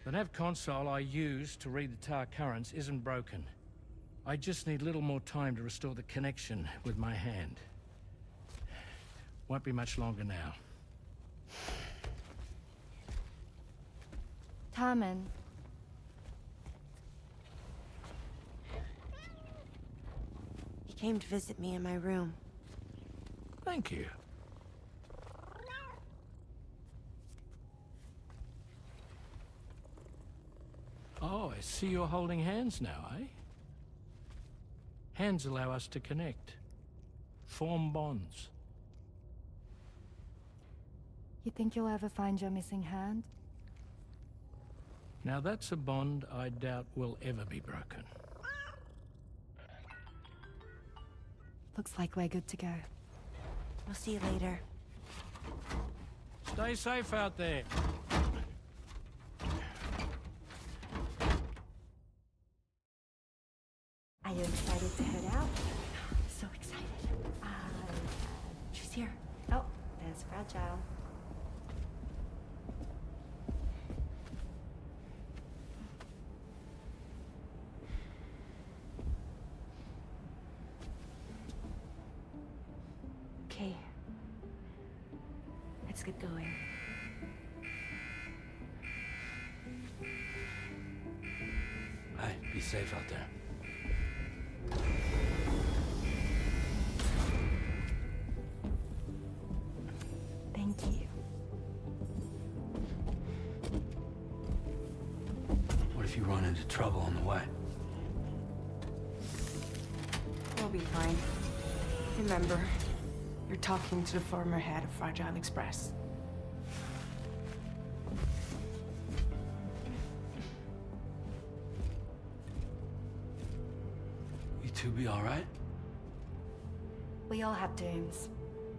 The nav console I used to read the tower currents isn't broken. I just need a little more time to restore the connection with my hand. Won't be much longer now. Tarman. He came to visit me in my room. Thank you. Oh, I see you're holding hands now, eh? Hands allow us to connect, form bonds. You think you'll ever find your missing hand? Now that's a bond I doubt will ever be broken. Looks like we're good to go. We'll see you later. Stay safe out there. Are you excited to head out? So excited. She's here. Oh, there's Fragile. Okay. Let's get going. Hey, be safe out there. Thank you. What if you run into trouble on the way? We'll be fine. Remember, you're talking to the former head of Fragile Express. You two be all right? We all have dooms.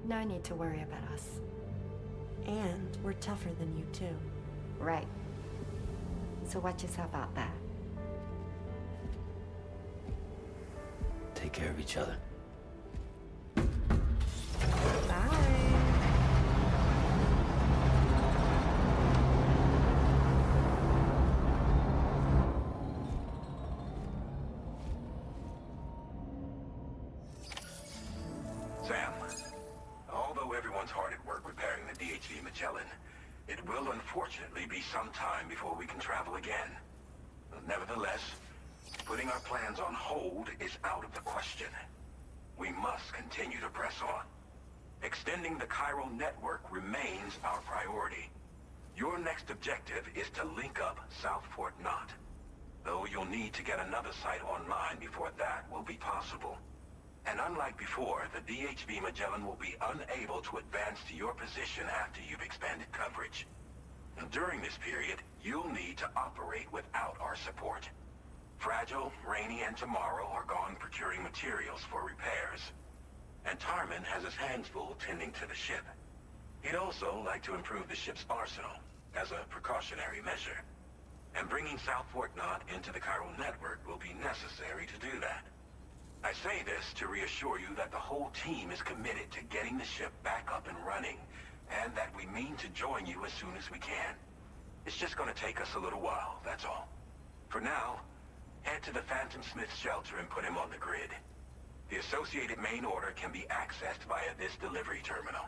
No need to worry about us. And we're tougher than you, too. Right. So watch yourself out there. Take care of each other. Sam, although everyone's hard at work repairing the DHV Magellan, it will unfortunately be some time before we can travel again. Nevertheless, putting our plans on hold is out of the question. We must continue to press on. Extending the chiral network remains our priority. Your next objective is to link up South Fort Knot, though you'll need to get another site online before that will be possible. And unlike before, the DHV Magellan will be unable to advance to your position after you've expanded coverage. During this period, you'll need to operate without our support. Fragile, Rainy, and Tomorrow are gone procuring materials for repairs. And Tarman has his hands full tending to the ship. He'd also like to improve the ship's arsenal, as a precautionary measure. And bringing South Fort Knot into the chiral network will be necessary to do that. I say this to reassure you that the whole team is committed to getting the ship back up and running, and that we mean to join you as soon as we can. It's just gonna take us a little while, that's all. For now, head to the Phantom Smith shelter and put him on the grid. The associated main order can be accessed via this delivery terminal.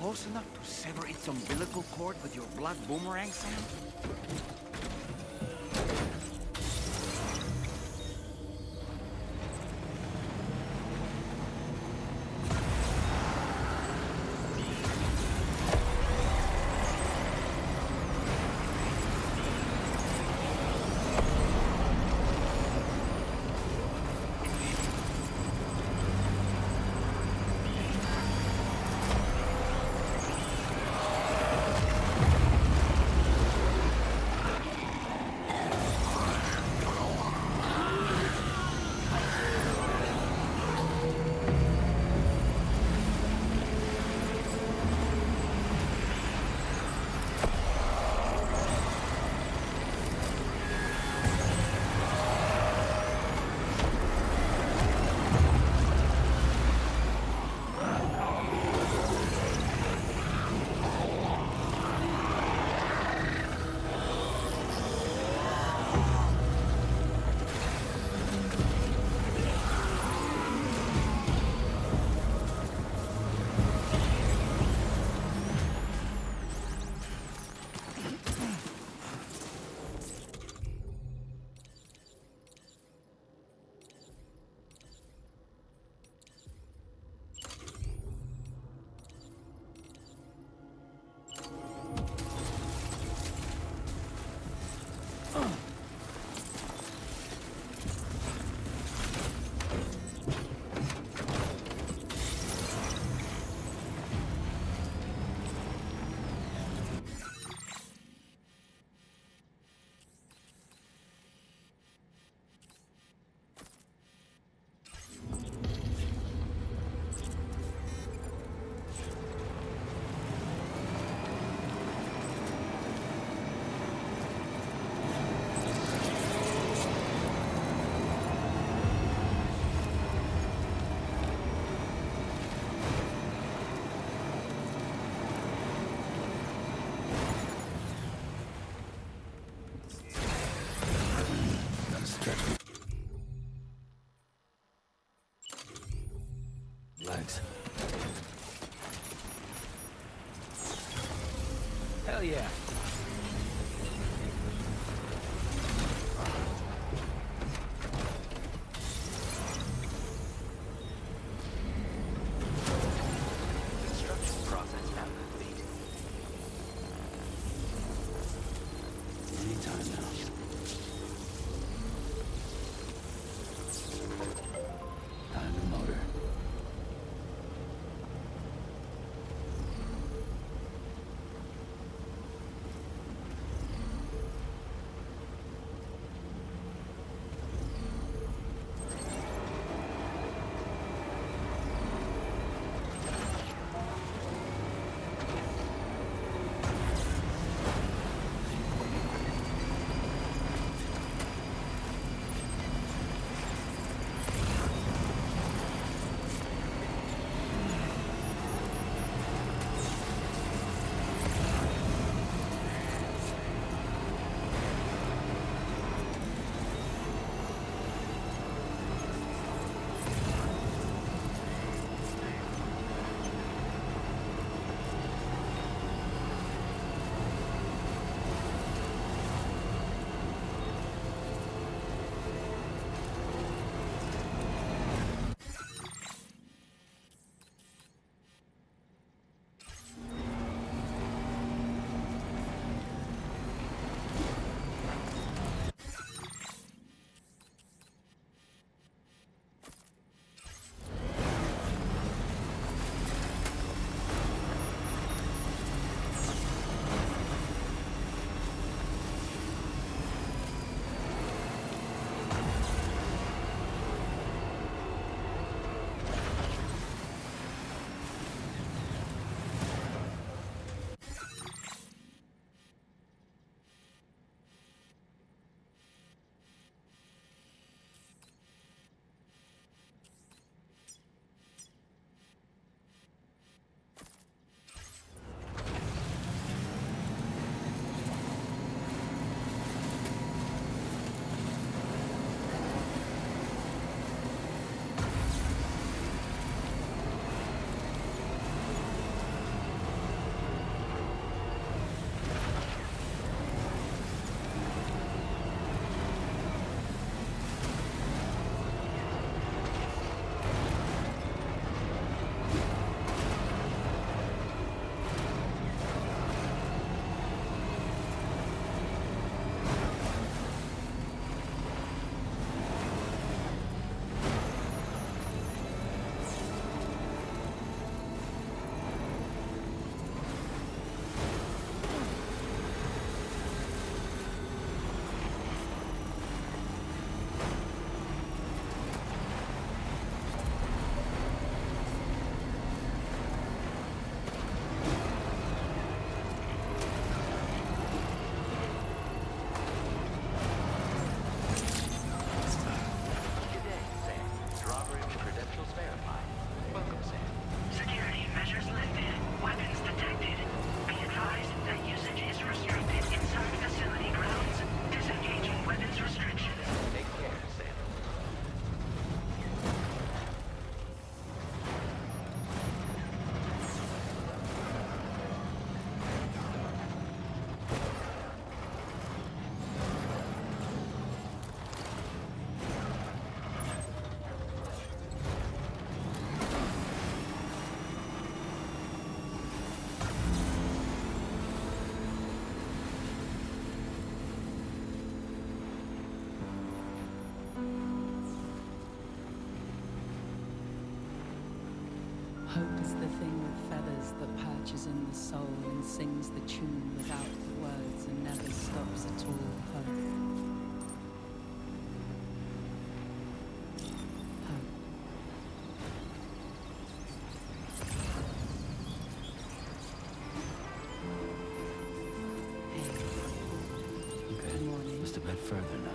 close enough to sever its umbilical cord with your blood boomerang, Sam? The thing with feathers that perches in the soul and sings the tune without the words and never stops at all. Hope. Good morning. Just a bit further now.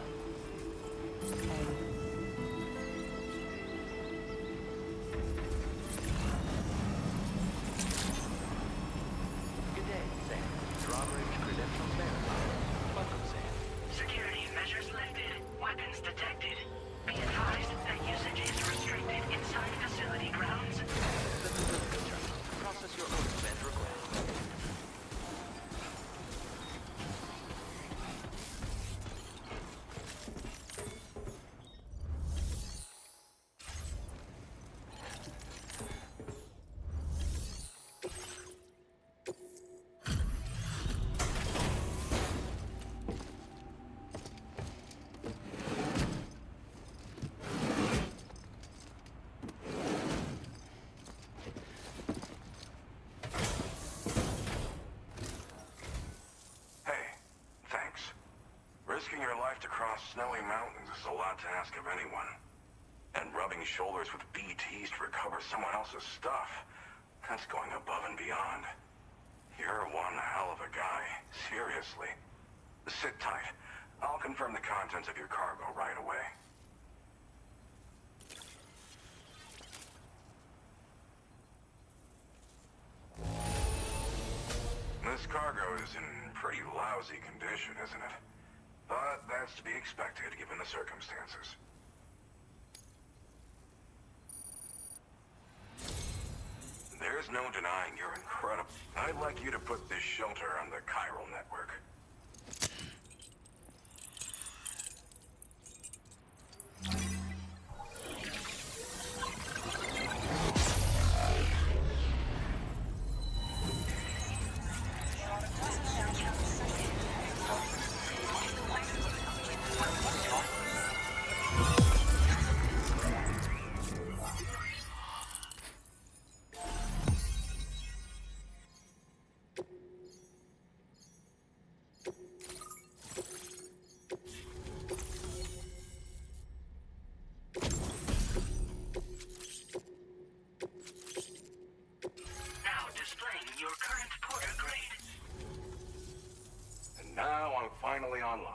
Good day, Sam. Drawbridge credentials verified. Welcome, Sam. Security measures lifted. Weapons detected. Be advised that usage is restricted inside facility grounds. The facility terminal. Process your orders and request. Risking your life to cross snowy mountains is a lot to ask of anyone. And rubbing shoulders with BTs to recover someone else's stuff, that's going above and beyond. You're one hell of a guy, seriously. Sit tight. I'll confirm the contents of your cargo right away. This cargo is in pretty lousy condition, isn't it? But that's to be expected given the circumstances. There's no denying you're incredible. I'd like you to put this shelter on the chiral network. Now I'm finally online.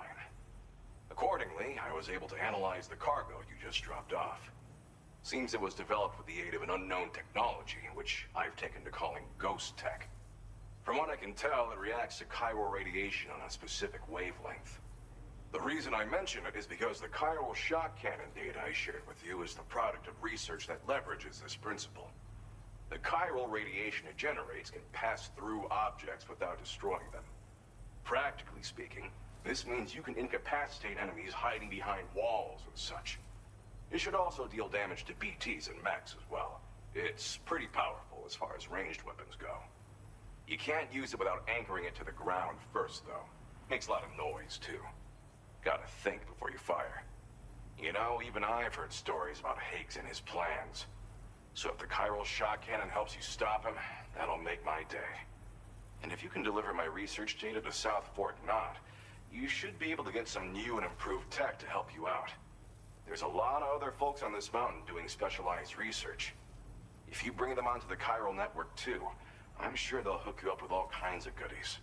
Accordingly, I was able to analyze the cargo you just dropped off. Seems it was developed with the aid of an unknown technology, which I've taken to calling ghost tech. From what I can tell, it reacts to chiral radiation on a specific wavelength. The reason I mention it is because the chiral shock cannon data I shared with you is the product of research that leverages this principle. The chiral radiation it generates can pass through objects without destroying them. Practically speaking, this means you can incapacitate enemies hiding behind walls and such. It should also deal damage to BTs and mechs as well. It's pretty powerful as far as ranged weapons go. You can't use it without anchoring it to the ground first, though. Makes a lot of noise, too. Gotta think before you fire. You know, even I've heard stories about Higgs and his plans. So if the chiral shock cannon helps you stop him, that'll make my day. And if you can deliver my research data to South Fort Knott, you should be able to get some new and improved tech to help you out. There's a lot of other folks on this mountain doing specialized research. If you bring them onto the chiral network too, I'm sure they'll hook you up with all kinds of goodies.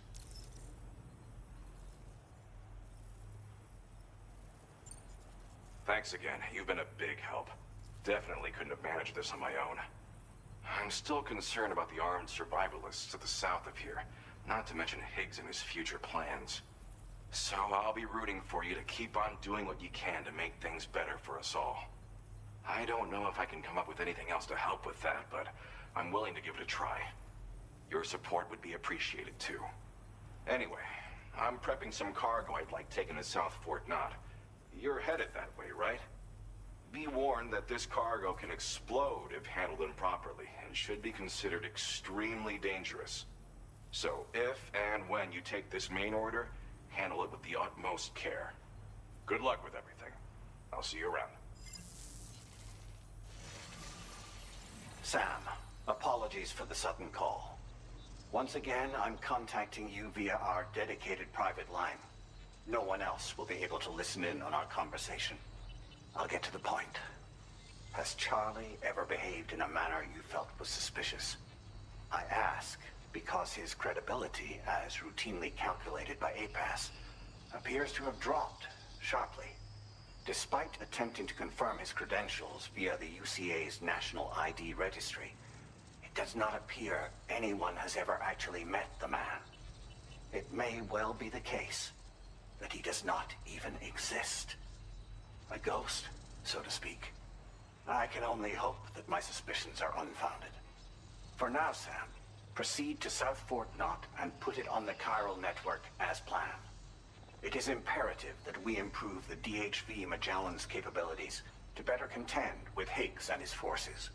Thanks again. You've been a big help. Definitely couldn't have managed this on my own. I'm still concerned about the armed survivalists to the south of here, not to mention Higgs and his future plans. So I'll be rooting for you to keep on doing what you can to make things better for us all. I don't know if I can come up with anything else to help with that, but I'm willing to give it a try. Your support would be appreciated too. Anyway, I'm prepping some cargo I'd like taken to South Fort Knott. You're headed that way, right? Be warned that this cargo can explode if handled improperly, and should be considered extremely dangerous. So if and when you take this main order, handle it with the utmost care. Good luck with everything. I'll see you around. Sam, apologies Apologies for the sudden call. Once again, I'm contacting you via our dedicated private line. No one else will be able to listen in on our conversation. I'll get to the point. Has Charlie ever behaved in a manner you felt was suspicious? I ask because his credibility, as routinely calculated by APAS, appears to have dropped sharply. Despite attempting to confirm his credentials via the UCA's National ID Registry, it does not appear anyone has ever actually met the man. It may well be the case that he does not even exist. A ghost, so to speak. I can only hope that my suspicions are unfounded. For now, Sam, proceed to South Fort Knott and put it on the chiral network as planned. It is imperative that we improve the DHV Magellan's capabilities to better contend with Higgs and his forces.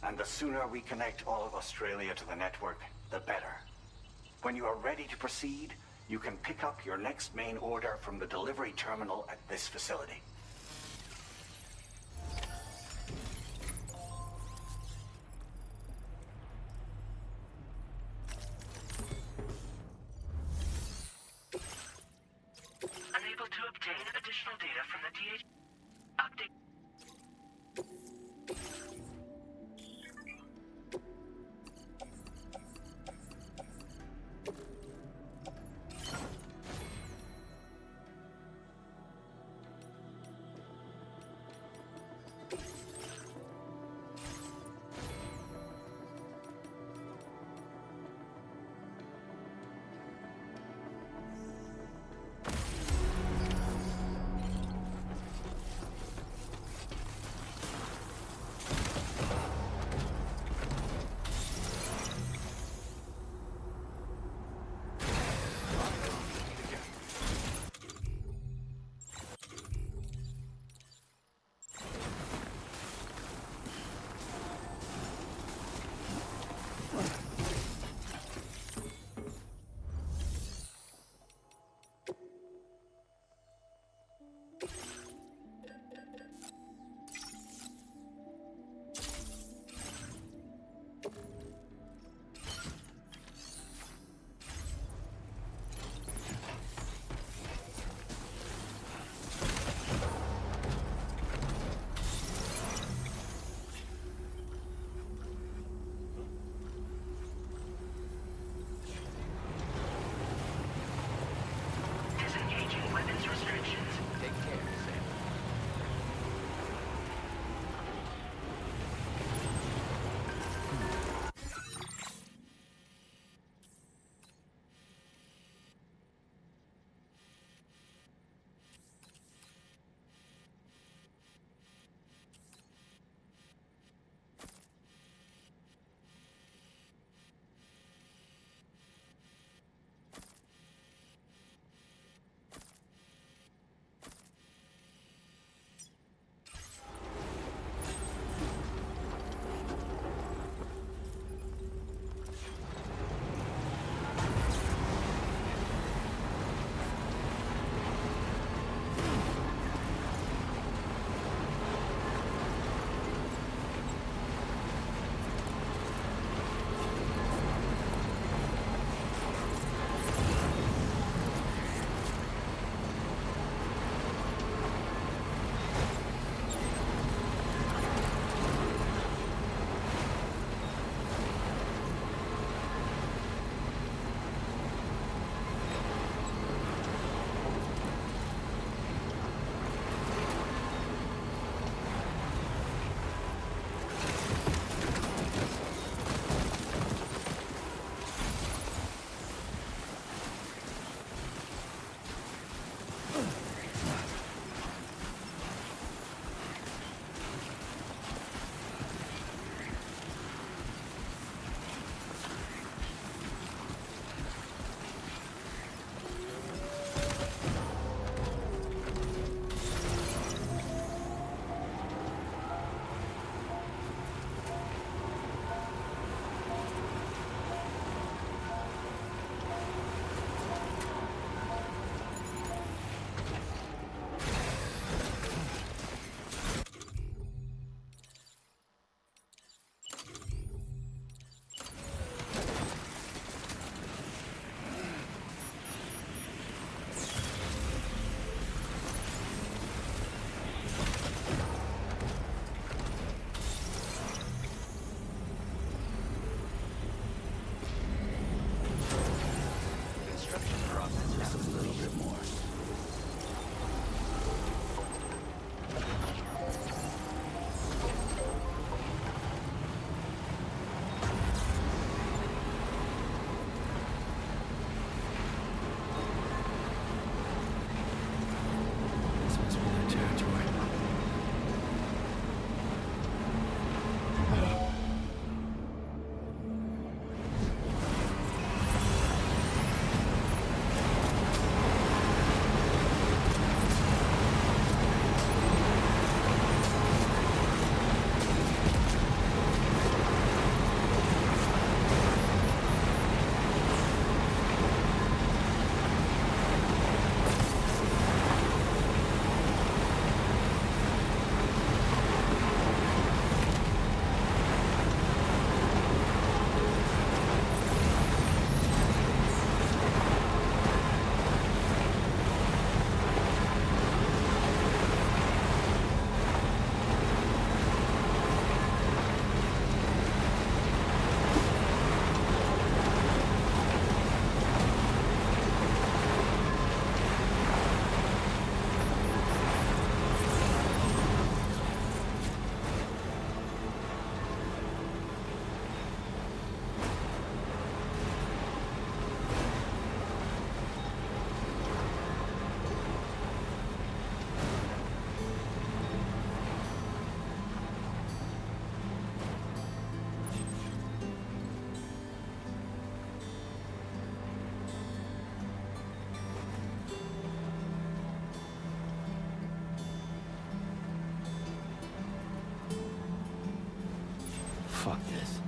And the sooner we connect all of Australia to the network, the better. When you are ready to proceed, you can pick up your next main order from the delivery terminal at this facility. Unable to obtain additional data from the DH. Update. Fuck this.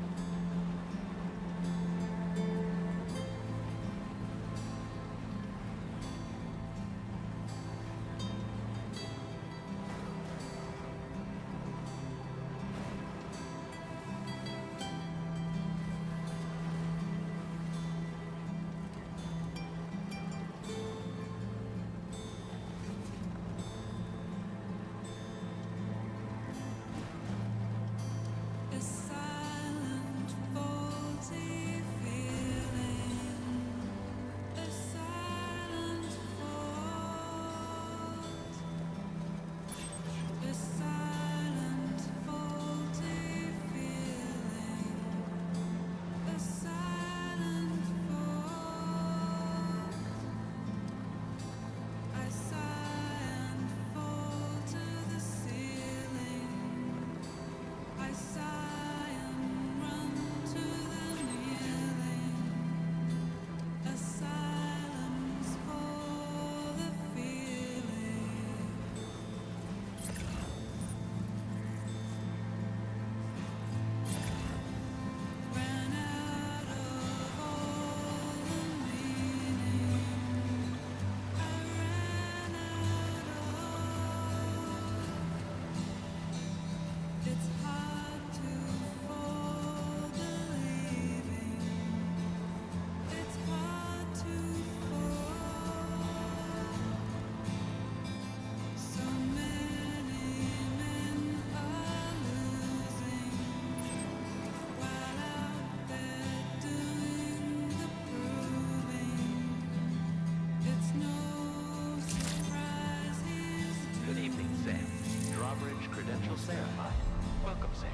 Welcome, Sam.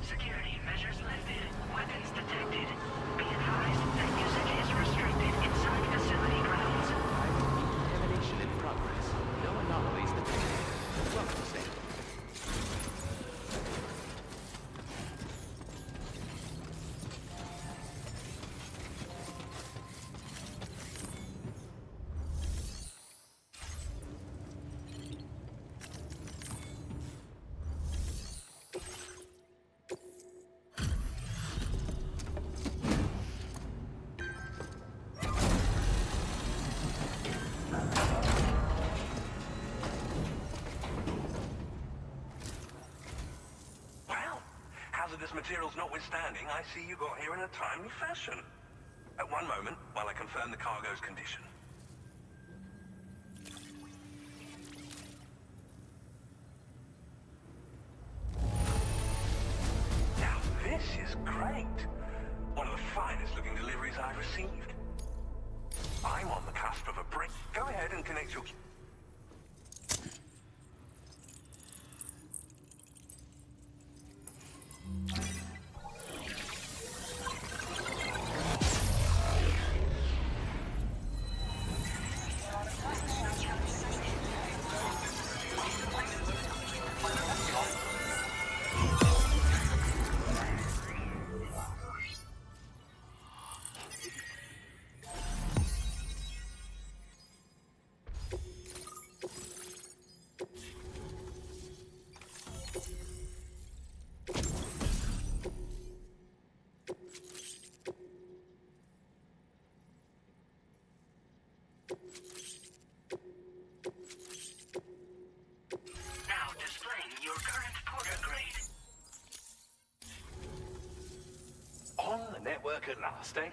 Security measures lifted. Weapons detected. Be advised that usage is restricted inside facility grounds. Contamination in progress. No anomalies detected. Welcome, Sam. Hazardous materials notwithstanding, I see you got here in a timely fashion. At one moment, while I confirm the cargo's condition. Now this is great. One of the finest looking deliveries I've received. I'm on the cusp of a break. Go ahead and connect your... Now displaying your current Porter grade. On the network at last, eh?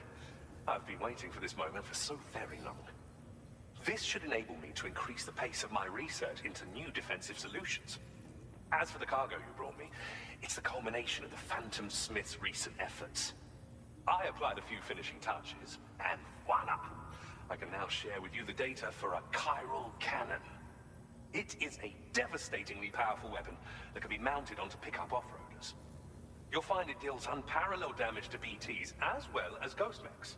I've been waiting for this moment for so very long. This should enable me to increase the pace of my research into new defensive solutions. As for the cargo you brought me, it's the culmination of the Phantom Smith's recent efforts. I applied a few finishing touches, and voila! I can now share with you the data for a chiral cannon. It is a devastatingly powerful weapon that can be mounted onto pickup off-roaders. You'll find it deals unparalleled damage to BTs as well as ghost mechs.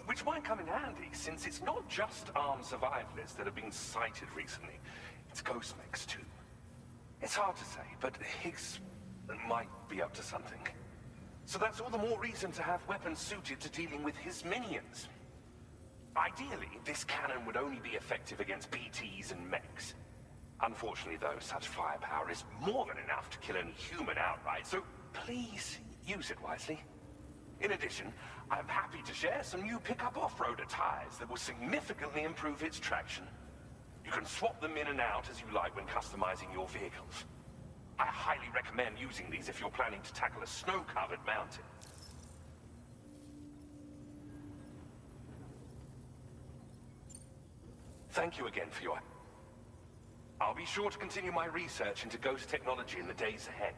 Which might come in handy, since it's not just armed survivalists that have been sighted recently. It's ghost mechs too. It's hard to say, but Higgs might be up to something. So that's all the more reason to have weapons suited to dealing with his minions. Ideally, this cannon would only be effective against BTs and mechs. Unfortunately, though, such firepower is more than enough to kill any human outright, so please Use it wisely. In addition, I'm happy to share some new pickup off-roader tires that will significantly improve its traction. You can swap them in and out as you like when customizing your vehicles. I highly recommend using these if you're planning to tackle a snow-covered mountain. Thank you again for your... I'll be sure to continue my research into ghost technology in the days ahead.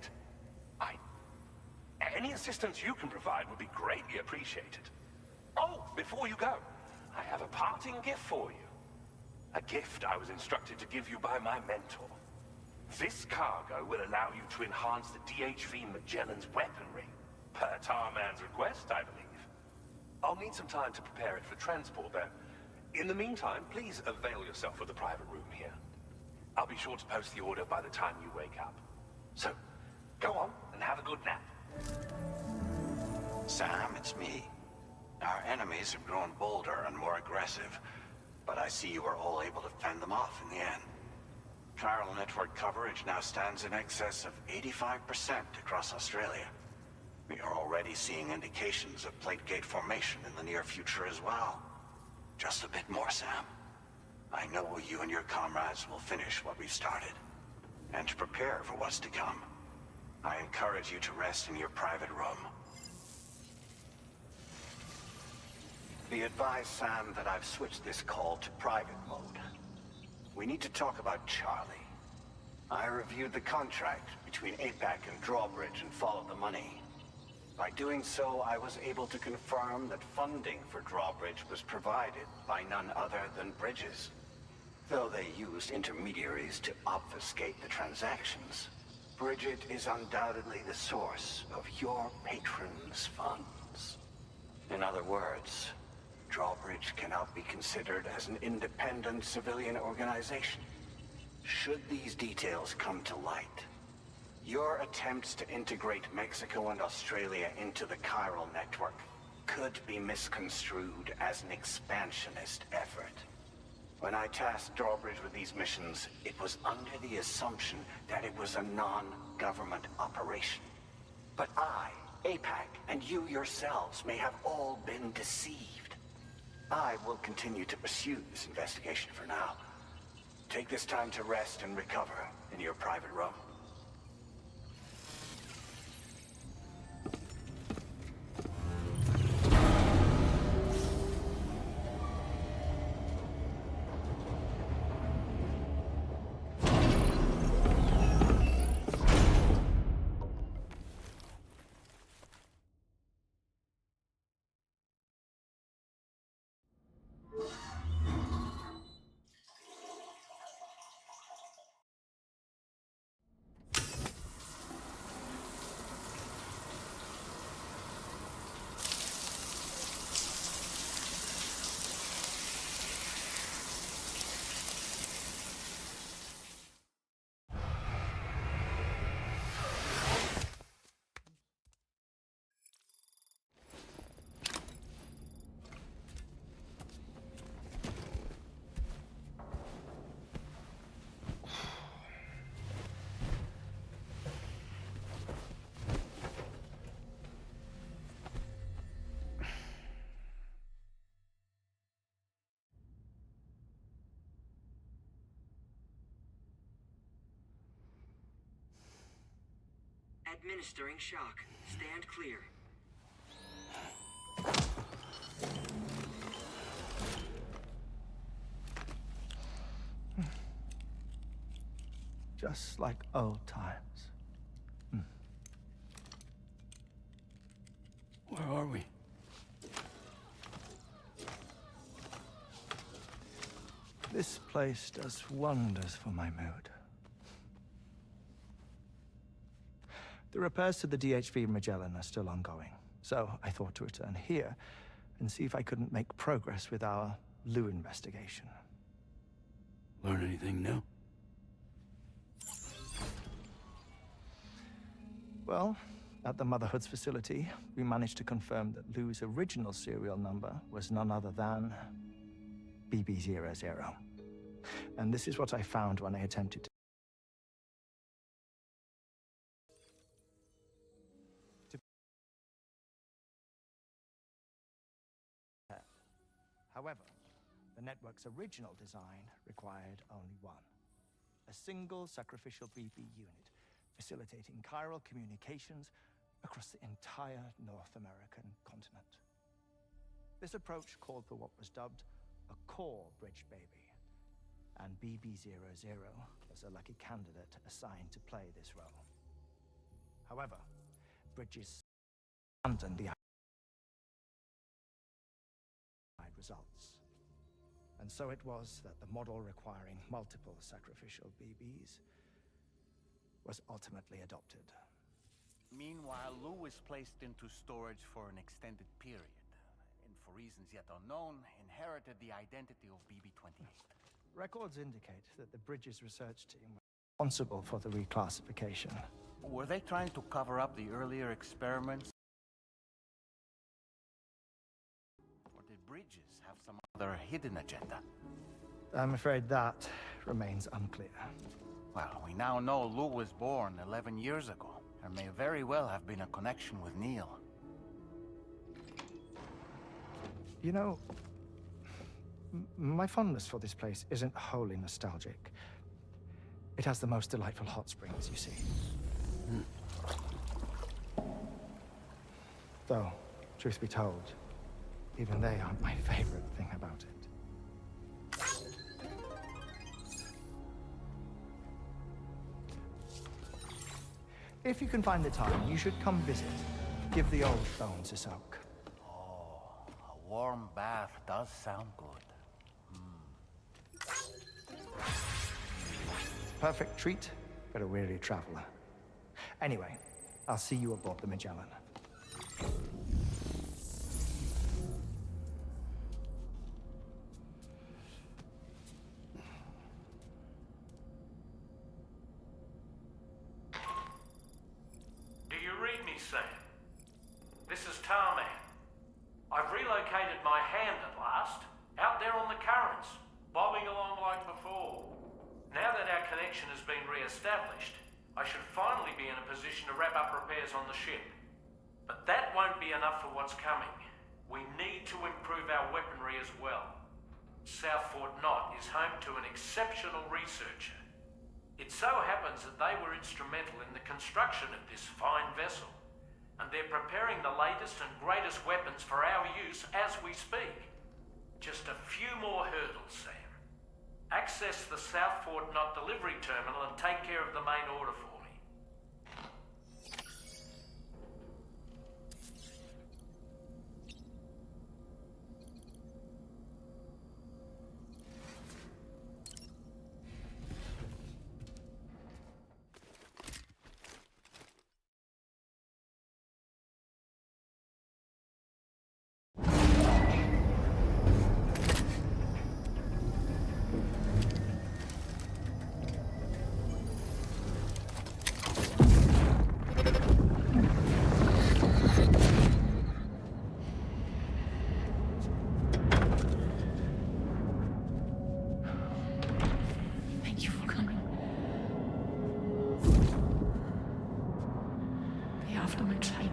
Any assistance you can provide would be greatly appreciated. Oh, before you go, I have a parting gift for you. A gift I was instructed to give you by my mentor. This cargo will allow you to enhance the DHV Magellan's weaponry, per Tarman's request, I believe. I'll need some time to prepare it for transport, though. In the meantime, please avail yourself of the private room here. I'll be sure to post the order by the time you wake up. So, go on and have a good nap. Sam, it's me. Our enemies have grown bolder and more aggressive, but I see you were all able to fend them off in the end. Chiral network coverage now stands in excess of 85% across Australia. We are already seeing indications of plate gate formation in the near future as well. Just a bit more, Sam. I know you and your comrades will finish what we've started, and to prepare for what's to come. I encourage you to rest in your private room. Be advised, Sam, that I've switched this call to private mode. We need to talk about Charlie. I reviewed the contract between APAC and Drawbridge and followed the money. By doing so, I was able to confirm that funding for Drawbridge was provided by none other than Bridges. Though they used intermediaries to obfuscate the transactions, Bridget is undoubtedly the source of your patron's funds. In other words, Drawbridge cannot be considered as an independent civilian organization. Should these details come to light, your attempts to integrate Mexico and Australia into the chiral network could be misconstrued as an expansionist effort. When I tasked Drawbridge with these missions, it was under the assumption that it was a non-government operation. But I, APAC, and you yourselves may have all been deceived. I will continue to pursue this investigation for now. Take this time to rest and recover in your private room. Administering shock. Stand clear. Just like old times. Where are we? This place does wonders for my mood. The repairs to the DHV Magellan are still ongoing, so I thought to return here and see if I couldn't make progress with our Lou investigation. Learn anything new? Well, at the Motherhood's facility, we managed to confirm that Lou's original serial number was none other than BB00. And this is what I found when I attempted to However, the network's original design required only one. A single sacrificial BB unit, facilitating chiral communications across the entire North American continent. This approach called for what was dubbed a core bridge baby, and BB-00 was a lucky candidate assigned to play this role. However, Bridges abandoned the results. And so it was that the model requiring multiple sacrificial BBs was ultimately adopted. Meanwhile, Lou was placed into storage for an extended period, and for reasons yet unknown, inherited the identity of BB-28. Records indicate that the Bridges research team was responsible for the reclassification. Were they trying to cover up the earlier experiments? Or did Bridges have some other hidden agenda? I'm afraid that remains unclear. Well, we now know Lou was born 11 years ago. There may very well have been a connection with Neil. You know, my fondness for this place isn't wholly nostalgic. It has the most delightful hot springs, you see. Though, truth be told, even they aren't my favorite thing about it. If you can find the time, you should come visit. Give the old bones a soak. Oh, a warm bath does sound good. Perfect treat for a weary traveler. Anyway, I'll see you aboard the Magellan. Do you read me, Sam? This is Tarman. I've relocated my hand at last, out there on the currents, bobbing along like before. Now that our connection has been re-established, I should finally be in a position to wrap up repairs on the ship. But that won't be enough for what's coming. We need to improve our weaponry as well. South Fort Knott is home to an exceptional researcher. It so happens that they were instrumental in the construction of this fine vessel, and they're preparing the latest and greatest weapons for our use as we speak. Just a few more hurdles, Sam. Access the South Fort Knott delivery terminal and take care of the main order for me. Thank you for coming. Be after my child.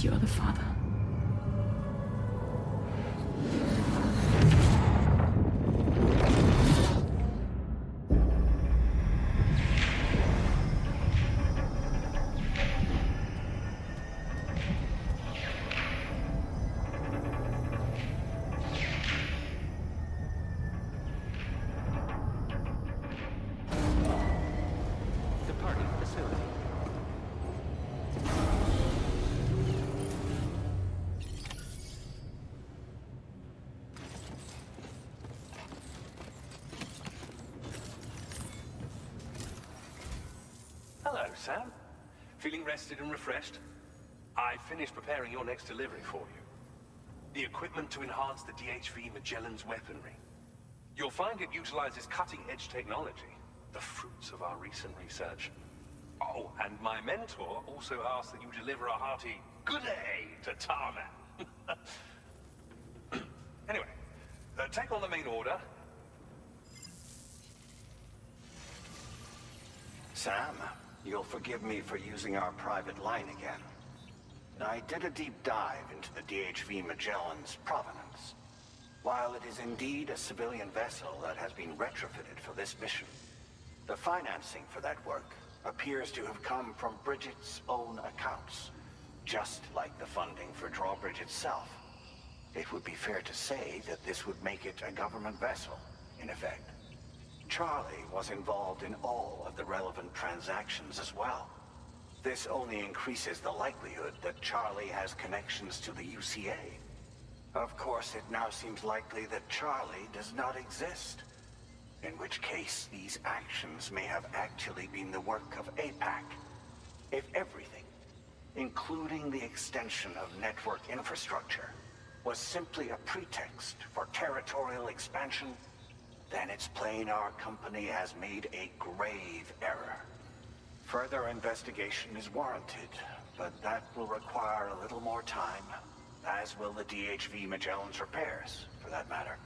You are the father. Departing facility. Hello, Sam. Feeling rested and refreshed? I finished preparing your next delivery for you. The equipment to enhance the DHV Magellan's weaponry. You'll find it utilizes cutting-edge technology, the fruits of our recent research. Oh, and my mentor also asked that you deliver a hearty good day to Tarman. Anyway, take on the main order. Sam, you'll forgive me for using our private line again. I did a deep dive into the DHV Magellan's provenance. While it is indeed a civilian vessel that has been retrofitted for this mission, the financing for that work appears to have come from Bridget's own accounts, just like the funding for Drawbridge itself. It would be fair to say that this would make it a government vessel, in effect. Charlie was involved in all of the relevant transactions as well. This only increases the likelihood that Charlie has connections to the UCA. Of course, it now seems likely that Charlie does not exist, in which case these actions may have actually been the work of APAC. If everything, including the extension of network infrastructure, was simply a pretext for territorial expansion, then it's plain our company has made a grave error. Further investigation is warranted, but that will require a little more time, as will the DHV Magellan's repairs, for that matter.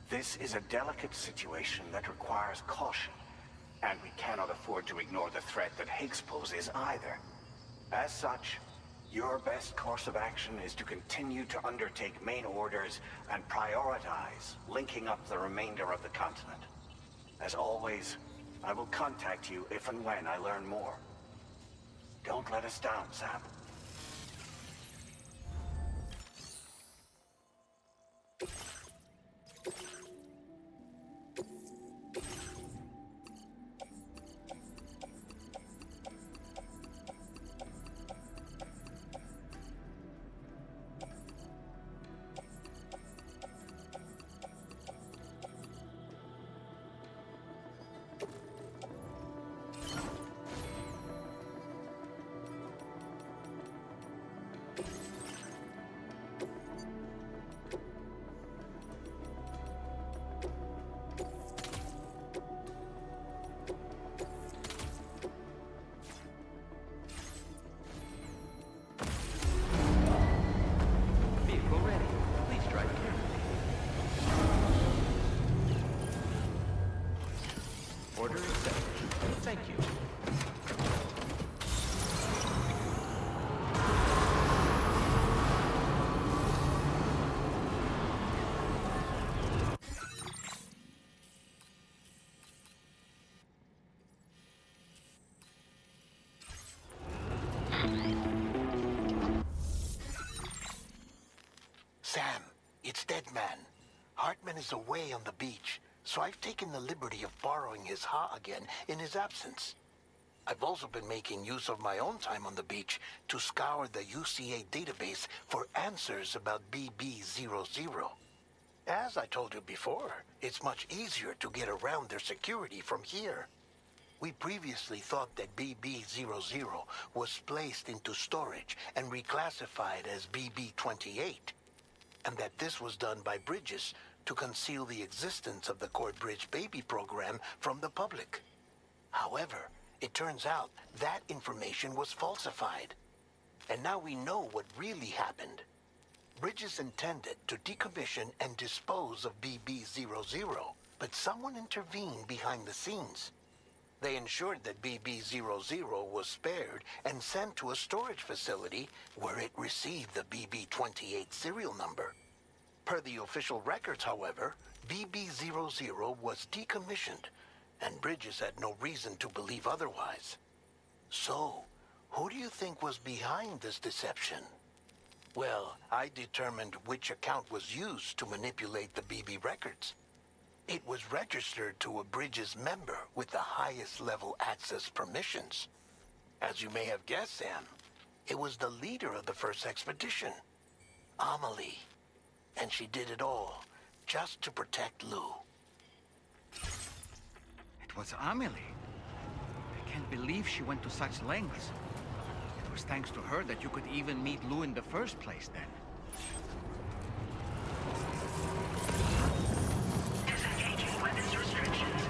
This is a delicate situation that requires caution, and we cannot afford to ignore the threat that Higgs poses either. As such, your best course of action is to continue to undertake main orders and prioritize linking up the remainder of the continent. As always, I will contact you if and when I learn more. Don't let us down, Sam. Vehicle ready. Please drive carefully. Order accepted. Thank you. Sam, it's Deadman. Hartman is away on the beach, so I've taken the liberty of borrowing his Ha again in his absence. I've also been making use of my own time on the beach to scour the UCA database for answers about BB00. As I told you before, it's much easier to get around their security from here. We previously thought that BB00 was placed into storage and reclassified as BB28, and that this was done by Bridges to conceal the existence of the Corbridge baby program from the public. However, it turns out that information was falsified. And now we know what really happened. Bridges intended to decommission and dispose of BB00, but someone intervened behind the scenes. They ensured that BB00 was spared and sent to a storage facility where it received the BB28 serial number. Per the official records, however, BB00 was decommissioned, and Bridges had no reason to believe otherwise. So, who do you think was behind this deception? Well, I determined which account was used to manipulate the BB records. It was registered to a Bridges member with the highest level access permissions. As you may have guessed, Sam, it was the leader of the first expedition, Amelie. And she did it all just to protect Lou. It was Amelie. I can't believe she went to such lengths. It was thanks to her that you could even meet Lou in the first place then. Disengaging weapons restrictions.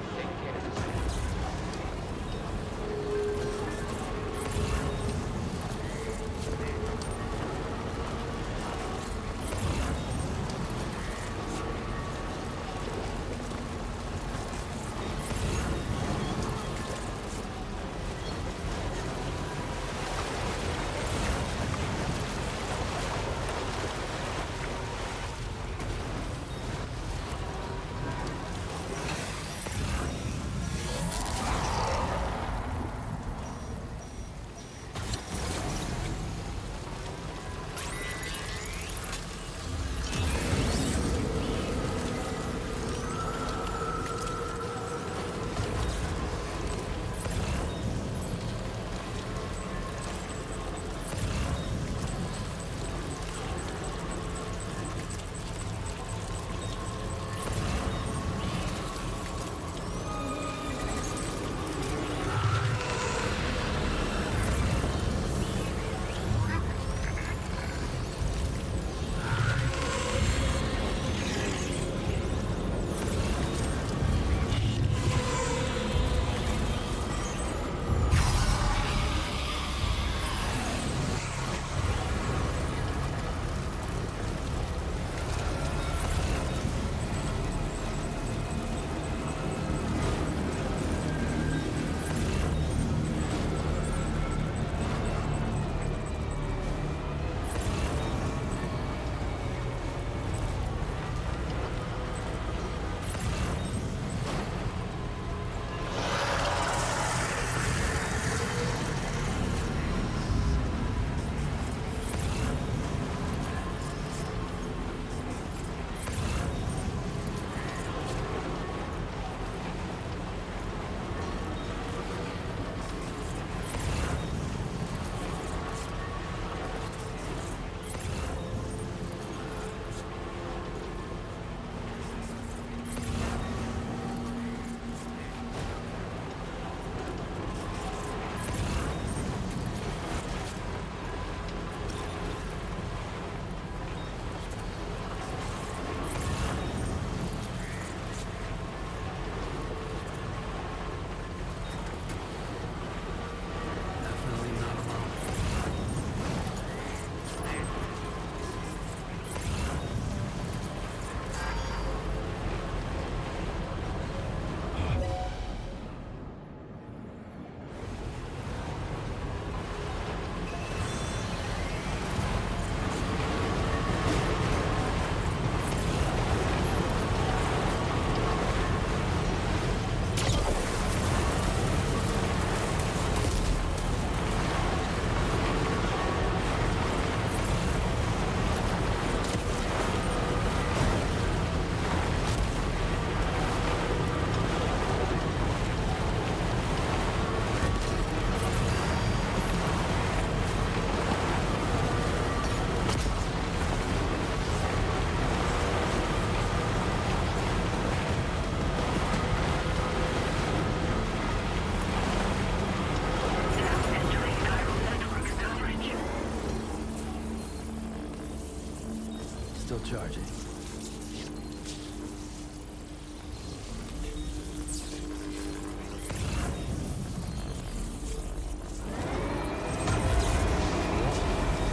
Still charging.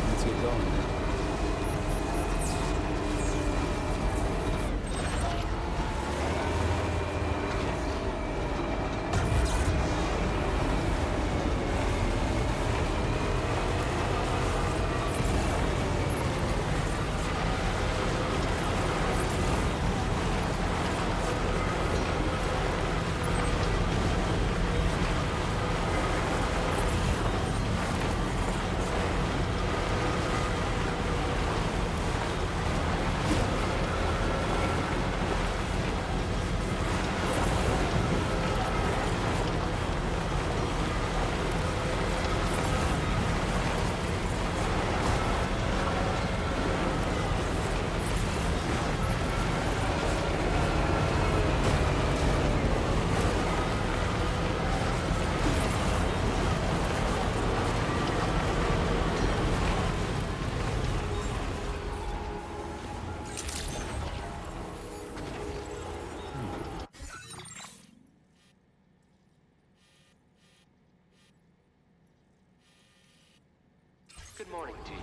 Let's get going. Good morning to you.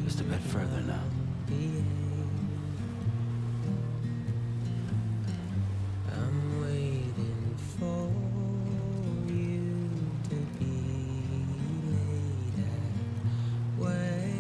Just a bit further now. I'm waiting for you to be later. Wait.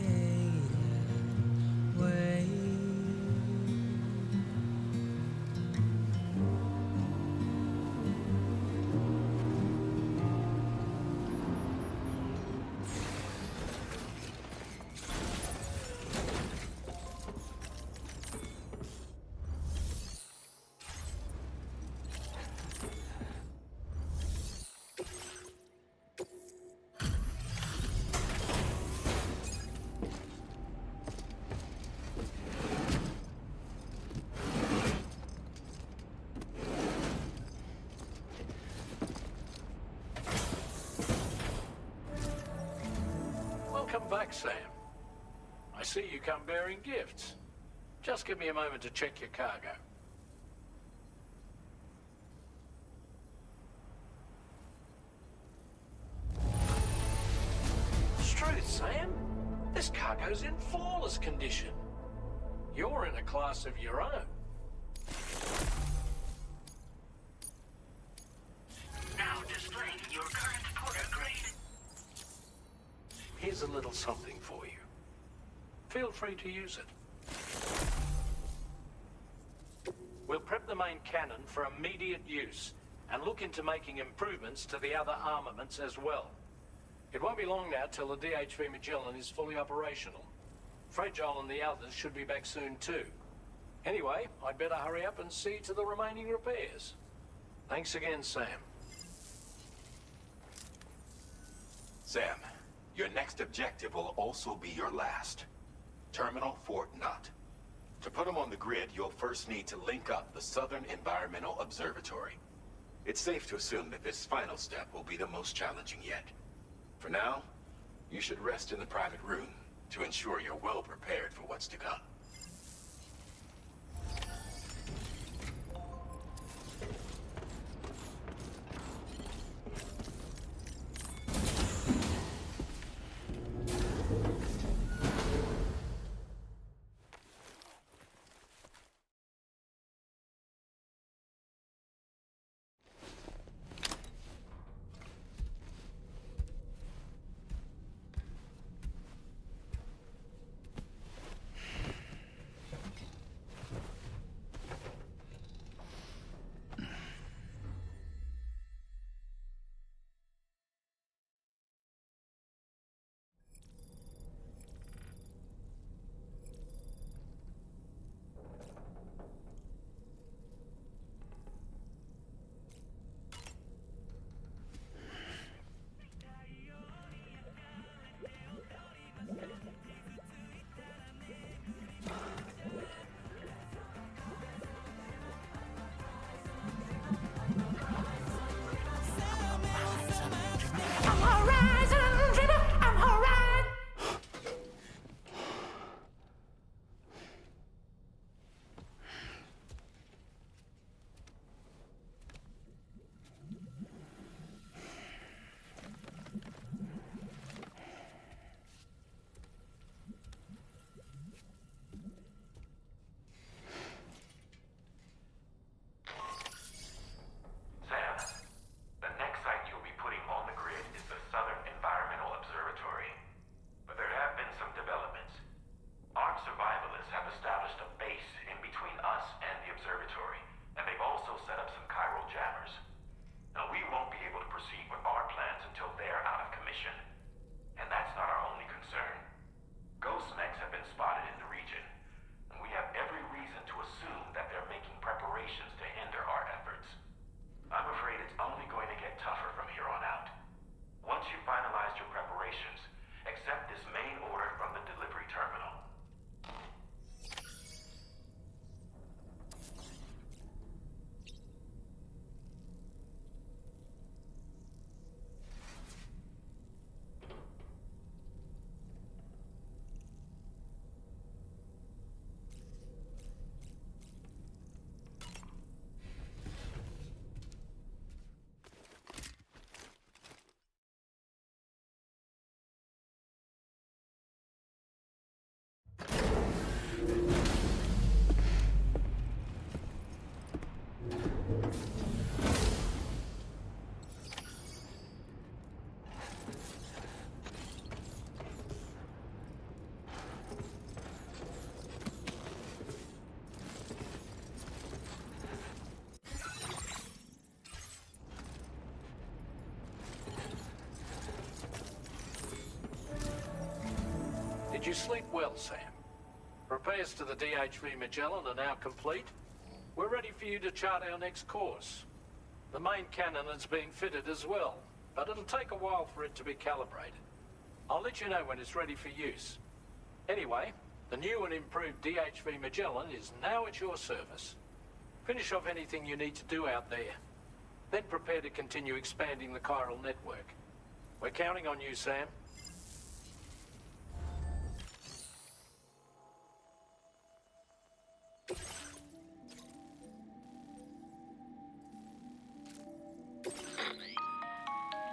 Welcome back, Sam. I see you come bearing gifts. Just give me a moment to check your cargo. Sam. This cargo's in flawless condition. You're in a class of your own. Now displaying your current porter grade. Here's a little something for you. Feel free to use it. We'll prep the main cannon for immediate use and look into making improvements to the other armaments as well. It won't be long now till the DHV Magellan is fully operational. Fragile and the others should be back soon too. Anyway, I'd better hurry up and see to the remaining repairs. Thanks again, Sam. Sam, your next objective will also be your last. Terminal Fort Knott. To put them on the grid, you'll first need to link up the Southern Environmental Observatory. It's safe to assume that this final step will be the most challenging yet. For now, you should rest in the private room to ensure you're well prepared for what's to come. Did you sleep well, Sam? Repairs to the DHV Magellan are now complete. We're ready for you to chart our next course. The main cannon is being fitted as well, but it'll take a while for it to be calibrated. I'll let you know when it's ready for use. Anyway, the new and improved DHV Magellan is now at your service. Finish off anything you need to do out there. Then prepare to continue expanding the chiral network. We're counting on you, Sam.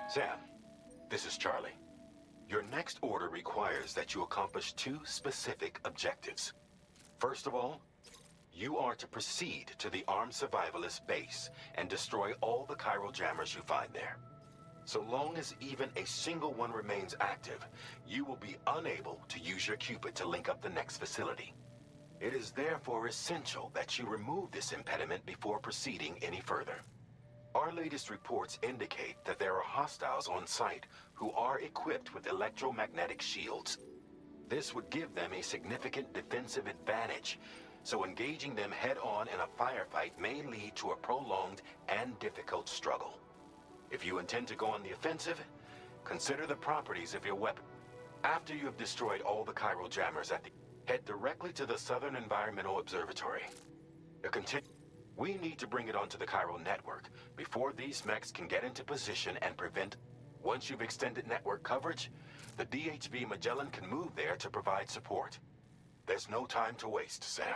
Sam, this is Charlie. Your next order requires that you accomplish 2 specific objectives. First of all, you are to proceed to the armed survivalist base and destroy all the chiral jammers you find there. So long as even a single one remains active, you will be unable to use your Cupid to link up the next facility. It is therefore essential that you remove this impediment before proceeding any further. Our latest reports indicate that there are hostiles on site who are equipped with electromagnetic shields. This would give them a significant defensive advantage, so engaging them head-on in a firefight may lead to a prolonged and difficult struggle. If you intend to go on the offensive, consider the properties of your weapon. After you have destroyed all the chiral jammers head directly to the Southern Environmental Observatory. We need to bring it onto the chiral network before these mechs can get into position and prevent. Once you've extended network coverage, the DHV Magellan can move there to provide support. There's no time to waste, Sam.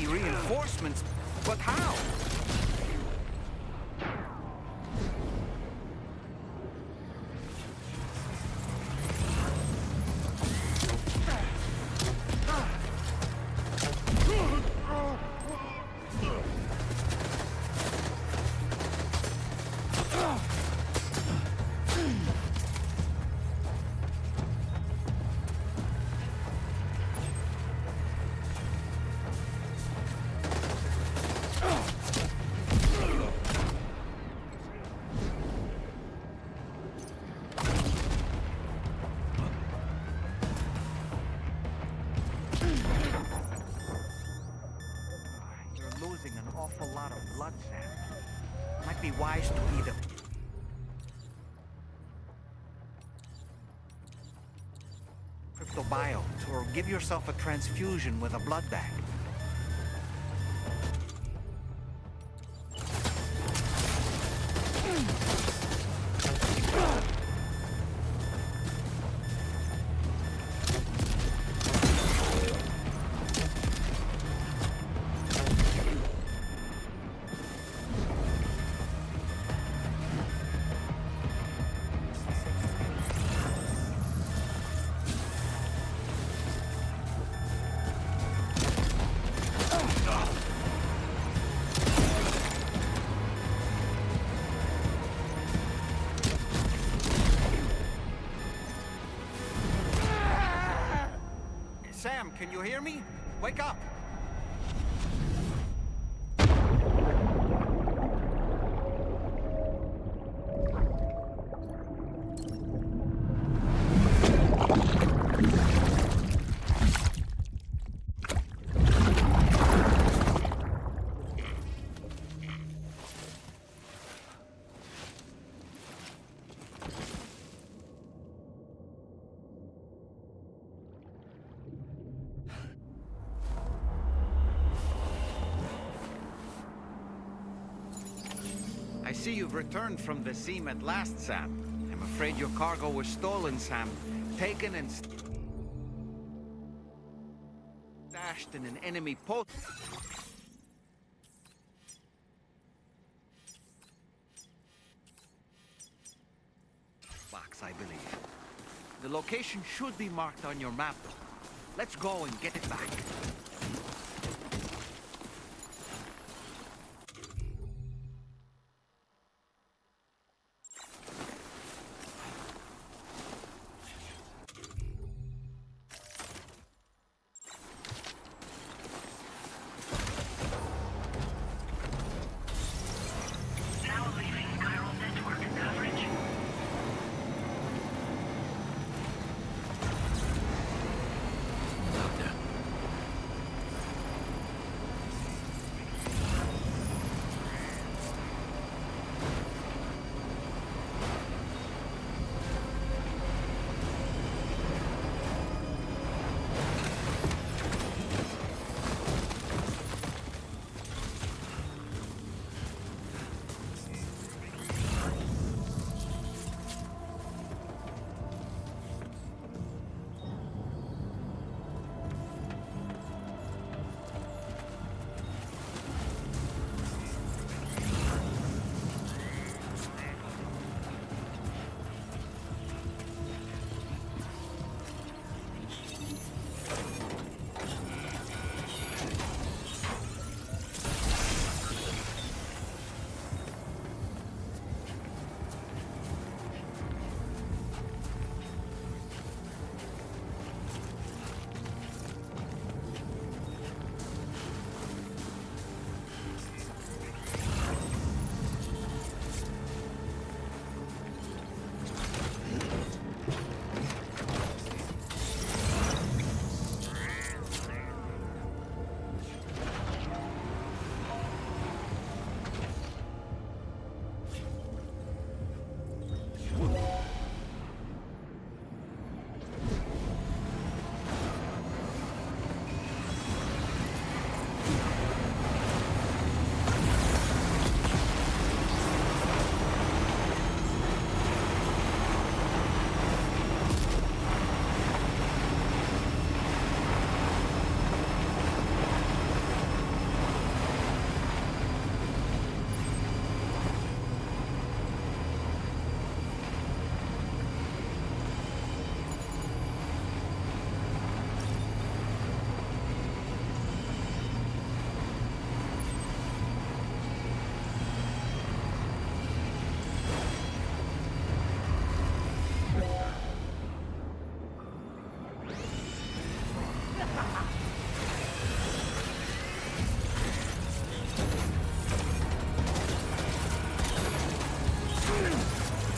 Reinforcements? But how? cryptobiote or give yourself a transfusion with a blood bag. Sam, can you hear me? Wake up! I see you've returned from the seam at last, Sam. I'm afraid your cargo was stolen, Sam. Taken and stashed in an enemy post. Box, I believe. The location should be marked on your map, though. Let's go and get it back.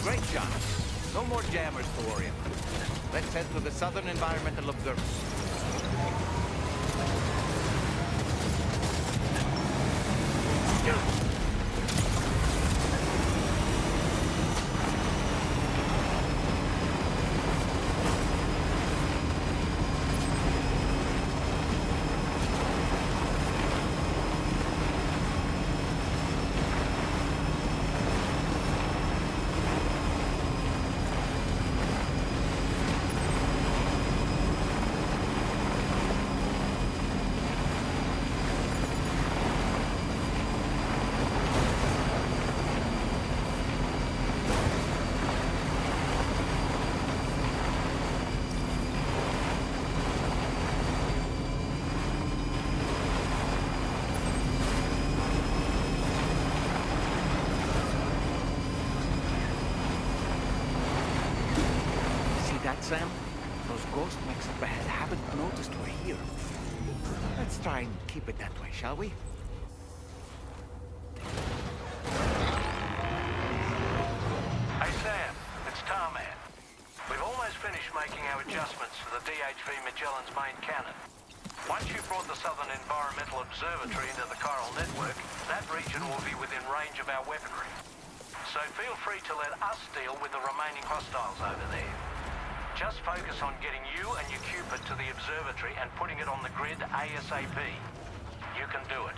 Great job. No more jammers to worry about. Let's head to the Southern Environmental Observatory. Sam? Those ghost mechs up ahead haven't noticed we're here. Let's try and keep it that way, shall we? Hey Sam, it's Tarman. We've almost finished making our adjustments to the DHV Magellan's main cannon. Once you've brought the Southern Environmental Observatory into the chiral network, that region will be within range of our weaponry. So feel free to let us deal with the remaining hostiles over there. Just focus on getting you and your Cupid to the observatory and putting it on the grid ASAP. You can do it.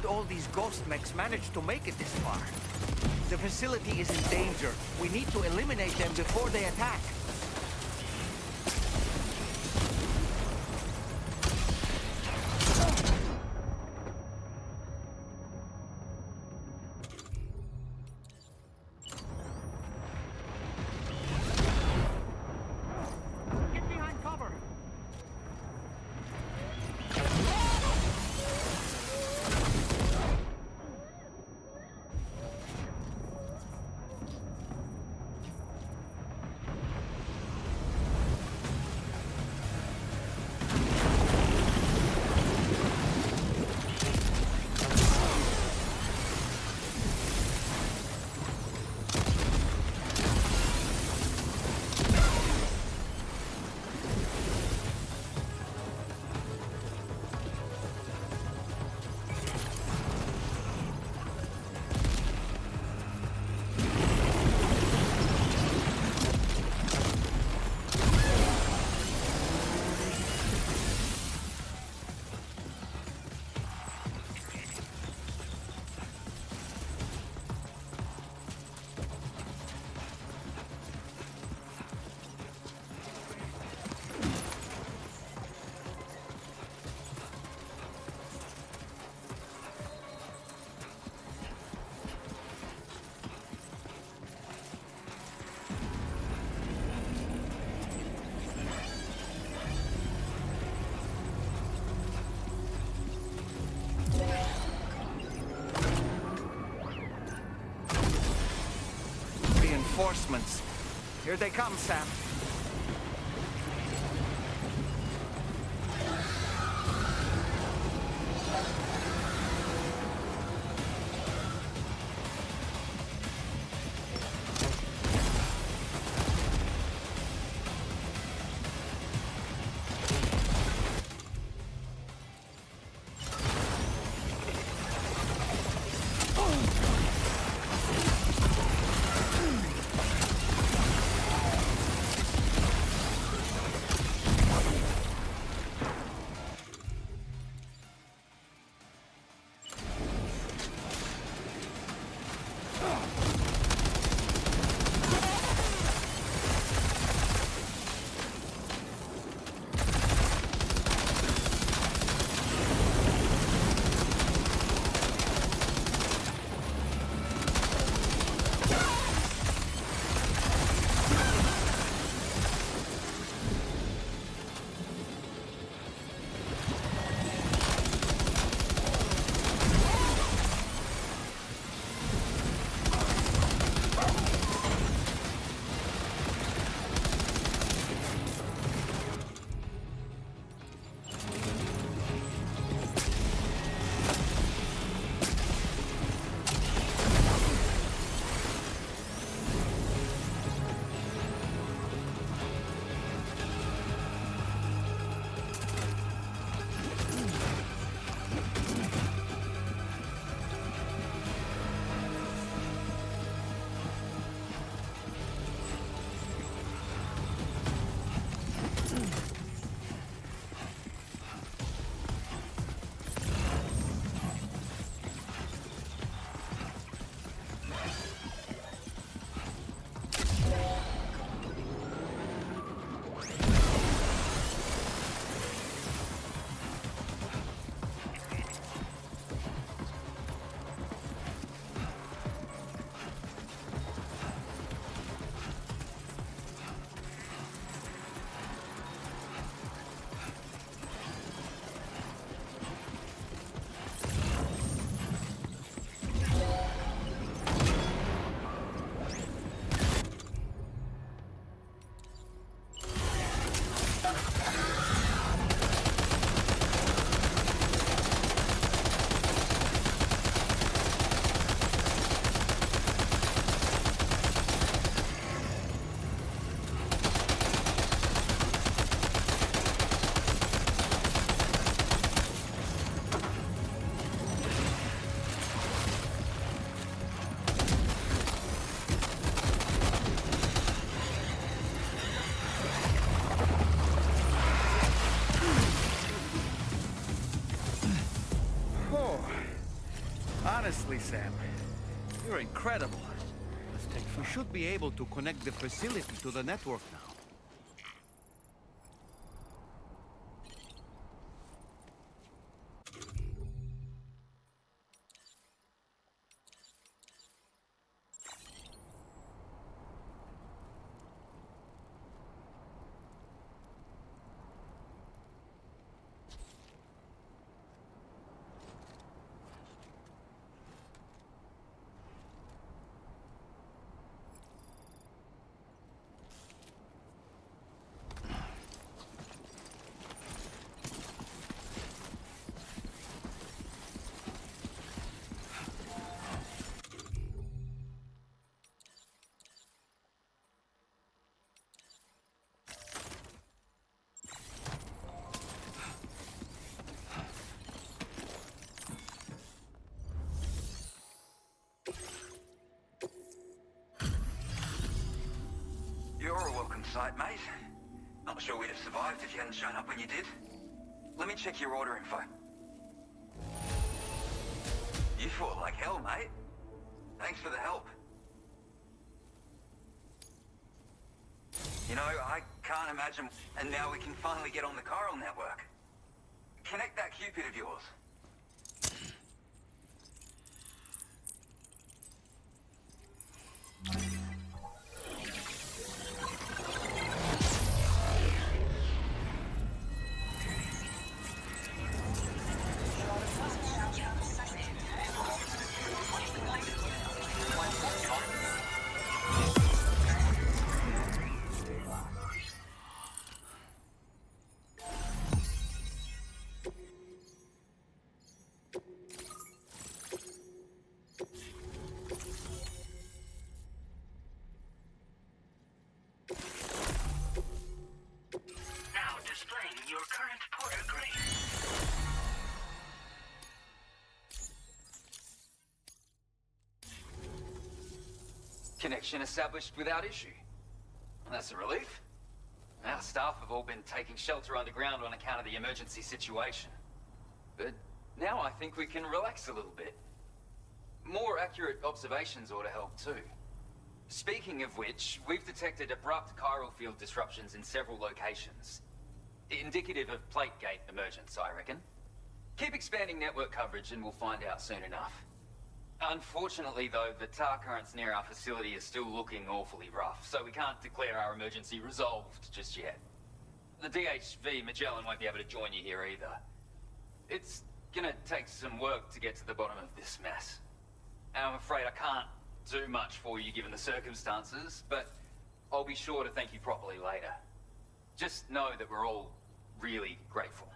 All these ghost mechs managed to make it this far. The facility is in danger. We need to eliminate them before they attack. Get behind cover! Reinforcements. Here they come, Sam. Sam. You're incredible. Let's take We should be able to connect the facility to the network now. You're a welcome sight, mate. Not sure we'd have survived if you hadn't shown up when you did. Let me check your order info. You fought like hell, mate. Thanks for the help. You know, I can't imagine... And now we can finally get on the chiral network. Connect that Cupid of yours. Connection established without issue. That's a relief. Our staff have all been taking shelter underground on account of the emergency situation. But now I think we can relax a little bit. More accurate observations ought to help too. Speaking of which, we've detected abrupt chiral field disruptions in several locations. Indicative of plate gate emergence, I reckon. Keep expanding network coverage and we'll find out soon enough. Unfortunately, though, the tar currents near our facility are still looking awfully rough, so we can't declare our emergency resolved just yet. The DHV Magellan won't be able to join you here either. It's gonna take some work to get to the bottom of this mess. And I'm afraid I can't do much for you given the circumstances, but I'll be sure to thank you properly later. Just know that we're all really grateful.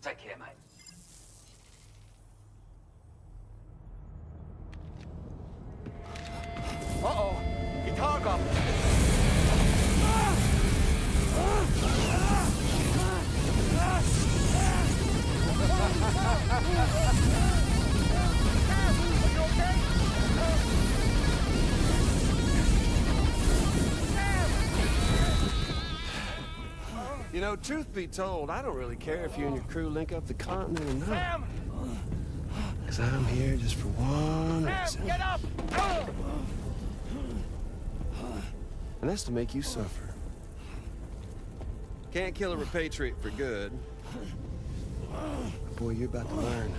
Take care, mate. Uh-oh! Guitar up! You know, truth be told, I don't really care if you and your crew link up the continent or not. Sam! Because I'm here just for one reason. Get up! And that's to make you suffer. Can't kill a repatriate for good. But boy, you're about to learn.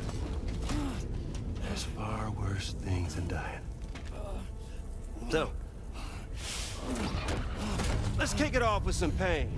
There's far worse things than dying. So, let's kick it off with some pain.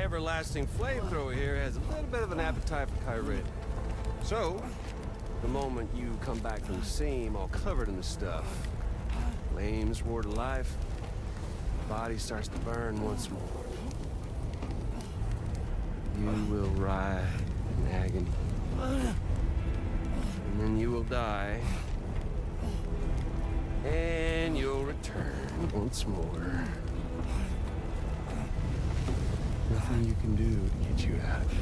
Everlasting flamethrower here has a little bit of an appetite for Kyrie. So, the moment you come back from the seam all covered in the stuff, flames roar to life, the body starts to burn once more. You will writhe in agony. And then you will die. And you'll return once more. Nothing you can do to get you out of it.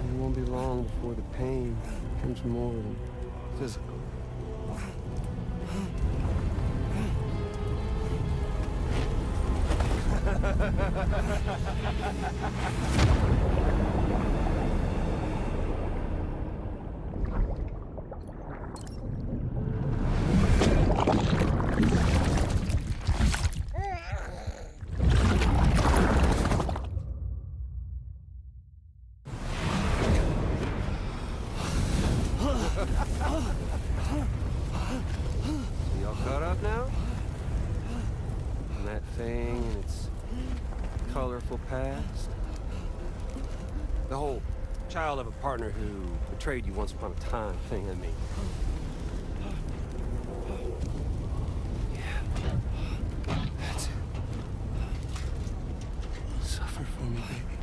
It won't be long before the pain becomes more than physical. Y'all caught up now? And that thing and its colorful past? The whole child of a partner who betrayed you once upon a time thing, I mean. Yeah. That's it. Suffer for me, baby.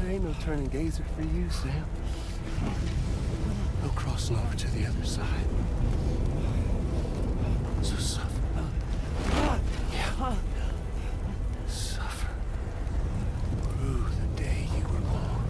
There ain't no turning gazer for you, Sam. No crossing over to the other side. So suffer. Yeah. Suffer. Through the day you were born.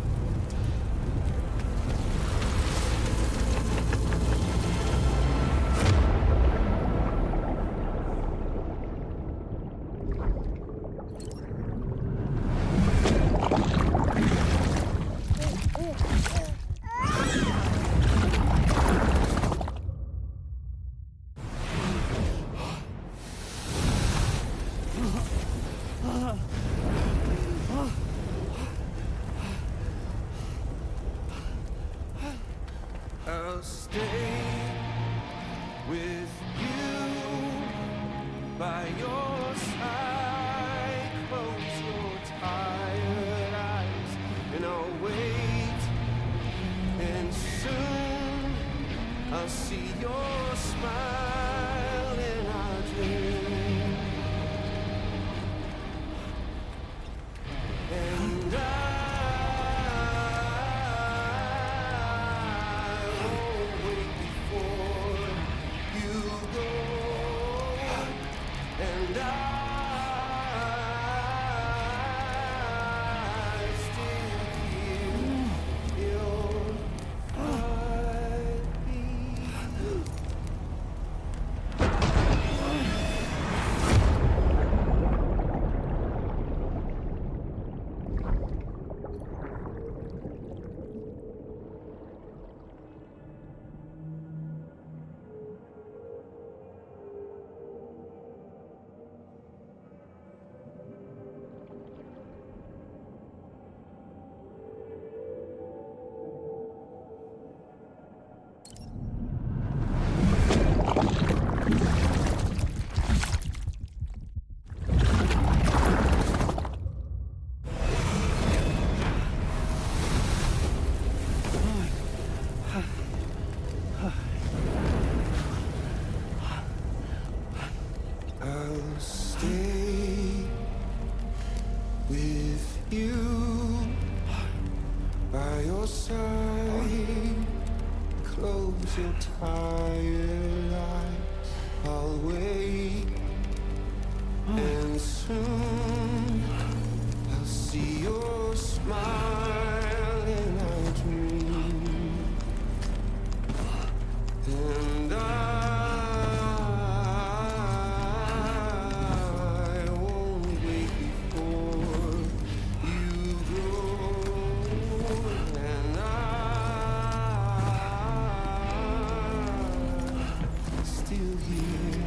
I'll stay with you by your side. Close your tired eyes and I'll wait. And soon I'll see your smile in our dream. And I won't wait before you go. And I still hear your heartbeat. I'll stay with you by your side. Close your tired eyes. I'll wait, and soon I'll see your smile in our dream. And I won't wait before you go. And I'm still here.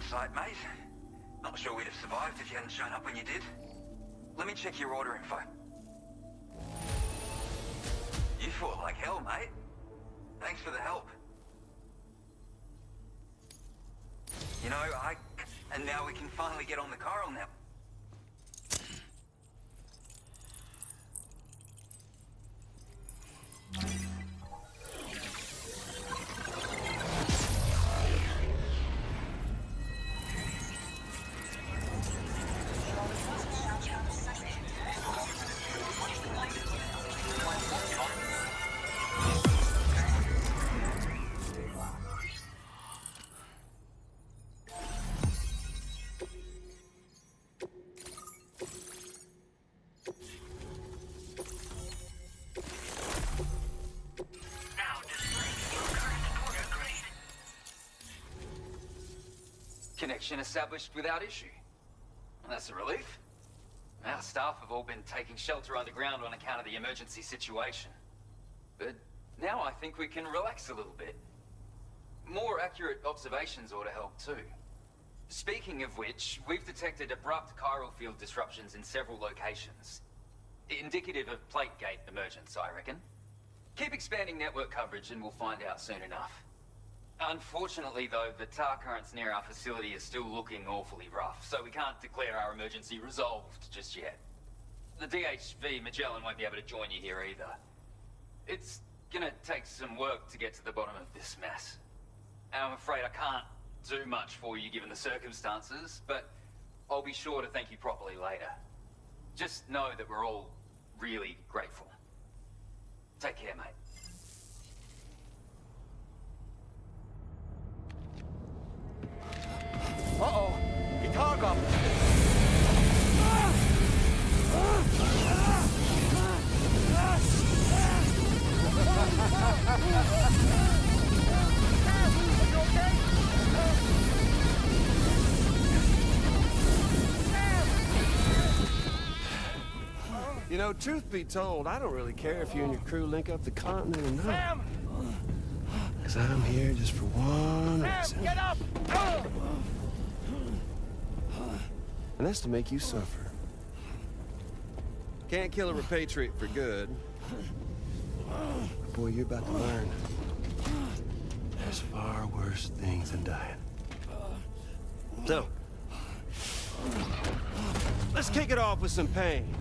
site, mate. Not sure we'd have survived if you hadn't shown up when you did. Let me check your order info. You fought like hell, mate. Thanks for the help. You know, and now we can finally get on the chiral now. Connection established without issue. That's a relief. Our staff have all been taking shelter underground on account of the emergency situation. But now I think we can relax a little bit. More accurate observations ought to help too. Speaking of which, we've detected abrupt chiral field disruptions in several locations. Indicative of plate gate emergence, I reckon. Keep expanding network coverage and we'll find out soon enough. Unfortunately, though, the tar currents near our facility are still looking awfully rough, so we can't declare our emergency resolved just yet. The DHV Magellan won't be able to join you here either. It's gonna take some work to get to the bottom of this mess. And I'm afraid I can't do much for you given the circumstances, but I'll be sure to thank you properly later. Just know that we're all really grateful. Take care, mate. Uh-oh! Guitar gum! You know, truth be told, I don't really care if you and your crew link up the continent or not. Sam! Because I'm here just for one Sam, reason. get up! And that's to make you suffer. Can't kill a repatriate for good. But boy, you're about to learn. There's far worse things than dying. So, let's kick it off with some pain.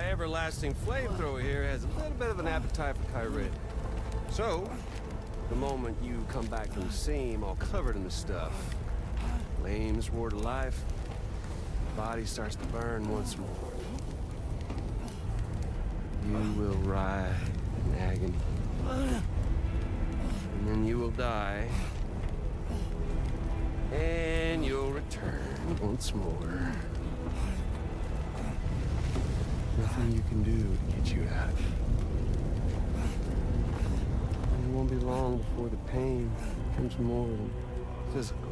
Everlasting flamethrower here has a little bit of an appetite for Kyrie. So, the moment you come back from the seam all covered in the stuff, flames roar to life, the body starts to burn once more. You will writhe in agony. And then you will die. And you'll return once more. Nothing you can do to get you out. And it won't be long before the pain becomes more than physical.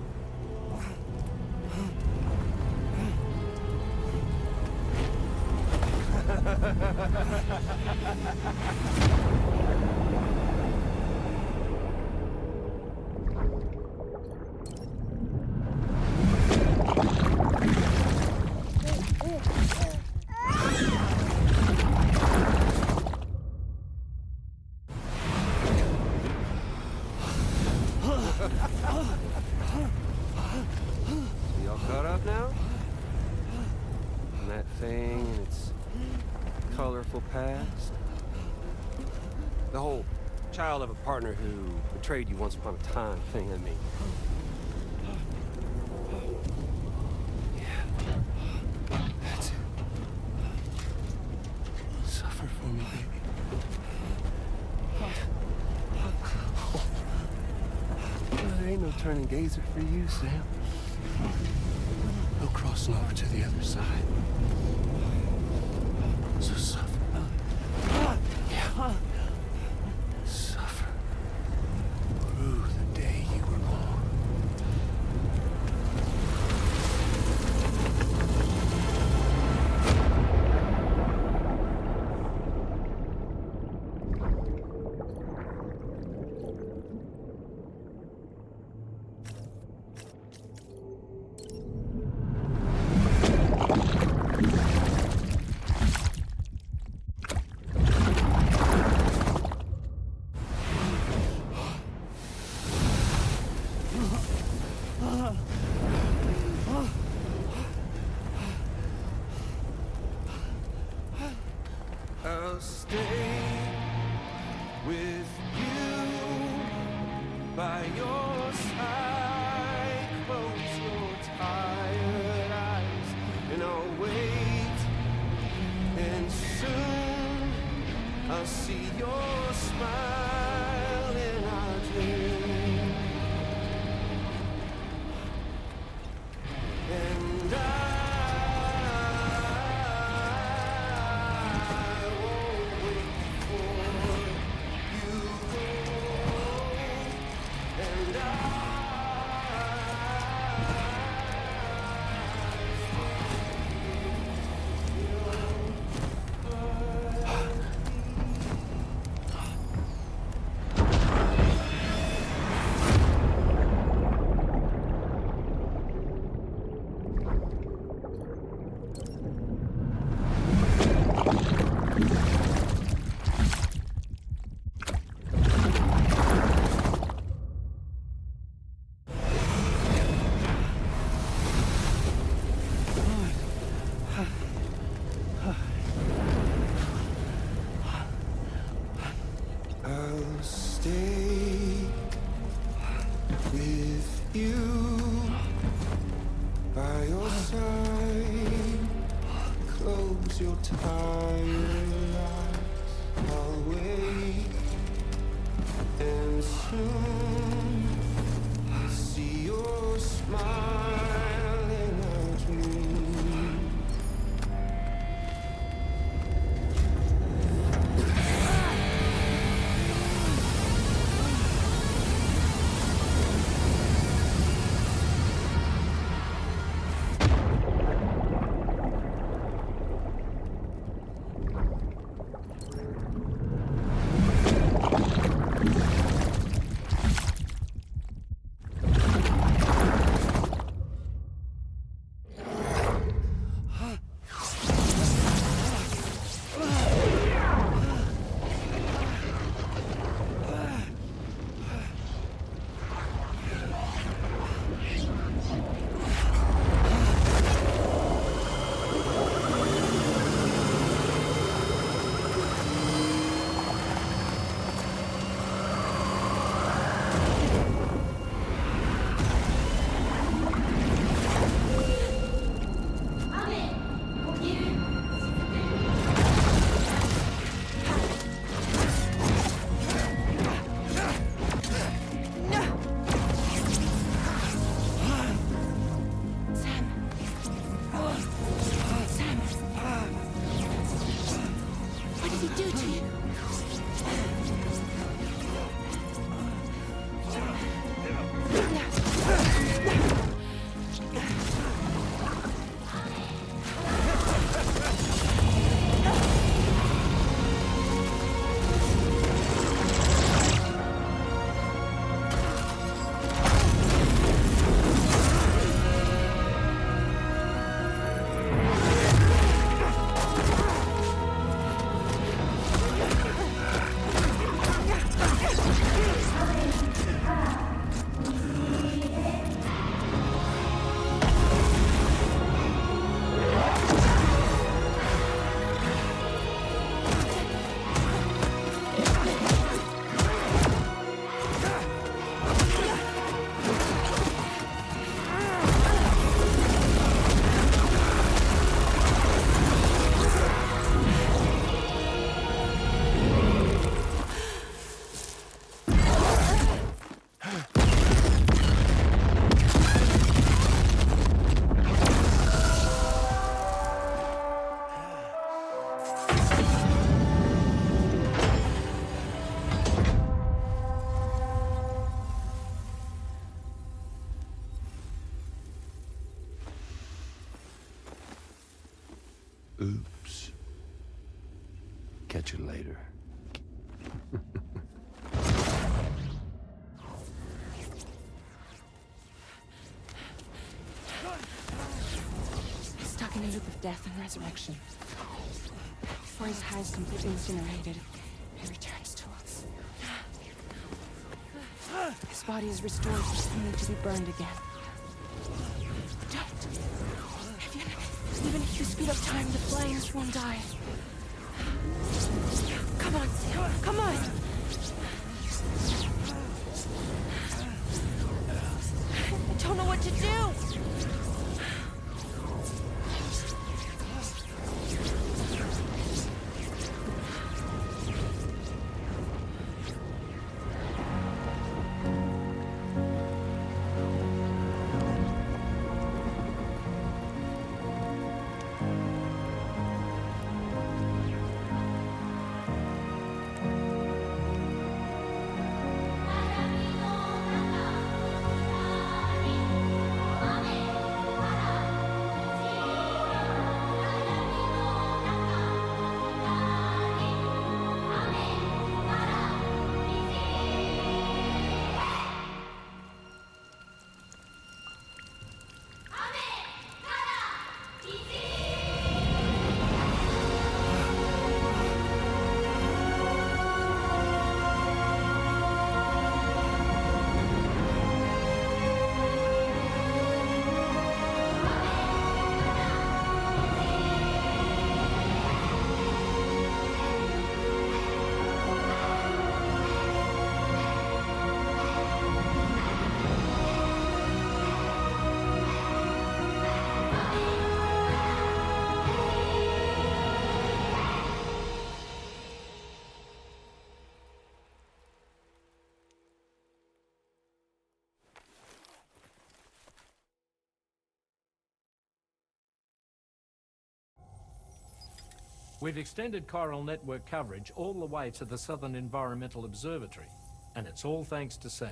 Y'all caught up now? And that thing and its colorful past? The whole Child of a partner who betrayed you once upon a time thing, I mean. Yeah. That's it. Suffer for me, baby. There ain't no turning gazer for you, Sam. No crossing over to the other side. So suffer. Yeah. Suffer. Through the day you were born. I'll stay with you by your side. Close your tired eyes and I'll wait. And soon I'll see your smile in our dream. And I'll stay with you by your side. Close your tired eyes. I'll wait, and soon I'll see your smile in our dream. get you later. He's stuck in a loop of death and resurrection. Before his hair is completely incinerated, he returns to us. His body is restored, only to be burned again. Don't! Even if you speed up time, the flames won't die. Come on, Sam. Come on! I don't know what to do! We've extended chiral network coverage all the way to the Southern Environmental Observatory, and it's all thanks to Sam.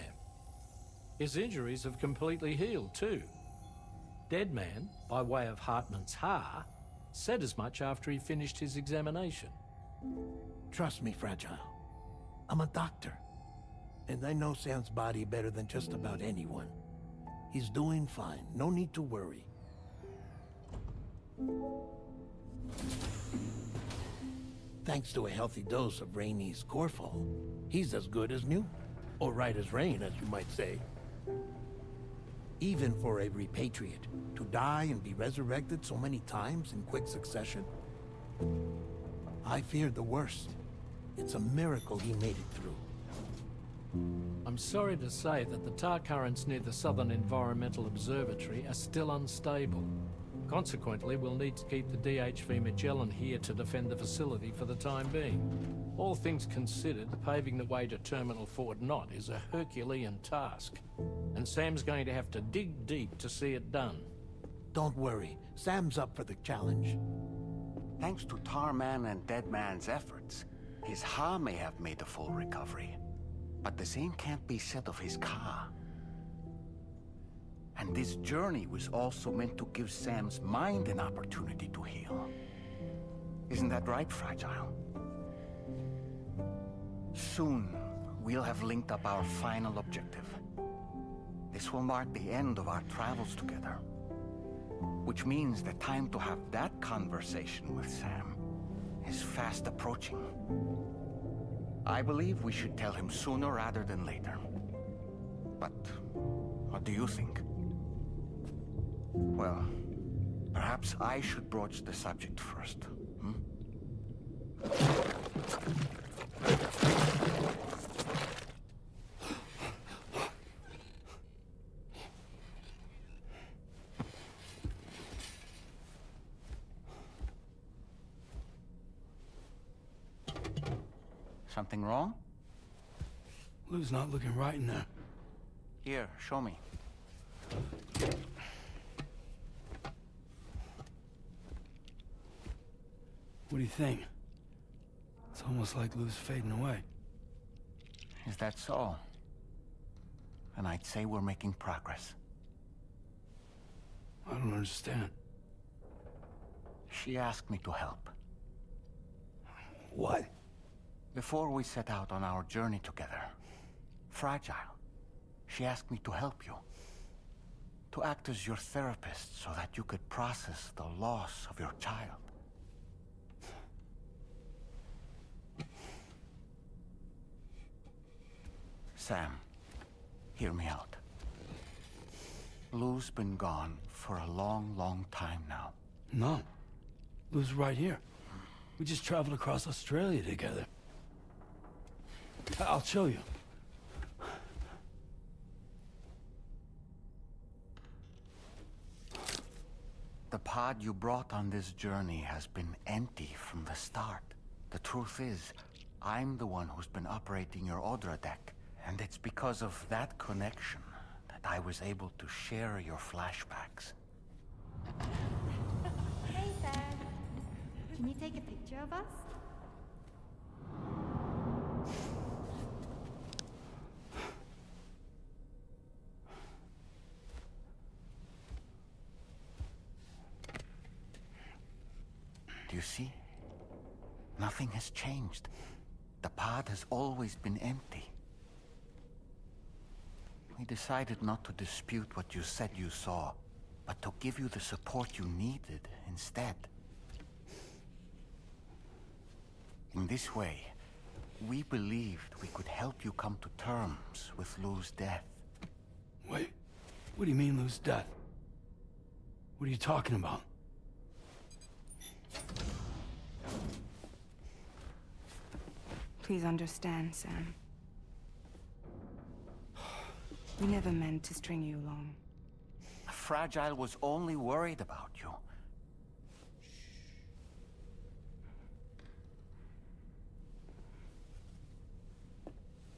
His injuries have completely healed too. Deadman, by way of Hartman's Ha, said as much after he finished his examination. Trust me, Fragile. I'm a doctor, and I know Sam's body better than just about anyone. He's doing fine. No need to worry. Thanks to a healthy dose of Rainey's Corfol, he's as good as new. Or right as rain, as you might say. Even for a repatriate, to die and be resurrected so many times in quick succession. I feared the worst. It's a miracle he made it through. I'm sorry to say that the tar currents near the Southern Environmental Observatory are still unstable. Consequently, we'll need to keep the DHV Magellan here to defend the facility for the time being. All things considered, paving the way to Terminal Fort Knott is a Herculean task, and Sam's going to have to dig deep to see it done. Don't worry, Sam's up for the challenge. Thanks to Tarman and Deadman's efforts, his Ha may have made a full recovery. But the same can't be said of his Ka. And this journey was also meant to give Sam's mind an opportunity to heal. Isn't that right, Fragile? Soon, we'll have linked up our final objective. This will mark the end of our travels together. Which means the time to have that conversation with Sam is fast approaching. I believe we should tell him sooner rather than later. But what do you think? Well, perhaps I should broach the subject first, hmm? Something wrong? Lou's not looking right in there. Here, show me. What do you think? It's almost like Lou's fading away. Is that so? And I'd say we're making progress. I don't understand. She asked me to help. What? Before we set out on our journey together, Fragile, she asked me to help you. To act as your therapist so that you could process the loss of your child. Sam, hear me out. Lou's been gone for a long, long time now. No. Lou's right here. We just traveled across Australia together. I'll show you. The pod you brought on this journey has been empty from the start. The truth is, I'm the one who's been operating your Odra deck, and it's because of that connection that I was able to share your flashbacks. Hey, Sam. Can you take a picture of us? Do you see? Nothing has changed. The pod has always been empty. We decided not to dispute what you said you saw, but to give you the support you needed instead. In this way, we believed we could help you come to terms with Lou's death. Wait, what do you mean Lou's death? What are you talking about? Please understand, Sam. We never meant to string you along. Fragile was only worried about you.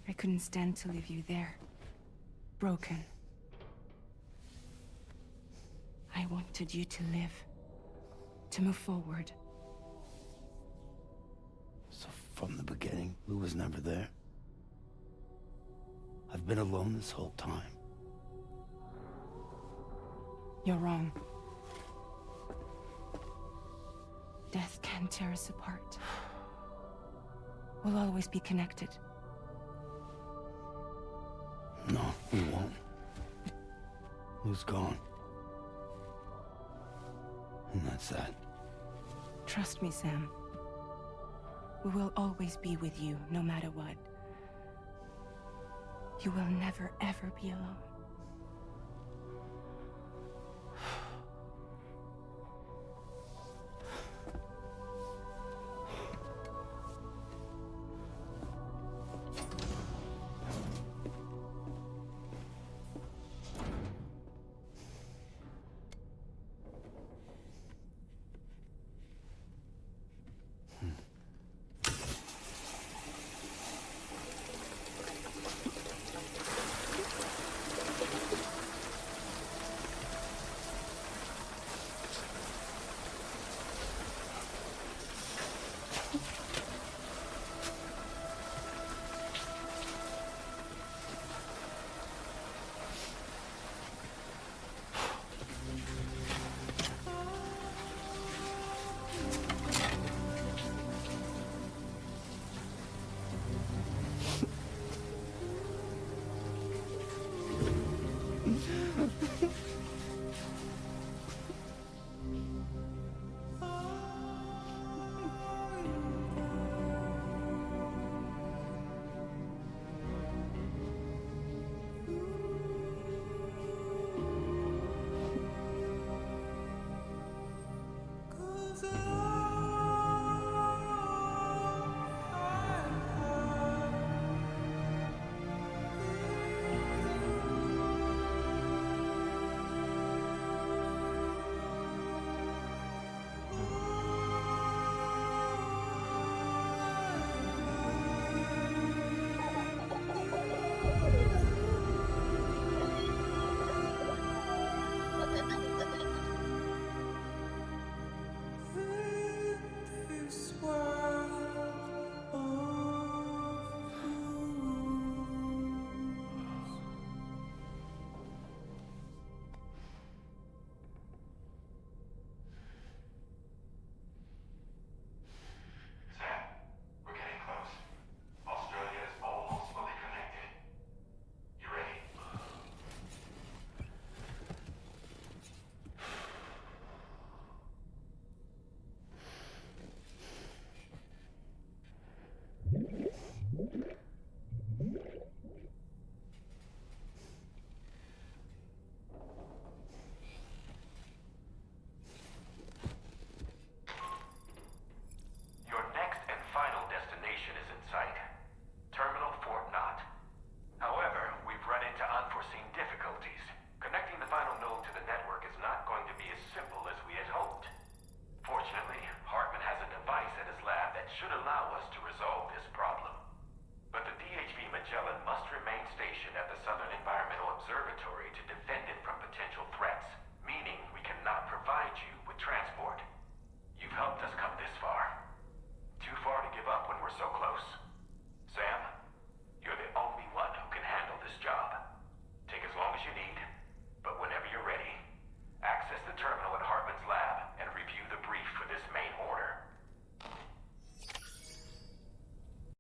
I couldn't stand to leave you there, broken. I wanted you to live, to move forward. So from the beginning, Lou was never there? I've been alone this whole time. You're wrong. Death can tear us apart. We'll always be connected. No, we won't. Lou's gone. And that's that. Trust me, Sam. We will always be with you, no matter what. You will never, ever be alone.